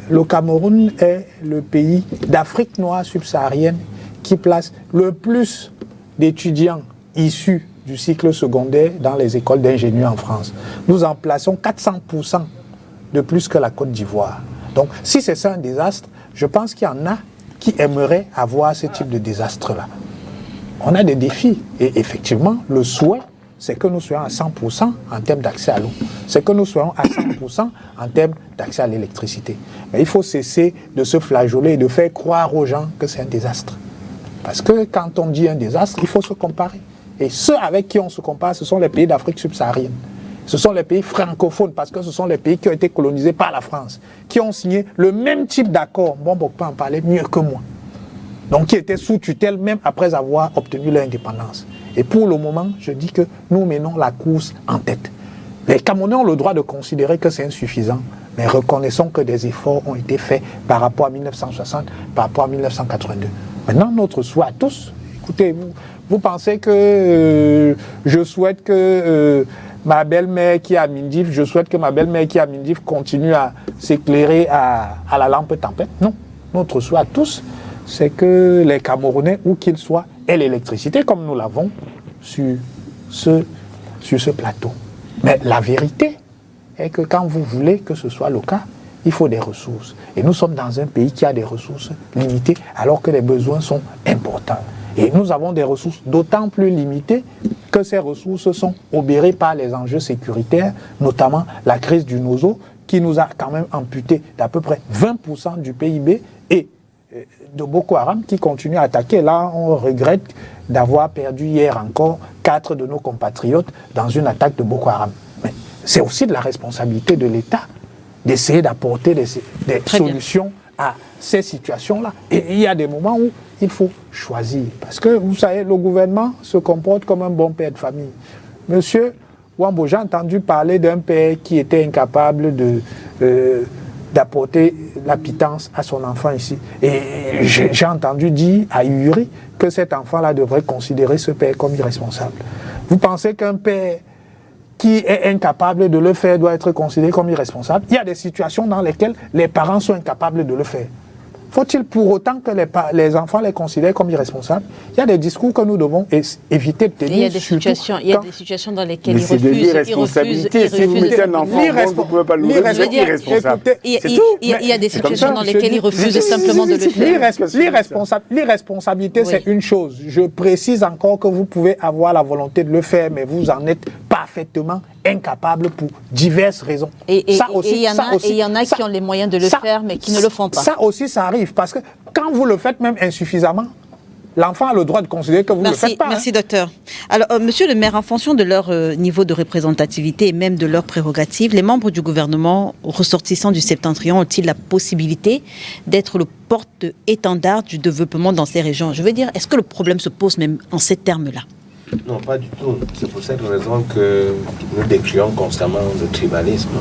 Le Cameroun est le pays d'Afrique noire subsaharienne qui place le plus d'étudiants issus du cycle secondaire dans les écoles d'ingénieurs en France. Nous en plaçons 400% de plus que la Côte d'Ivoire. Donc, si c'est ça un désastre, je pense qu'il y en a qui aimeraient avoir ce type de désastre-là. On a des défis. Et effectivement, le souhait, c'est que nous soyons à 100% en termes d'accès à l'eau. C'est que nous soyons à 100% en termes d'accès à l'électricité. Mais il faut cesser de se flageoler et de faire croire aux gens que c'est un désastre. Parce que quand on dit un désastre, il faut se comparer. Et ceux avec qui on se compare, ce sont les pays d'Afrique subsaharienne. Ce sont les pays francophones, parce que ce sont les pays qui ont été colonisés par la France, qui ont signé le même type d'accord. Bon, on peut en parler mieux que moi. Donc, qui étaient sous tutelle même après avoir obtenu leur indépendance. Et pour le moment, je dis que nous menons la course en tête. Les Camerounais ont le droit de considérer que c'est insuffisant, mais reconnaissons que des efforts ont été faits par rapport à 1960, par rapport à 1982. Maintenant, notre souhait à tous, écoutez, vous pensez que je souhaite que ma belle-mère qui est à Mindif, je souhaite que ma belle-mère qui est à Mindif continue à s'éclairer à la lampe tempête? Non. Notre souhait à tous, c'est que les Camerounais, où qu'ils soient, aient l'électricité, comme nous l'avons sur ce plateau. Mais la vérité est que quand vous voulez que ce soit le cas, il faut des ressources. Et nous sommes dans un pays qui a des ressources limitées, alors que les besoins sont importants. Et nous avons des ressources d'autant plus limitées que ces ressources sont obérées par les enjeux sécuritaires, notamment la crise du Nozo, qui nous a quand même amputé d'à peu près 20% du PIB, et de Boko Haram qui continue à attaquer. Là, on regrette d'avoir perdu hier encore 4 de nos compatriotes dans une attaque de Boko Haram. Mais c'est aussi de la responsabilité de l'État d'essayer d'apporter des solutions à ces situations-là. Et il y a des moments où il faut choisir. Parce que, vous savez, le gouvernement se comporte comme un bon père de famille. Monsieur Wambo, j'ai entendu parler d'un père qui était incapable d'apporter la pitance à son enfant ici. Et j'ai entendu dire à Uri que cet enfant-là devrait considérer ce père comme irresponsable. Vous pensez qu'un père qui est incapable de le faire doit être considéré comme irresponsable? Il y a des situations dans lesquelles les parents sont incapables de le faire. Faut-il pour autant que les enfants les considèrent comme irresponsables? Il y a des discours que nous devons éviter de tenir. Il y a des situations dans lesquelles ils refusent. C'est de l'irresponsabilité. Si vous mettez un enfant, vous ne pouvez pas le dire irresponsable. Il y a des situations dans lesquelles ils refusent simplement de le faire. L'irresponsabilité, c'est une chose. Je précise encore que vous pouvez avoir la volonté de le faire, mais vous en êtes parfaitement incapable pour diverses raisons. Et il y en a qui ont les moyens de le faire, mais qui ne le font pas. Ça aussi, ça arrive, parce que quand vous le faites même insuffisamment, l'enfant a le droit de considérer que vous ne le faites pas. Merci, docteur. Alors, monsieur le maire, en fonction de leur niveau de représentativité et même de leurs prérogatives, les membres du gouvernement ressortissants du Septentrion ont-ils la possibilité d'être le porte-étendard du développement dans ces régions? Je veux dire, est-ce que le problème se pose même en ces termes-là? Non, pas du tout. C'est pour cette raison que nous décrions constamment le tribalisme.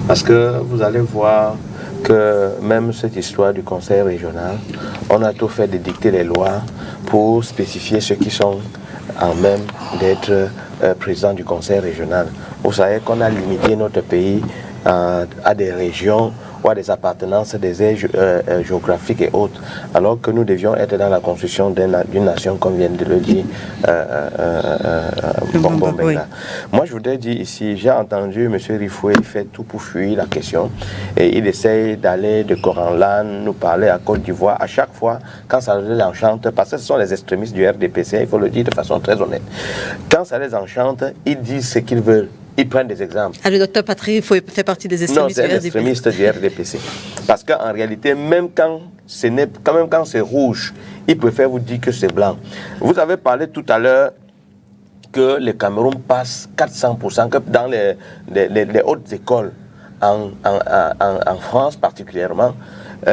Parce que vous allez voir que même cette histoire du conseil régional, on a tout fait de dicter les lois pour spécifier ceux qui sont en même d'être présidents du conseil régional. Vous savez qu'on a limité notre pays à des régions ou à des appartenances, des aires géographiques et autres, alors que nous devions être dans la construction d'une nation, comme vient de le dire Benga. Moi, je voudrais dire ici, j'ai entendu M. Rifoué, il fait tout pour fuir la question, et il essaye d'aller de Coranlan, nous parler à Côte d'Ivoire, à chaque fois, quand ça les enchante, parce que ce sont les extrémistes du RDPC, il faut le dire de façon très honnête. Quand ça les enchante, ils disent ce qu'ils veulent. Ils prennent des exemples. Le docteur Patry fait partie des extrémistes du RDPC. Non, c'est un extrémiste du RDPC. Parce qu'en réalité, même quand c'est rouge, ils préfèrent vous dire que c'est blanc. Vous avez parlé tout à l'heure que le Cameroun passe 400%, que dans les hautes écoles, en France particulièrement,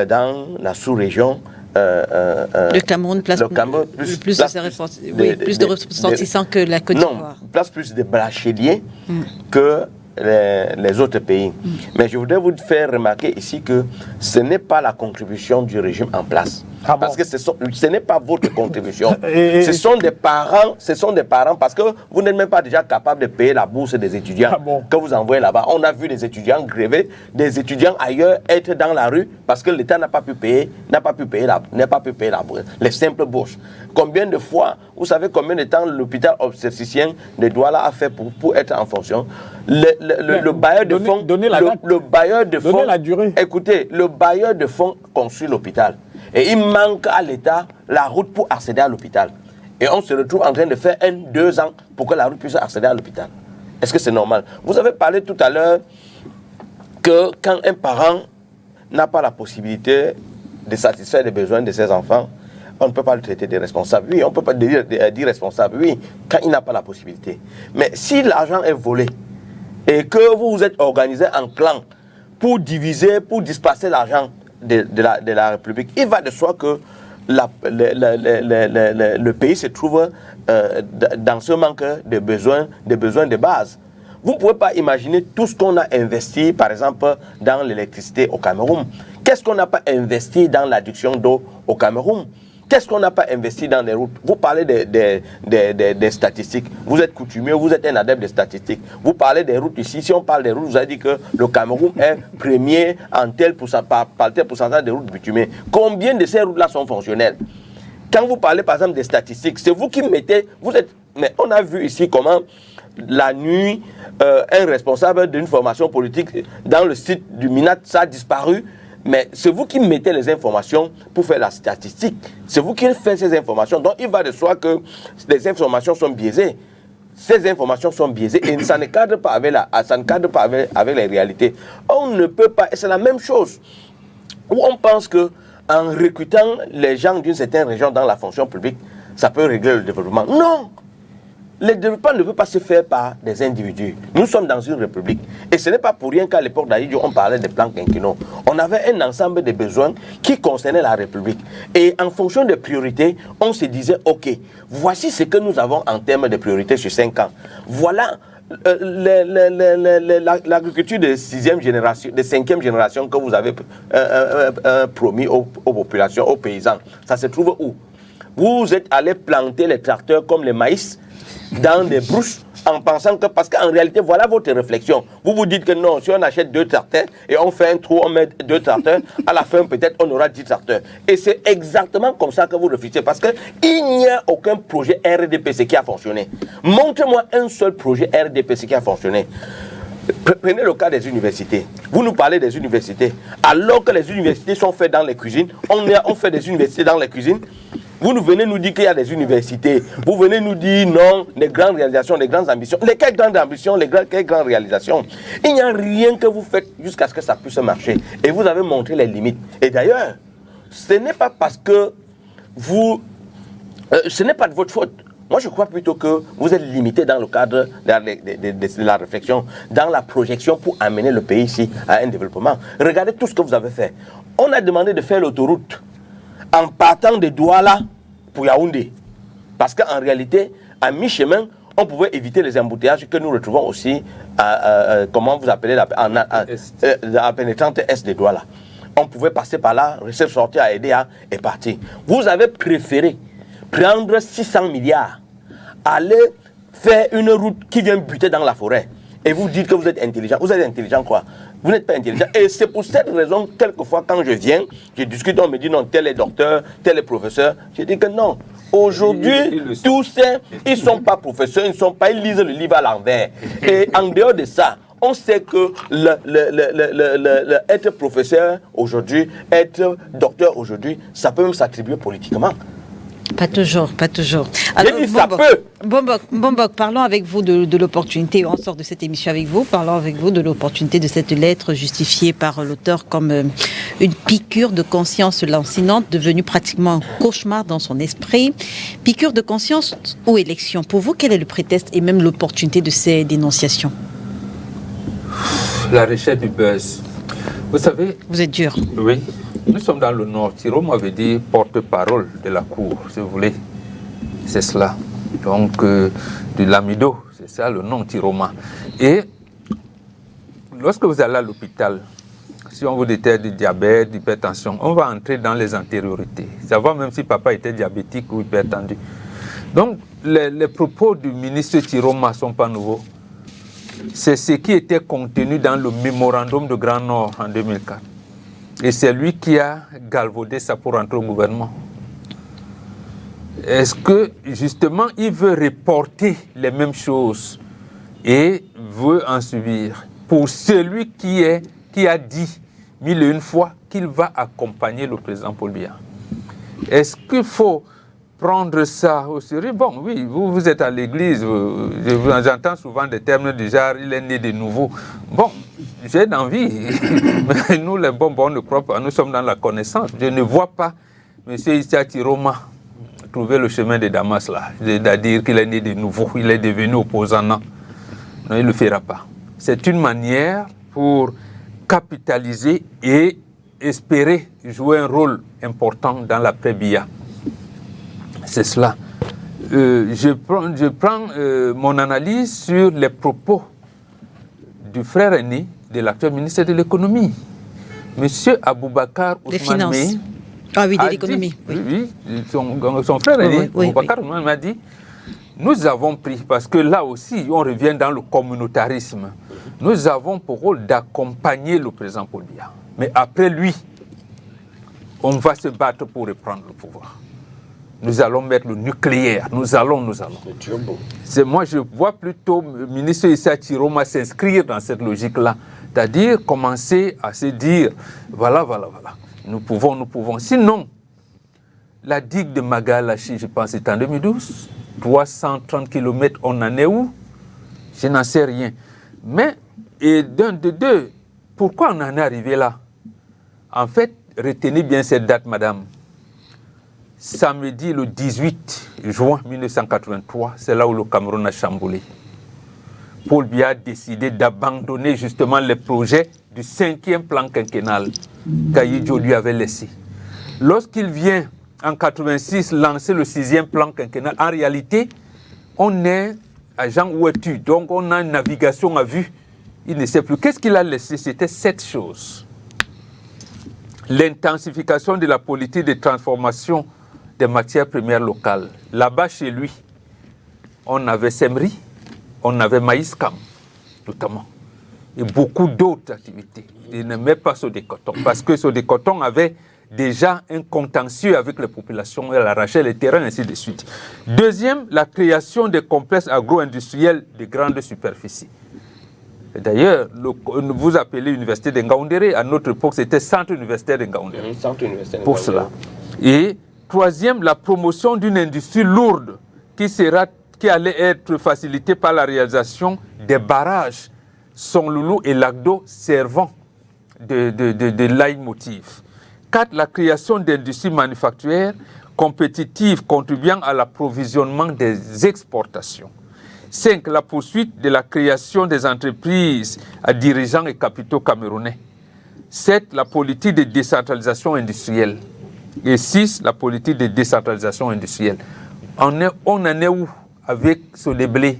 dans la sous-région, le Cameroun place plus de ressortissants que la Côte d'Ivoire. Non, place plus de bacheliers que les autres pays. Mais je voudrais vous faire remarquer ici que ce n'est pas la contribution du régime en place. Parce que ce n'est pas votre contribution. Ce sont des parents, parce que vous n'êtes même pas déjà capable de payer la bourse des étudiants que vous envoyez là-bas. On a vu des étudiants gréver, des étudiants ailleurs être dans la rue parce que l'État n'a pas pu payer les simples bourses. Combien de fois, vous savez combien de temps l'hôpital obstétricien de Douala a fait pour être en fonction? Le bailleur de fonds, le bailleur de fonds, écoutez, le bailleur de fonds construit l'hôpital. Et il manque à l'État la route pour accéder à l'hôpital. Et on se retrouve en train de faire 2 ans pour que la route puisse accéder à l'hôpital. Est-ce que c'est normal? Vous avez parlé tout à l'heure que quand un parent n'a pas la possibilité de satisfaire les besoins de ses enfants, on ne peut pas le traiter de responsable. Oui, on ne peut pas dire responsable, oui, quand il n'a pas la possibilité. Mais si l'argent est volé et que vous vous êtes organisé en clan pour diviser, pour disperser l'argent de la République, il va de soi que le pays se trouve dans ce manque de besoins de base. Vous ne pouvez pas imaginer tout ce qu'on a investi, par exemple, dans l'électricité au Cameroun. Qu'est-ce qu'on n'a pas investi dans l'adduction d'eau au Cameroun? Qu'est-ce qu'on n'a pas investi dans les routes? Vous parlez des statistiques. Vous êtes coutumier, vous êtes un adepte des statistiques. Vous parlez des routes ici. Si on parle des routes, vous avez dit que le Cameroun est premier en par tel pourcentage de routes bitumées. Combien de ces routes-là sont fonctionnelles? Quand vous parlez par exemple des statistiques, c'est vous qui mettez... Mais on a vu ici comment la nuit, un responsable d'une formation politique dans le site du MINAT, ça a disparu. Mais c'est vous qui mettez les informations pour faire la statistique. C'est vous qui faites ces informations. Donc il va de soi que les informations sont biaisées. Ces informations sont biaisées et ça ne cadre pas avec avec les réalités. On ne peut pas, et c'est la même chose, où on pense qu'en recrutant les gens d'une certaine région dans la fonction publique, ça peut régler le développement. Non! Le développement ne peut pas se faire par des individus. Nous sommes dans une république. Et ce n'est pas pour rien qu'à l'époque d'Aïdjo, on parlait des plans quinquennaux. On avait un ensemble de besoins qui concernaient la république. Et en fonction des priorités, on se disait, OK, voici ce que nous avons en termes de priorités sur 5 ans. Voilà l'agriculture de 6e génération, de 5e génération que vous avez promis aux populations, aux paysans, ça se trouve où? Vous êtes allé planter les tracteurs comme les maïs dans des brousses en pensant que, parce qu'en réalité, voilà votre réflexion. Vous vous dites que non, si on achète 2 tracteurs et on fait un trou, on met 2 tracteurs, à la fin, peut-être, on aura 10 tracteurs. Et c'est exactement comme ça que vous réfléchissez, parce qu'il n'y a aucun projet RDPC qui a fonctionné. Montrez-moi un seul projet RDPC qui a fonctionné. Prenez le cas des universités. Vous nous parlez des universités. Alors que les universités sont faites dans les cuisines, on fait des universités dans les cuisines. Vous nous venez nous dire qu'il y a des universités. Vous venez nous dire non, les grandes réalisations, les grandes ambitions. Lesquelles grandes ambitions, quelles grandes réalisations? Il n'y a rien que vous faites jusqu'à ce que ça puisse marcher. Et vous avez montré les limites. Et d'ailleurs, ce n'est pas parce que vous... ce n'est pas de votre faute. Moi, je crois plutôt que vous êtes limité dans le cadre de la réflexion, dans la projection pour amener le pays ici à un développement. Regardez tout ce que vous avez fait. On a demandé de faire l'autoroute en partant de Douala pour Yaoundé. Parce qu'en réalité, à mi-chemin, on pouvait éviter les embouteillages que nous retrouvons aussi, comment vous appelez, la pénétrante est de Douala. On pouvait passer par là, sortir à EDA et partir. Vous avez préféré prendre 600 milliards, aller faire une route qui vient buter dans la forêt. Et vous dites que vous êtes intelligent. Vous êtes intelligent quoi? Vous n'êtes pas intelligent. Et c'est pour cette raison, quelquefois, quand je viens, je discute, on me dit non, tel est docteur, tel est professeur. Je dis que non. Aujourd'hui, tous ces, ils ne sont pas professeurs, ils lisent le livre à l'envers. Et en dehors de ça, on sait que être professeur aujourd'hui, être docteur aujourd'hui, ça peut même s'attribuer politiquement. Pas toujours, pas toujours. Alors, Bombok, parlons avec vous de l'opportunité, on sort de cette émission avec vous, parlons avec vous de l'opportunité de cette lettre justifiée par l'auteur comme une piqûre de conscience lancinante, devenue pratiquement un cauchemar dans son esprit. Piqûre de conscience ou élection? Pour vous, quel est le prétexte et même l'opportunité de ces dénonciations? La recherche du buzz. Vous savez... Vous êtes dur. Oui. Nous sommes dans le Nord. Thiro m'avait dit porte-parole de la Cour, si vous voulez. C'est cela. Donc, de l'amido, c'est ça le nom, Thiroma. Et lorsque vous allez à l'hôpital, si on vous détecte du diabète, d'hypertension, on va entrer dans les antériorités. Savoir même si papa était diabétique ou hypertendu. Donc, les propos du ministre Thiroma ne sont pas nouveaux. C'est ce qui était contenu dans le mémorandum de Grand Nord en 2004. Et c'est lui qui a galvaudé ça pour entrer au gouvernement. Est-ce que, justement, il veut reporter les mêmes choses et veut en subir pour celui qui a dit 1001 fois qu'il va accompagner le président Paul Biya? Est-ce qu'il faut prendre ça au sérieux? Bon, oui, vous êtes à l'église, j'entends souvent des termes du genre, il est né de nouveau. Bon, j'ai envie, mais nous les bons, on ne croit pas, nous sommes dans la connaissance. Je ne vois pas M. Issa Thiroma trouver le chemin de Damas là, c'est-à-dire qu'il est né de nouveau, il est devenu opposant. Non, il ne le fera pas. C'est une manière pour capitaliser et espérer jouer un rôle important dans l'après-Biya. C'est cela. Je prends mon analyse sur les propos du frère aîné de l'actuel ministre de l'économie, M. Aboubakar Ousmane Mey. Ah oui, de l'économie. Oui, son frère aîné, Aboubakar Ousmane m'a dit, nous avons pris, parce que là aussi, on revient dans le communautarisme, nous avons pour rôle d'accompagner le président Paul Biya. Mais après lui, on va se battre pour reprendre le pouvoir. Nous allons mettre le nucléaire, nous allons. Moi, je vois plutôt le ministre Issa Thiroma s'inscrire dans cette logique-là. C'est-à-dire commencer à se dire, voilà. Nous pouvons. Sinon, la digue de Magalachi, je pense, c'est en 2012. 330 km, on en est où? Je n'en sais rien. Mais, et de deux, pourquoi on en est arrivé là? En fait, retenez bien cette date, madame. Samedi le 18 juin 1983, c'est là où le Cameroun a chamboulé. Paul Biya a décidé d'abandonner justement les projets du 5e plan quinquennal qu'Aïdjo lui avait laissé. Lorsqu'il vient en 86 lancer le 6e plan quinquennal, en réalité, on est agent, où es-tu? Donc on a une navigation à vue. Il ne sait plus. Qu'est-ce qu'il a laissé? C'était 7 choses. L'intensification de la politique de transformation des matières premières locales. Là-bas, chez lui, on avait Semri, on avait Maïskam, notamment, et beaucoup d'autres activités. Il n'aimait pas Sodécoton, parce que Sodécoton avait déjà un contentieux avec les populations, elle arrachait les terrains, ainsi de suite. Deuxième, la création des complexes agro-industriels de grande superficie. D'ailleurs, vous appelez l'université de Ngaoundéré, à notre époque, c'était Centre universitaire de Ngaoundéré. Pour cela. Et troisième, la promotion d'une industrie lourde qui allait être facilitée par la réalisation des barrages Sonloulou et Lagdo servant de leitmotiv. 4. La création d'industries manufacturières compétitives contribuant à l'approvisionnement des exportations. 5. La poursuite de la création des entreprises à dirigeants et capitaux camerounais. 7. La politique de décentralisation industrielle. Et 6. La politique de décentralisation industrielle. On en est où avec ce déblé?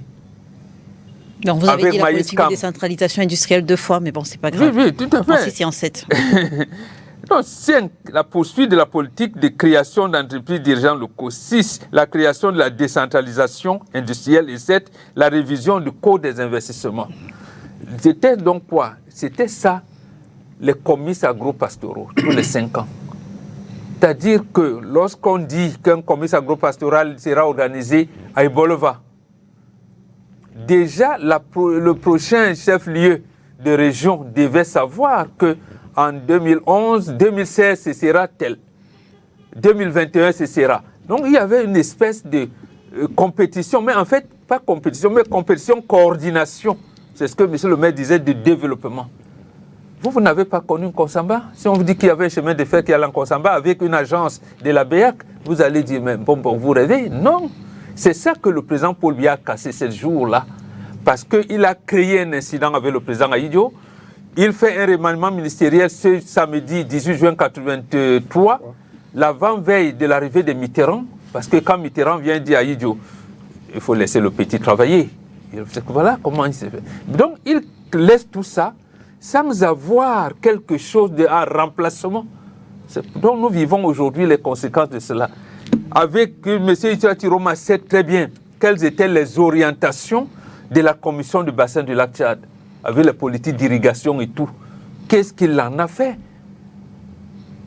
Donc vous avez dit la politique de décentralisation industrielle 2 fois, mais bon, c'est pas grave. Oui, tout à fait. En 6 et en 7. Non, 5. La poursuite de la politique de création d'entreprises dirigeants locaux. 6. La création de la décentralisation industrielle. Et 7. La révision du code des investissements. C'était donc quoi? C'était ça, les comices agro-pastoraux, tous les 5 ans. C'est-à-dire que lorsqu'on dit qu'un comice agro-pastoral sera organisé à Ibolova, déjà le prochain chef-lieu de région devait savoir que en 2011, 2016, ce sera tel. 2021, ce sera. Donc, il y avait une espèce de compétition, mais en fait, pas compétition, mais compétition, coordination. C'est ce que M. le maire disait de développement. Vous n'avez pas connu Konsamba? Si on vous dit qu'il y avait un chemin de fer qui allait en Konsamba avec une agence de la BEAC, vous allez dire, mais bon, vous rêvez? Non. C'est ça que le président Paul Biya a cassé ce jour-là. Parce qu'il a créé un incident avec le président Aïdjo. Il fait un remaniement ministériel ce samedi 18 juin 1983, l'avant-veille de l'arrivée de Mitterrand, parce que quand Mitterrand vient dire à Aïdjo, il faut laisser le petit travailler. Voilà comment il s'est fait. Donc il laisse tout ça sans avoir quelque chose de remplacement. Donc nous vivons aujourd'hui les conséquences de cela. Avec M. Issa Tiroma sait très bien quelles étaient les orientations de la commission du bassin du lac Tchad, avec les politiques d'irrigation et tout. Qu'est-ce qu'il en a fait?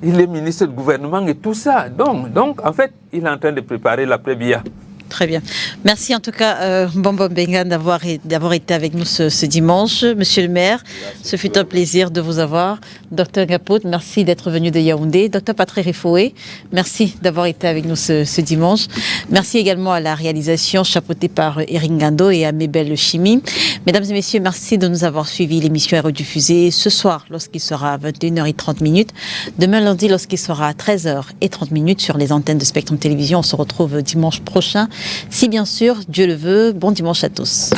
Il est ministre du gouvernement et tout ça. Donc, en fait, il est en train de préparer l'après-Biya. Très bien. Merci en tout cas, Bombo Mbengue, d'avoir été avec nous ce dimanche. Monsieur le maire, ce fut un plaisir de vous avoir. Docteur Gapout, merci d'être venu de Yaoundé. Docteur Patrick Rifoué, merci d'avoir été avec nous ce dimanche. Merci également à la réalisation chapeautée par Eric Ngando et à Mébel Chimie. Mesdames et messieurs, merci de nous avoir suivis. L'émission est rediffusée ce soir lorsqu'il sera à 21h30. Demain lundi lorsqu'il sera à 13h30 sur les antennes de Spectrum Télévision. On se retrouve dimanche prochain. Si bien sûr, Dieu le veut, bon dimanche à tous.